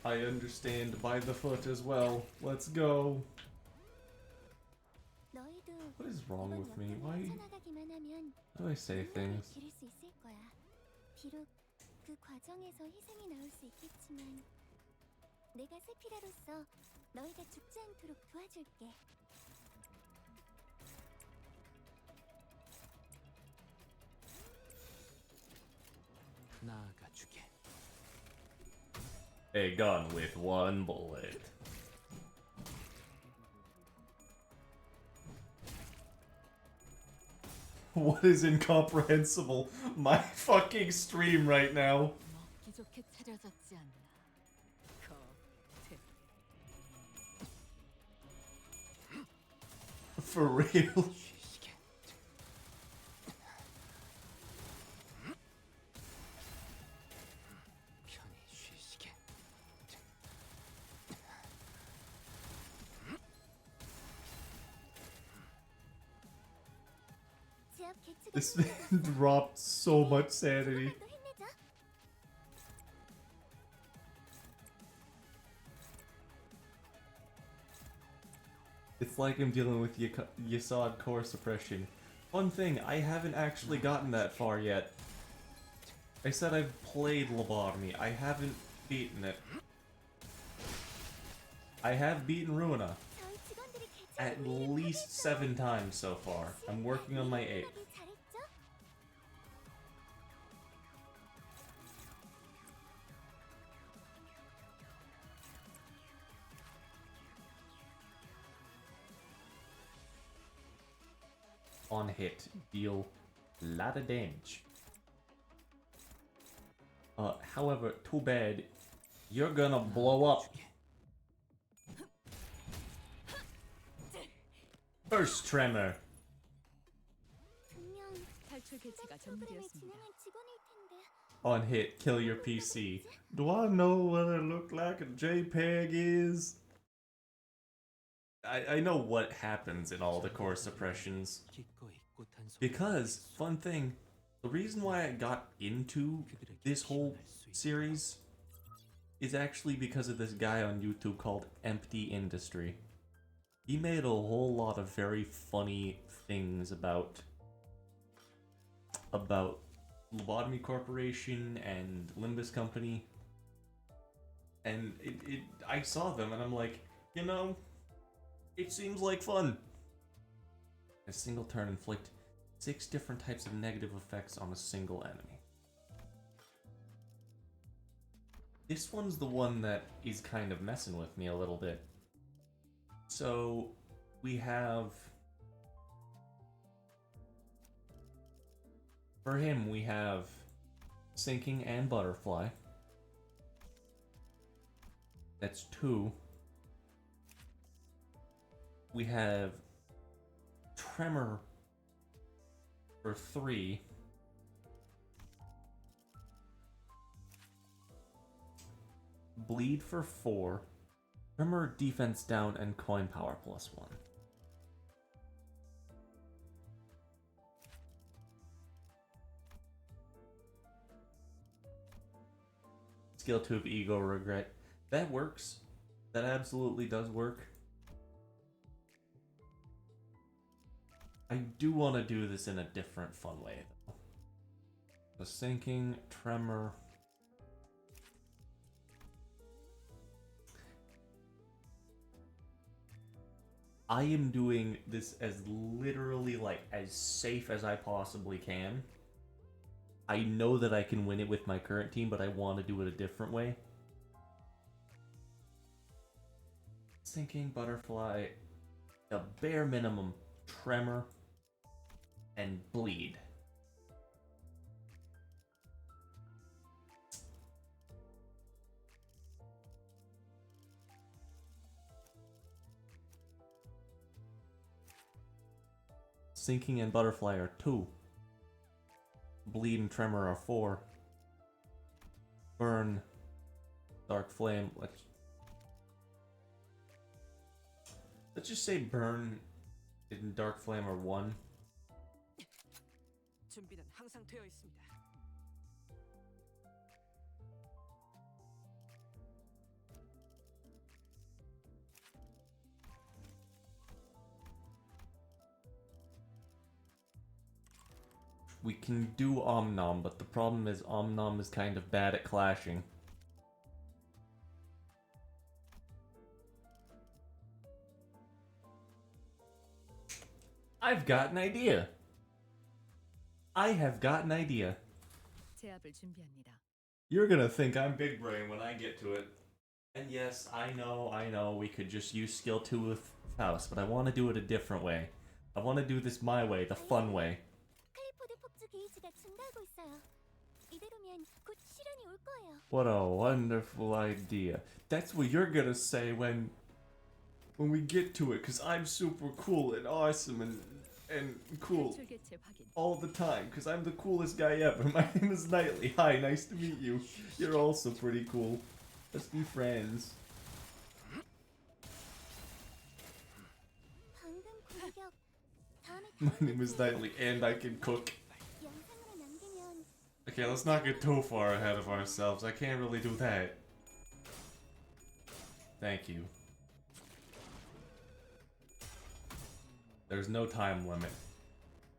I understand by the foot as well. Let's go. 너희도 What is wrong with me? 이번 Why 역경을 헤쳐나가기만 하면 do I say 운명을 things? 기를 수 있을 거야. 비록 그 과정에서 희생이 나올 수 있겠지만 내가 세피라로서 너희가 죽지 않도록 도와줄게. 나아가주게. A gun with one bullet. What is incomprehensible? My fucking stream right now. 먹기 좋게 차려졌지 않나. 겉에. For real. 쉬시게. 편히 쉬시게. 제압 개체가 This man dropped so much sanity. 또 힘내자. It's like I'm dealing with Yasad core suppression. One thing, I haven't actually gotten that far yet. I said I've played Lobotomy. I haven't beaten it. I have beaten Ruina 저희 직원들이 개체 at least 7 times so far. I'm working on my 8th. 잘했죠? on hit deal a lot of damage. However, too bad, you're gonna blow up. First tremor. 분명 탈출 개체가 프로그램을 전무되었습니다. 진행할 직원일 텐데. On hit, kill your PC. Do I know what it looked like a JPEG is? I know what happens in all the core suppressions. 기꺼이 꽃한 송이 Because, fun thing, the reason why I got into 그들에게 this whole 기원할 수 있도록. series is actually because of this guy on YouTube called Empty Industry. He made a whole lot of very funny things about Lobotomy Corporation and Limbus Company. And I saw them and I'm like, you know, it seems like fun. A single turn inflict 6 different types of negative effects on a single enemy. This one's the one that is kind of messing with me a little bit. So, we have... For him, we have Sinking and Butterfly. That's 2. We have Tremor for 3. Bleed for 4. Tremor, defense down, and coin power +1. Skill 2 of Ego Regret. That works. That absolutely does work. I do want to do this in a different fun way, though. The Sinking, Tremor... I am doing this as literally, like, as safe as I possibly can. I know that I can win it with my current team, but I want to do it a different way. Sinking, Butterfly, the bare minimum, Tremor, and Bleed. Sinking and Butterfly are 2. Bleed and Tremor are 4. Burn, Dark Flame. Let's just say Burn and Dark Flame are 1. 준비는 항상 되어 있습니다. We can do Omnom, but the problem is Omnom is kind of bad at clashing. I've got an idea. I have got an idea. 제압을 준비합니다. You're gonna think I'm big brain when I get to it. And yes, I know, we could just use skill 2 with Faust, but I want to do it a different way. I want to do this my way, the fun way. 클리포드 폭주 게이지가 증가하고 있어요. 이대로면 곧 실현이 올 거예요. What a wonderful idea. That's what you're gonna say when we get to it, because I'm super cool and awesome and cool 탈출 개체 확인. all the time, because I'm the coolest guy ever. My name is Knightley. Hi, nice to meet you. You're also pretty cool. Let's be friends. 방금 공격. 다음에 My name is Knightley, and I can cook. 영상으로 남기면 Okay, let's not get too far ahead of ourselves. I can't really do that. Thank you. There's no time limit.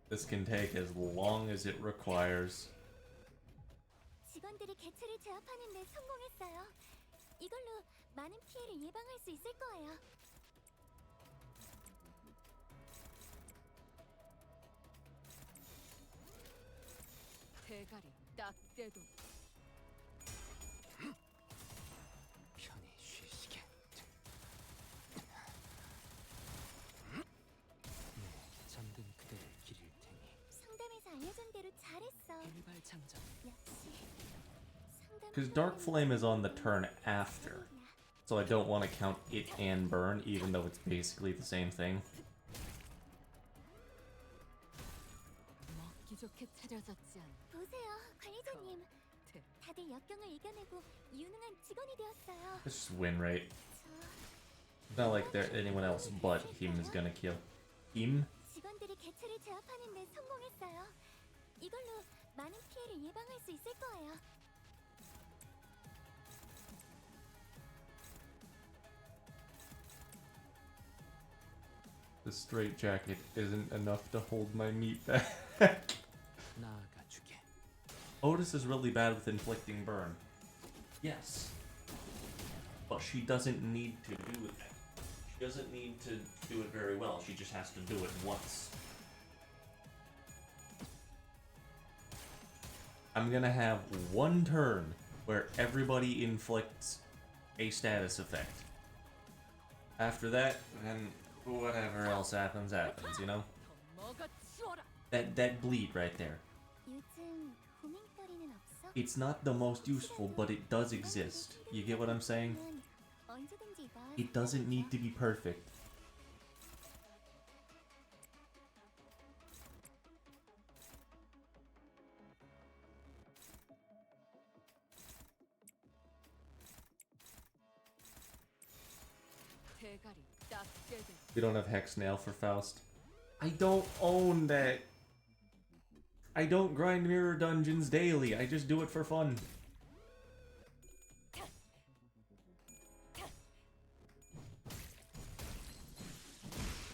This can take as long as it requires. 직원들이 개체를 제압하는 데 성공했어요. 이걸로 많은 피해를 예방할 수 있을 거예요. 대가리 딱 떼도 편히 쉬시게. 네, 잠든 그대를 길을 일발장전. 역시 Because Dark Flame is on the turn after, so I don't want to count it and burn, even though it's basically the same thing. 먹기 좋게 차려졌지 않. 보세요, 관리자님. 다들 역경을 이겨내고 유능한 직원이 되었어요. Let's just win rate. 저 It's not like there anyone else but him is gonna kill. Him? 직원들이 개체를 제압하는 데 성공했어요. 이걸로 많은 피해를 예방할 수 있을 거예요. The straitjacket isn't enough to hold my meat back. 나아가주게. Otis is really bad with inflicting burn. Yes. But she doesn't need to do that. She doesn't need to do it very well. She just has to do it once. I'm gonna have one turn where everybody inflicts a status effect. After that, then whatever else happens, happens, you know? 더 먹어치워라. That bleed right there. 요즘 고민거리는 없어? It's not the most useful, but it does exist. You get what I'm saying? 언제든지 너 It doesn't need to be perfect. 대가리 딱 깨들. We don't have Hex Nail for Faust. I don't own that. I don't grind mirror dungeons daily. I just do it for fun.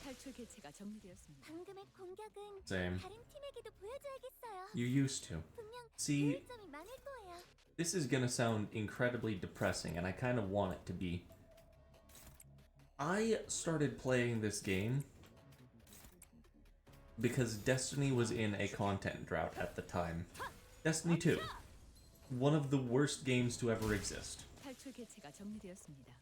탈출 개체가 정리되었습니다. 방금의 공격은 Same. 다른 팀에게도 보여줘야겠어요. You used to. 분명 See, 배울 점이 많을 거예요. this is gonna sound incredibly depressing, and I kind of want it to be. I started playing this game because Destiny was in a content drought at the time. Destiny 2. One of the worst games to ever exist. 탈출 개체가 정리되었습니다.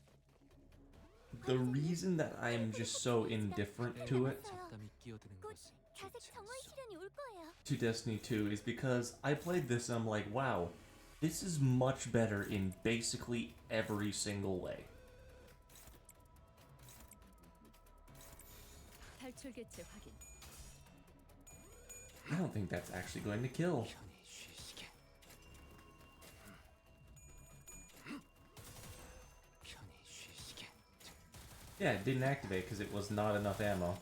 The reason that I am just so indifferent to it, 잡담이 끼어드는 곧 것은 자색 좋지 정월 않소. 실현이 올 거예요. to Destiny 2, is because I played this and I'm like, wow, this is much better in basically every single way. 탈출 개체 확인. I don't think that's actually going to kill. 편히 쉬시게. 편히 쉬시게. Yeah, it didn't activate because it was not enough ammo.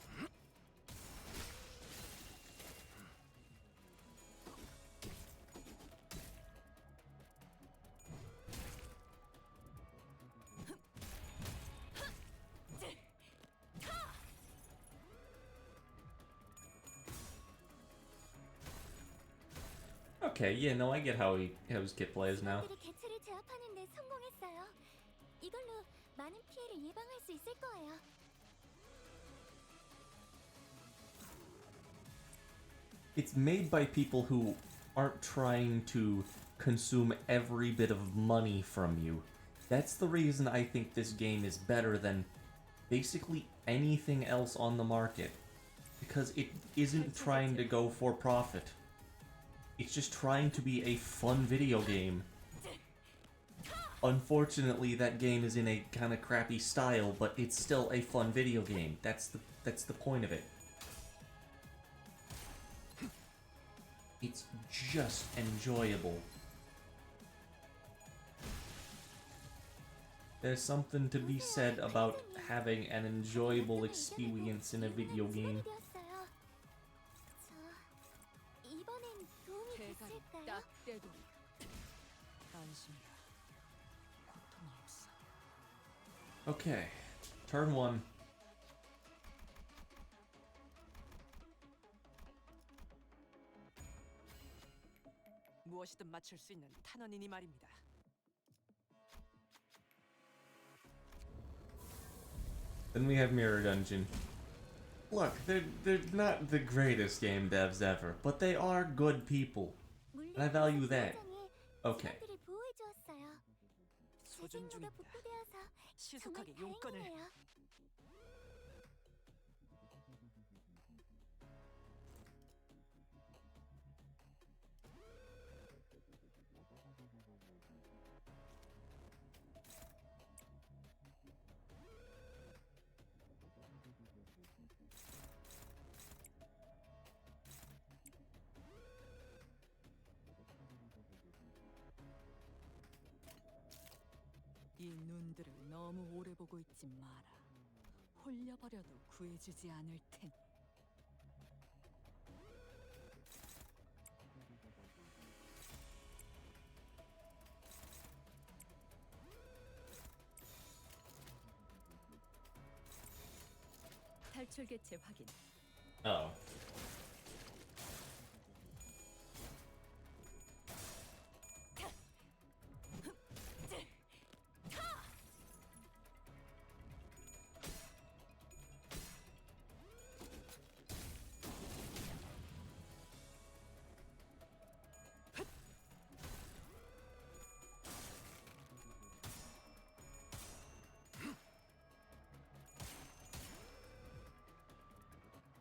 Okay, yeah, no, I get how his kit plays now. 직원들이 개체를 제압하는 데 성공했어요. 이걸로 많은 피해를 예방할 수 있을 거예요. It's made by people who aren't trying to consume every bit of money from you. That's the reason I think this game is better than basically anything else on the market. Because it isn't trying to go for profit. It's just trying to be a fun video game. Unfortunately, that game is in a kind of crappy style, but it's still a fun video game. That's the point of it. It's just enjoyable. There's something to be said about having an enjoyable experience in a video game. 되었어요. 저 이번엔 도움이 대가리 됐을까요? 딱 깨들. 안심이야. 고통이 없어. Okay, turn 1. 무엇이든 맞출 수 있는 탄원이니 말입니다. Then we have Mirror Dungeon. Look, they're not the greatest game devs ever, but they are good people. 물론 I value that. 사장이 Okay. 직원들을 보호해 주었어요. 소진 재생모가 중입니다. 복구되어서 정말 시속하게 용건을. 다행이에요. 눈들을 너무 오래 보고 있지 마라. 홀려버려도 구해주지 않을 텐. 탈출 개체 확인. Oh.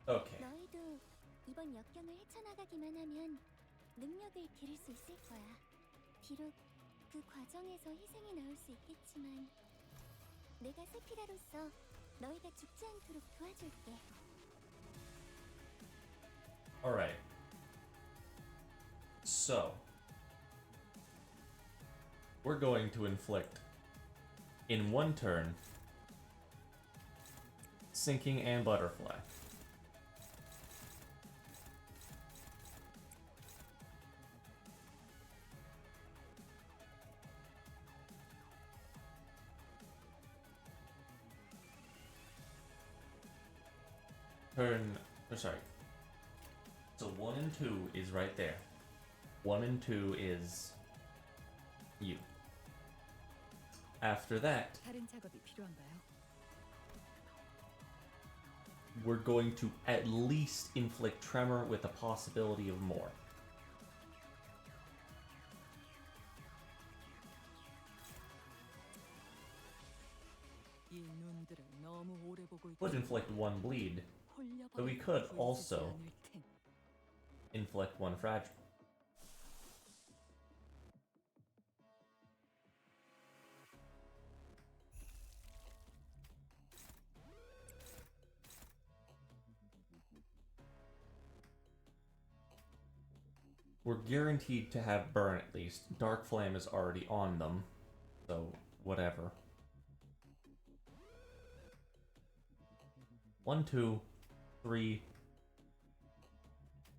Okay. 너희도 이번 역경을 헤쳐나가기만 하면 능력을 기를 수 있을 거야. 비록 그 과정에서 희생이 나올 수 있겠지만 내가 세피라로서 너희가 죽지 않도록 도와줄게. Alright. So, we're going to inflict, in one turn, sinking and butterfly. Sorry. So 1 and 2 is right there. 1 and 2 is you. After that, 다른 작업이 필요한가요? we're going to at least inflict tremor with the possibility of more. 이 눈들을 너무 오래 보고 있지 Would inflict 1 bleed, but we could 구해주지 also 않을 텐. inflict 1 fragile. We're guaranteed to have burn at least. Dark Flame is already on them, so whatever. 1, 2, 3,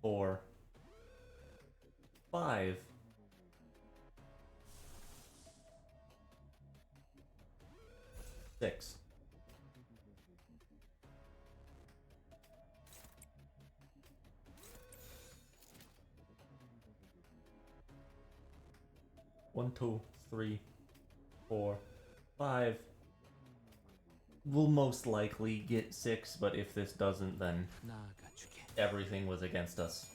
4, 5. 6. One, 2, 3, 4, 5. We'll most likely get 6, but if this doesn't, then 나아가주게. everything was against us.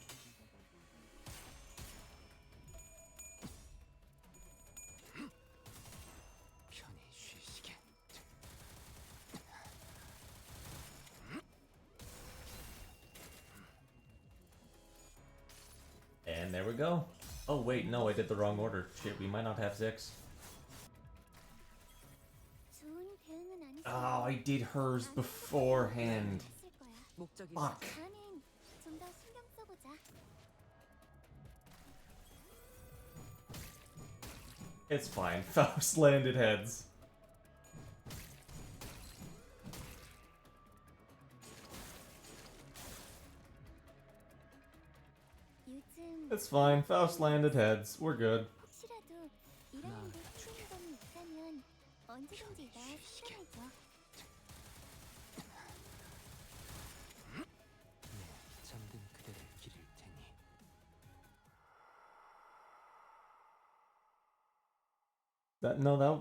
편히 쉬시게. And there we go. Oh wait, no, I did the wrong order. Shit, we might not have 6. 좋은 대응은 아니지만 Oh, I did hers beforehand. 했을 거야. 목적이 Fuck. 다음엔 좀 더 신경 써보자. It's fine. Faust landed heads. 요즘 It's fine. Faust landed heads. We're good. 혹시라도 일하는데 힘든 점이 있다면 언제든지 나와 상담해줘. 잠든 그대를 기릴 테니.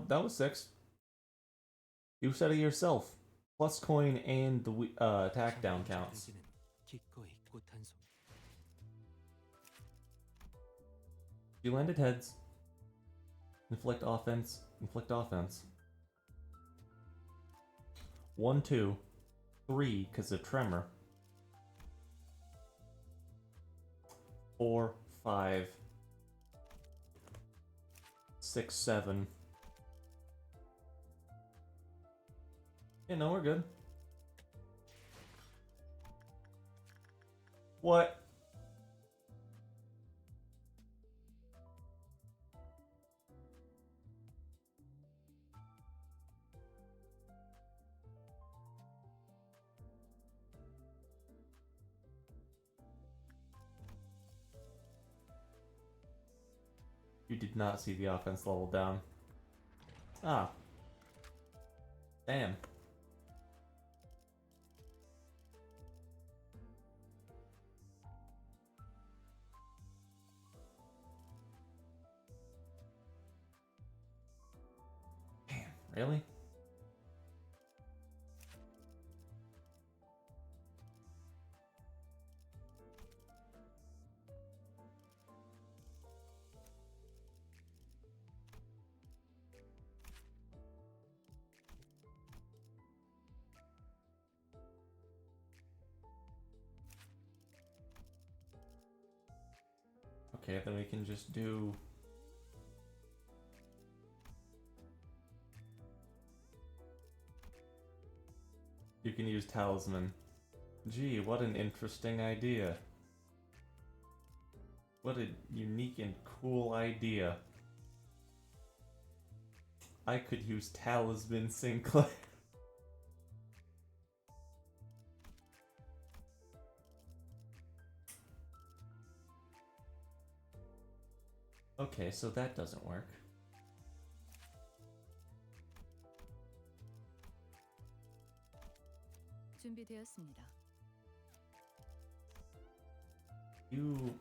That was 6. You said it yourself. Plus coin and the attack down counts. 그대는 기꺼이 꽃한송. You landed heads. Inflict offense. Inflict offense. 1, 2, 3 because of tremor. 4, 5, 6, 7. Yeah, no, we're good. What? You did not see the offense level down. Ah. Damn. Damn, really? Okay, then we can just do... You can use Talisman. Gee, what an interesting idea. What a unique and cool idea. I could use Talisman Sinclair. Okay, so that doesn't work. 준비되었습니다. You...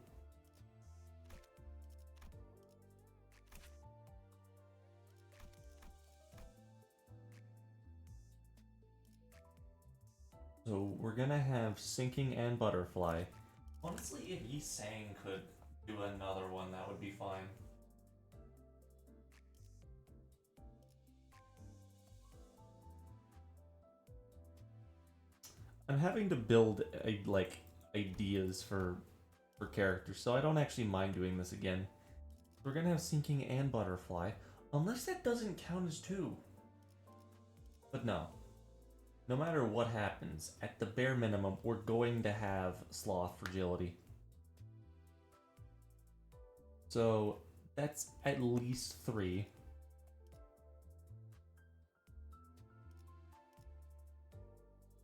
So we're gonna have Sinking and Butterfly. Honestly, if Yi-Sang could do another one, that would be fine. I'm having to build ideas for characters, so I don't actually mind doing this again. We're gonna have Sinking and Butterfly, unless that doesn't count as two. But no. No matter what happens, at the bare minimum, we're going to have Sloth Fragility. So, that's at least 3.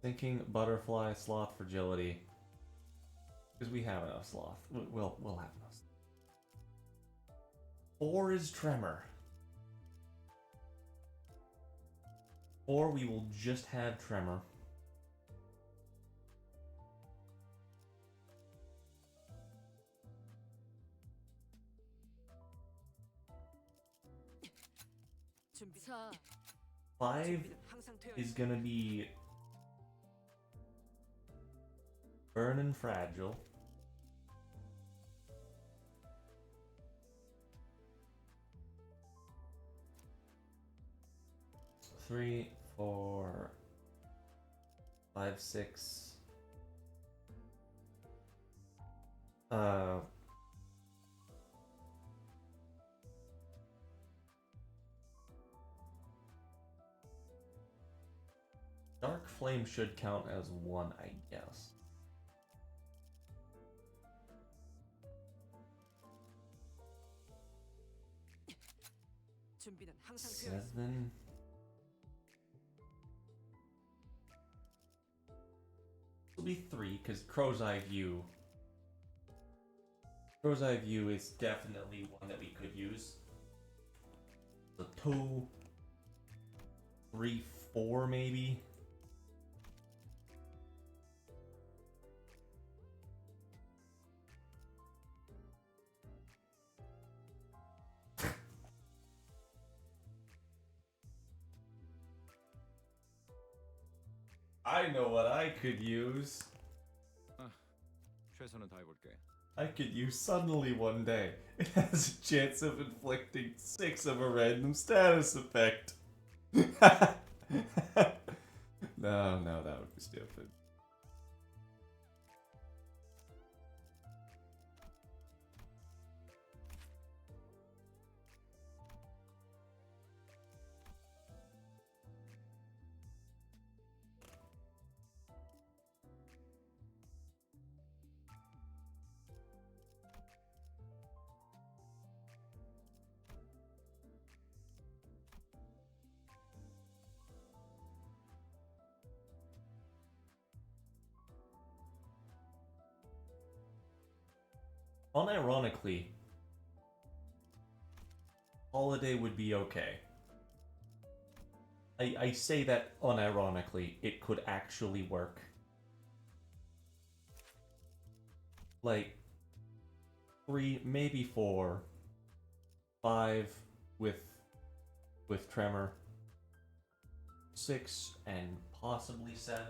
Thinking Butterfly, Sloth Fragility. Because we have enough Sloth. We'll have enough. 4 is Tremor. Or we will just have Tremor. 자, 5 is gonna be Burn and Fragile. Three, 4, 5, 6. Dark Flame should count as 1, I guess. 준비는 항상 되어 있어. 7. Will be 3 because Crow's Eye View. Crow's Eye View is definitely one that we could use. So 2, 3, 4 maybe. I know what I could use. 최선은 다해볼게. I could use Suddenly one day. It has a chance of inflicting 6 of a random status effect. No, that would be stupid. Unironically, Holiday would be okay. I say that unironically, it could actually work. Like, 3, maybe 4, 5 with Tremor, 6 and possibly 7.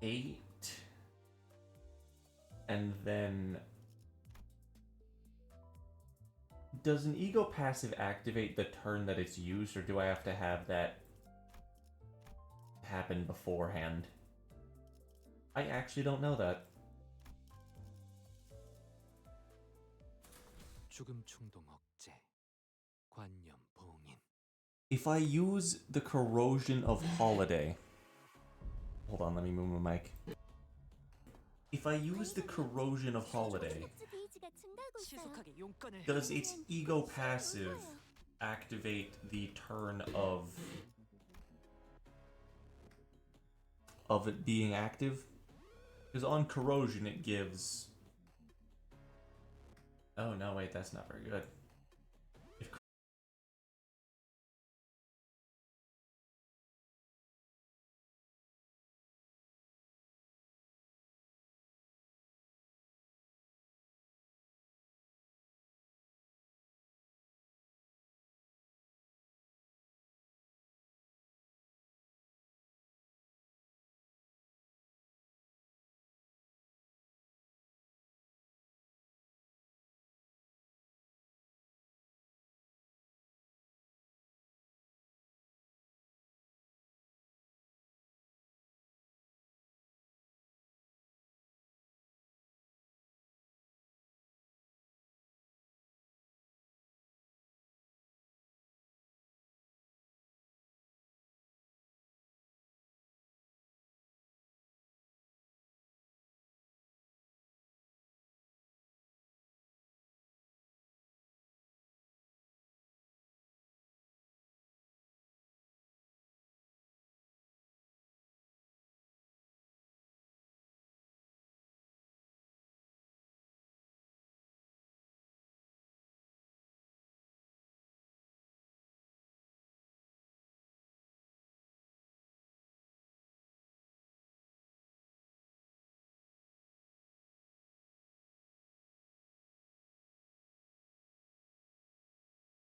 Eight, and then does an ego passive activate the turn that it's used, or do I have to have that happen beforehand? I actually don't know that. 죽음 충동 억제, 관념 봉인. If I use the corrosion of holiday, hold on, let me move my mic. If I use the corrosion of holiday, 신속하게 용건을 does its ego passive activate the turn of it being active? Because on corrosion it gives... Oh no, wait, that's not very good.